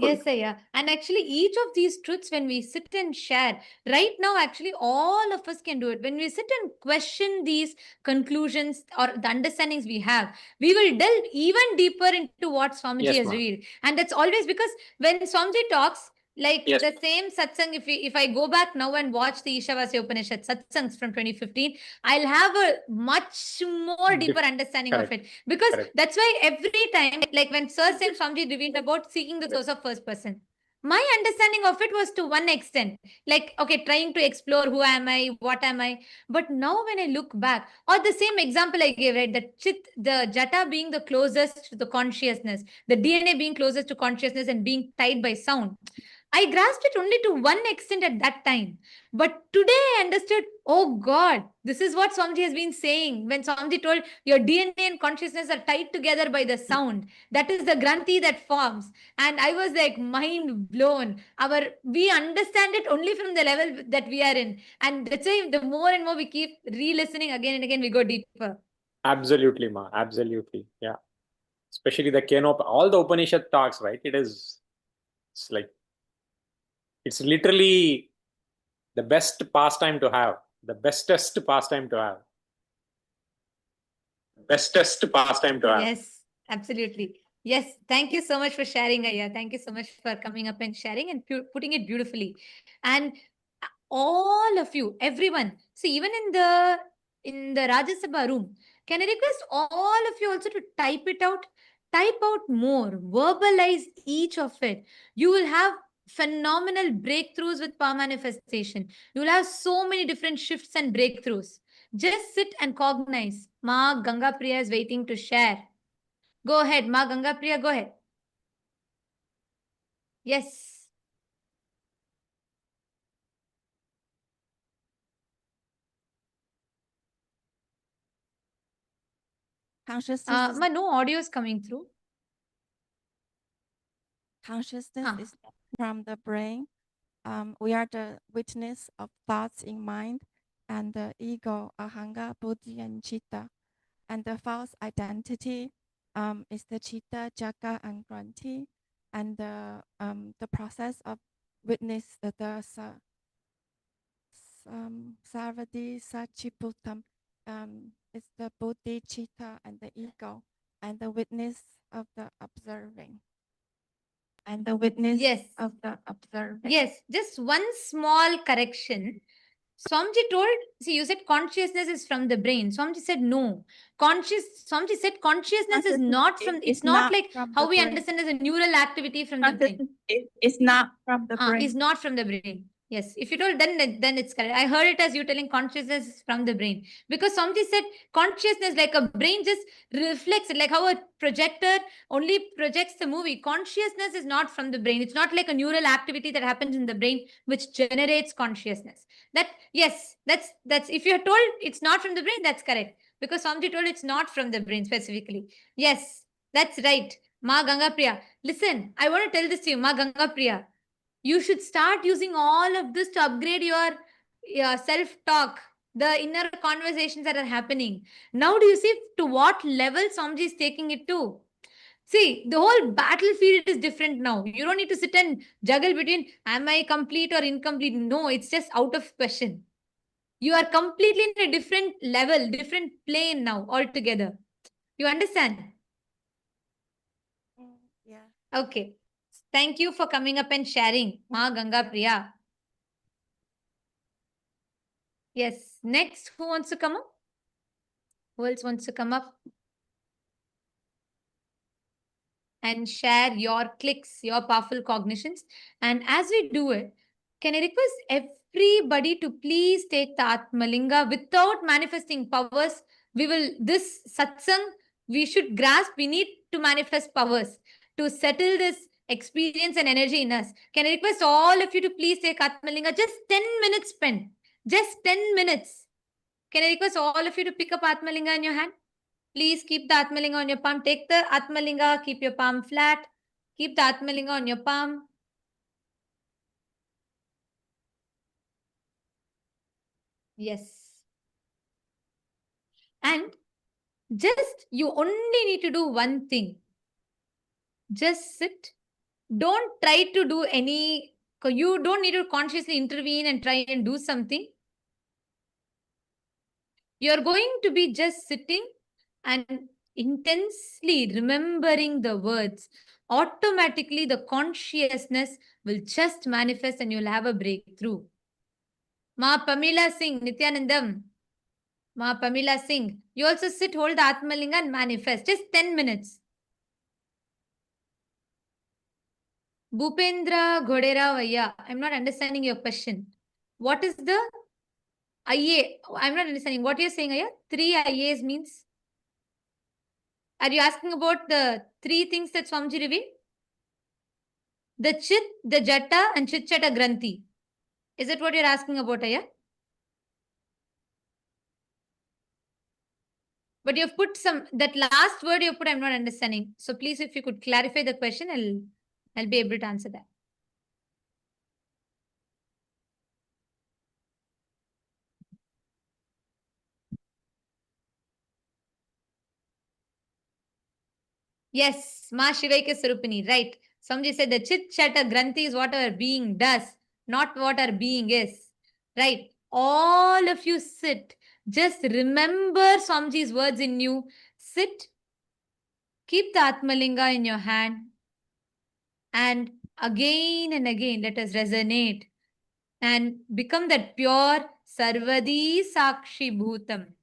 Yes, yeah. And actually, each of these truths, when we sit and share, right now, actually, all of us can do it. When we sit and question these conclusions or the understandings we have, we will delve even deeper into what Swamiji Yes, has ma'am. revealed. And that's always because when Swamiji talks, Like Yes. the same satsang, if I go back now and watch the Ishavasya Upanishad satsangs from 2015, I'll have a much more deeper understanding of it. Because that's why every time, like when Sir Sam Swamiji revealed about seeking the source of first person, my understanding of it was to one extent, like, okay, trying to explore who am I, what am I. But now when I look back, or the same example I gave, right, the jata being the closest to the consciousness, the DNA being closest to consciousness and being tied by sound, I grasped it only to one extent at that time. But today I understood, oh God, this is what Swamiji has been saying. When Swamiji told your DNA and consciousness are tied together by the sound, that is the granthi that forms. And I was like mind blown. We understand it only from the level that we are in. And that's why the more and more we keep re-listening again and again, we go deeper. Absolutely, Ma. Absolutely. Yeah. Especially the Kenop, all the Upanishad talks, right? It's like, it's literally the best pastime to have, the bestest pastime to have. Bestest pastime to have. Yes, absolutely. Yes, thank you so much for sharing, Aya. Thank you so much for coming up and sharing and putting it beautifully. And all of you, everyone, see, even in the Rajya Sabha room, can I request all of you also to type it out? Type out more, verbalize each of it. You will have phenomenal breakthroughs with power manifestation. You will have so many different shifts and breakthroughs. Just sit and cognize. Ma Ganga Priya is waiting to share. Go ahead, Ma Ganga Priya, go ahead. Yes. Consciousness Ma, no audio is coming through. Consciousness is from the brain. We are the witness of thoughts in mind and the ego, ahanga, buddhi, and chitta. And the false identity is the chitta, jaka, and granthi. And the process of witness the sarvadi sachiputam is the buddhi, chitta, and the ego, and the witness of the observing. And the witness of the observing. Yes, just one small correction. Swamiji told, see, you said consciousness is from the brain. Swamiji said no. Swamiji said consciousness is not from, it's not like how we understand as a neural activity from the brain. It's not from the brain. It's not from the brain. Yes, if you told, then it's correct. I heard it as you telling consciousness is from the brain. Because Swamiji said consciousness, like a brain just reflects it, like how a projector only projects the movie. Consciousness is not from the brain. It's not like a neural activity that happens in the brain which generates consciousness. That, yes, that's if you're told it's not from the brain, that's correct. Because Swamiji told it's not from the brain specifically. Yes, that's right. Ma Ganga Priya. Listen, I want to tell this to you, Ma Ganga Priya. You should start using all of this to upgrade your self-talk, the inner conversations that are happening. Now do you see to what level Swamiji is taking it to? See, the whole battlefield is different now. You don't need to sit and juggle between am I complete or incomplete? No, it's just out of question. You are completely in a different level, different plane now altogether. You understand? Yeah. Okay. Thank you for coming up and sharing, Ma Ganga Priya. Yes. Next, who wants to come up? Who else wants to come up and share your clicks, your powerful cognitions? And as we do it, can I request everybody to please take the Atmalinga without manifesting powers? This satsang, we should grasp, we need to manifest powers to settle this experience and energy in us. Can I request all of you to please take Atmalinga? Just 10 minutes spent. Just 10 minutes. Can I request all of you to pick up Atmalinga in your hand? Please keep the Atmalinga on your palm. Take the Atmalinga, keep your palm flat. Keep the Atmalinga on your palm. Yes. And just, you only need to do one thing. Just sit. Don't try to do you don't need to consciously intervene and try and do something. You're going to be just sitting and intensely remembering the words. automatically the consciousness will just manifest and you'll have a breakthrough. Ma Pamela Singh, Nityanandam. Ma Pamela Singh. You also sit, hold the Atmalinga and manifest. Just 10 minutes. Bhupendra Ghodera Vaya. I'm not understanding your question. What is the IA? I'm not understanding. What you're saying, Aya? 3 IAs means? Are you asking about the 3 things that Swamiji revealed? The Chit, the Jata and Chit Chata Granthi. Is that what you're asking about, Aya? But you've put that last word you put, I'm not understanding. So please, if you could clarify the question, I'll be able to answer that. Yes, Ma Shivaika Sarupini, right. Somebody said the Chit Chata Granthi is what our being does, not what our being is. Right. All of you sit. Just remember Swamiji's words in you. Sit. Keep the Atmalinga in your hand. And again and again, let us resonate and become that pure Sarvadi Sakshi Bhutam.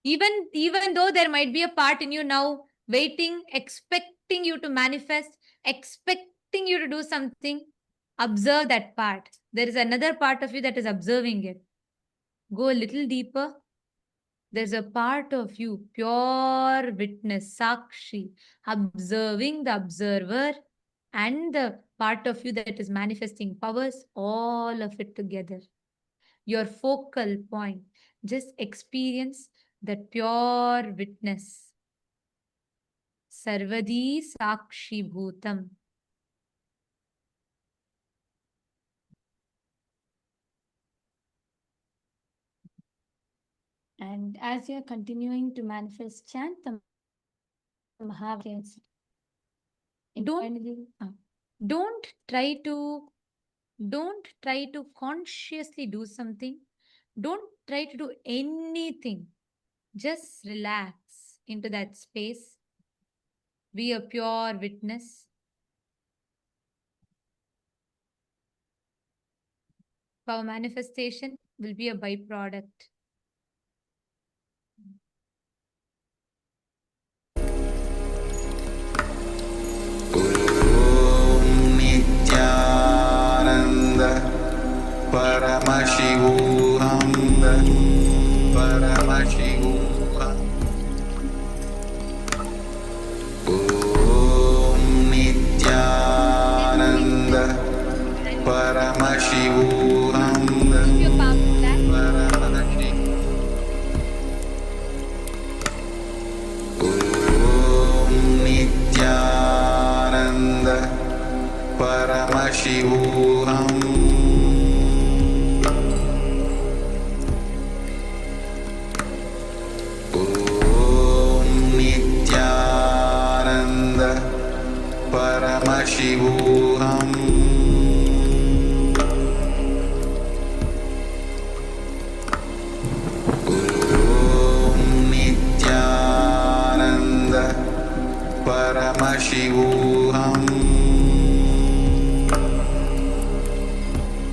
Even though there might be a part in you now waiting, expecting you to manifest, expecting you to do something, observe that part. There is another part of you that is observing it. Go a little deeper. There's a part of you, pure witness, Sakshi, observing the observer and the part of you that is manifesting powers, all of it together. Your focal point. Just experience that pure witness. Sarvadi Sakshi Bhutam. And as you're continuing to manifest, chant the Mahavakya. Don't try to consciously do something. Don't try to do anything. Just relax into that space. Be a pure witness. Our manifestation will be a byproduct. Nityananda Paramashivoham Paramashivoham Om Nityananda Paramashivoham Om Nityananda Paramashivoham Om Nityananda Paramashivoham Om Nityananda Paramashivoham Paramashivoham Om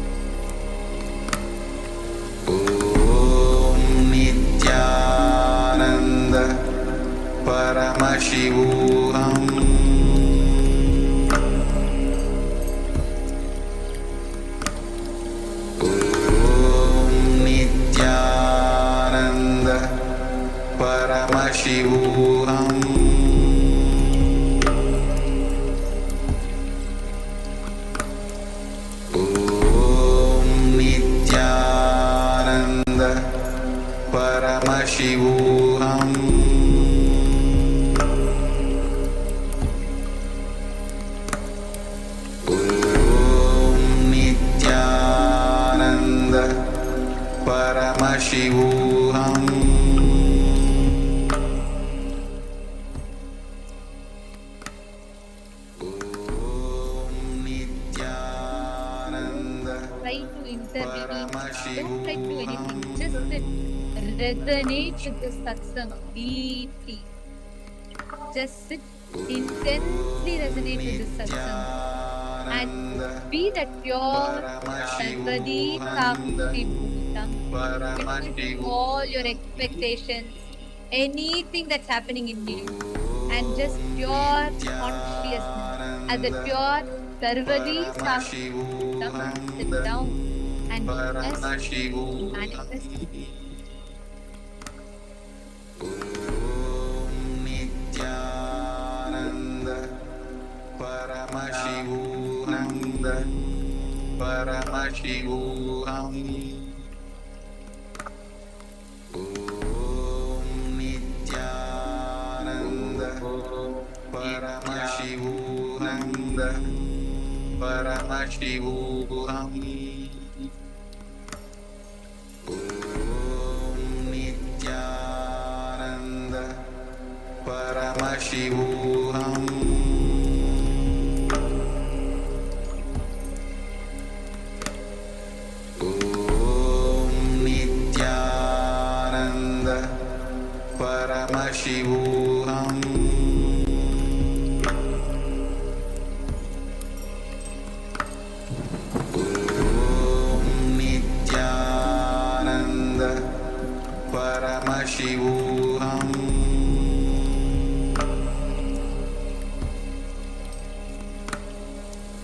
Nityananda Paramashivoham Om Nityananda Paramashivoham Paramashivoham Om Nityananda Try to intervene. Don't try to do anything. Just resonate with the satsang deeply. Just sit intensely resonate with this satsang and be that pure Sarvadi Sakshi Bhutam, witness all your expectations, anything that's happening in you, and just pure consciousness as a pure Sarvadi Sakshi Bhutam, sit down and witness the manifest. Paramashivohananda, Paramashivoham. Om Nityananda, Paramashivohananda, Paramashivoham. Om Nityananda, Paramashivoham. Nityananda, Paramashivoham. Om Nityananda, Paramashivoham. Om Nityananda, Paramashivoham.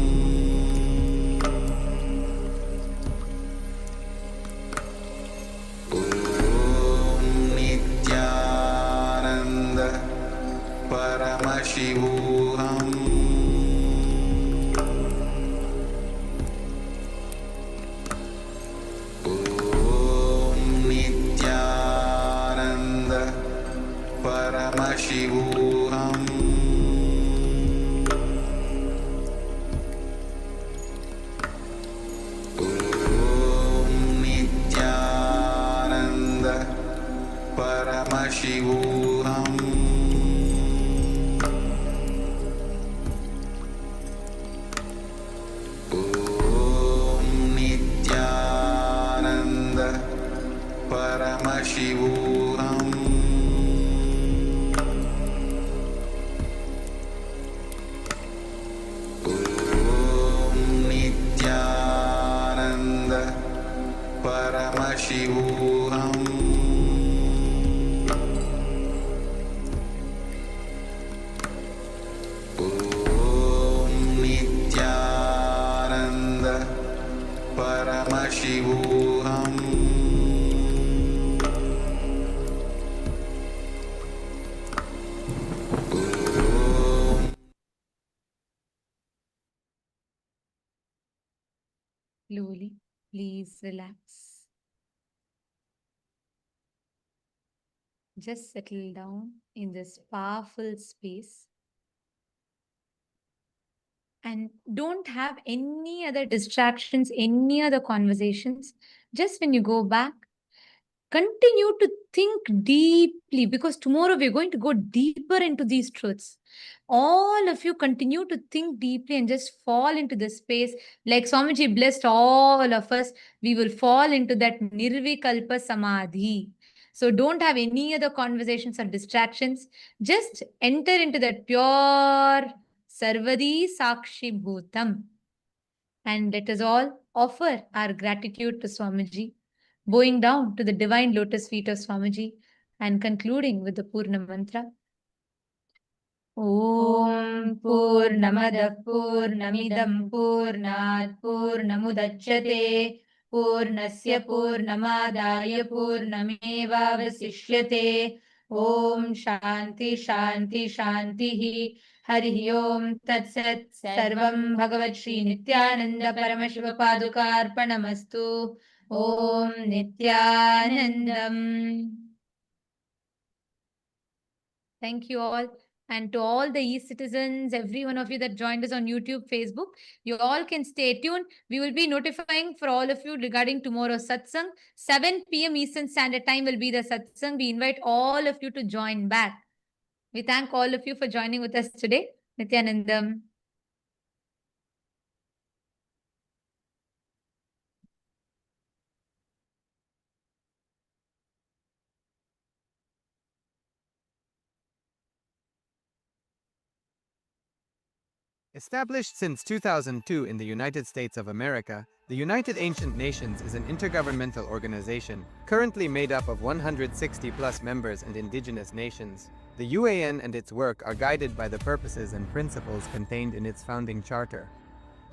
Om Nityananda, Paramashivoham. Om Nityananda, Paramashivoham. Om Nityananda, Paramashivoham. Om Nityananda, Paramashivoham. Om Nityananda, Paramashivoham. Om Nityananda, Paramashivoham. Slowly, please relax. Just settle down in this powerful space and don't have any other distractions, any other conversations. Just when you go back, continue to think deeply because tomorrow we're going to go deeper into these truths. All of you continue to think deeply and just fall into the space. Like Swamiji blessed all of us, we will fall into that Nirvikalpa Samadhi. So don't have any other conversations or distractions. Just enter into that pure Sarvadi Sakshi Bhutam. And let us all offer our gratitude to Swamiji, bowing down to the divine lotus feet of Swamiji and concluding with the Purna mantra. Om Purnamada Purnamidam Purnat Purnamudachyate Purnasya Purnamadaya Purnameva Vasishyate Om Shanti Shanti Shanti Hari Om Tat Sat Sarvam Bhagavat Shri Nityananda Paramashiva Padukarpanamastu Om Nityanandam. Thank you all. And to all the e-citizens, every one of you that joined us on YouTube, Facebook, you all can stay tuned. We will be notifying for all of you regarding tomorrow's satsang. 7 p.m. Eastern Standard Time will be the satsang. We invite all of you to join back. We thank all of you for joining with us today. Nityanandam. Established since 2002 in the United States of America, the United Ancient Nations is an intergovernmental organization currently made up of 160 plus members and indigenous nations. The UAN and its work are guided by the purposes and principles contained in its founding charter.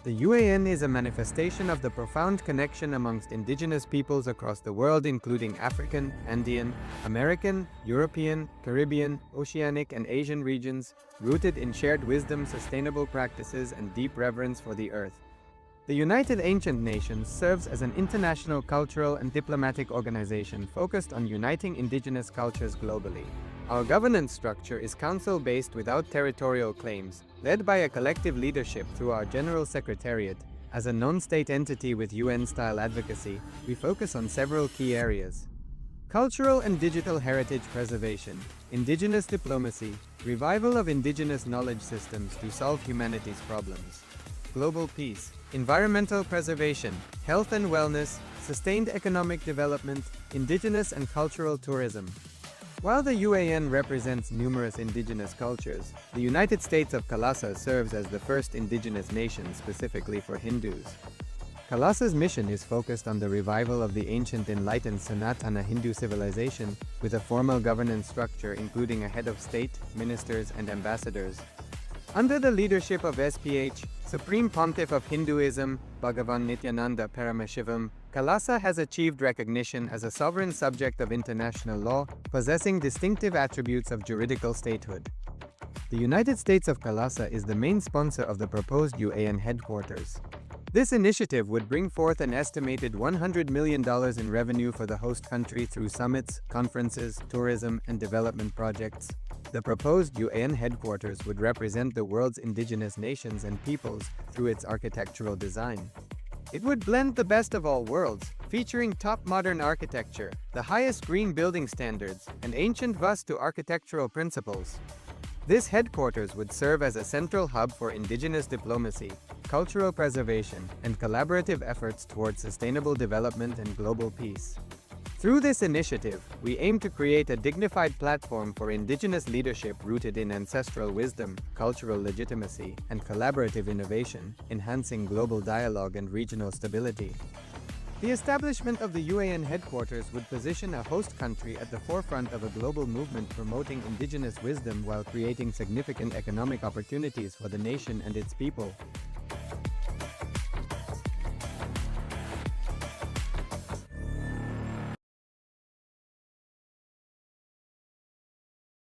The UAN is a manifestation of the profound connection amongst indigenous peoples across the world, including African, Andean, American, European, Caribbean, Oceanic, and Asian regions, rooted in shared wisdom, sustainable practices, and deep reverence for the earth. The United Ancient Nations serves as an international cultural and diplomatic organization focused on uniting indigenous cultures globally. Our governance structure is council-based without territorial claims, led by a collective leadership through our General Secretariat. As a non-state entity with UN-style advocacy, we focus on several key areas: cultural and digital heritage preservation, indigenous diplomacy, revival of indigenous knowledge systems to solve humanity's problems, global peace, environmental preservation, health and wellness, sustained economic development, indigenous and cultural tourism. While the UAN represents numerous indigenous cultures, the United States of Kalasa serves as the first indigenous nation specifically for Hindus. Kalasa's mission is focused on the revival of the ancient enlightened Sanatana Hindu civilization with a formal governance structure including a head of state, ministers, and ambassadors. Under the leadership of SPH, Supreme Pontiff of Hinduism, Bhagavan Nityananda Paramashivam, Kalasa has achieved recognition as a sovereign subject of international law, possessing distinctive attributes of juridical statehood. The United States of Kalasa is the main sponsor of the proposed UAN headquarters. This initiative would bring forth an estimated $100 million in revenue for the host country through summits, conferences, tourism, and development projects. The proposed UAN headquarters would represent the world's indigenous nations and peoples through its architectural design. It would blend the best of all worlds, featuring top modern architecture, the highest green building standards, and ancient Vastu architectural principles. This headquarters would serve as a central hub for indigenous diplomacy, cultural preservation, and collaborative efforts towards sustainable development and global peace. Through this initiative, we aim to create a dignified platform for indigenous leadership rooted in ancestral wisdom, cultural legitimacy, and collaborative innovation, enhancing global dialogue and regional stability. The establishment of the UAN headquarters would position a host country at the forefront of a global movement promoting indigenous wisdom while creating significant economic opportunities for the nation and its people.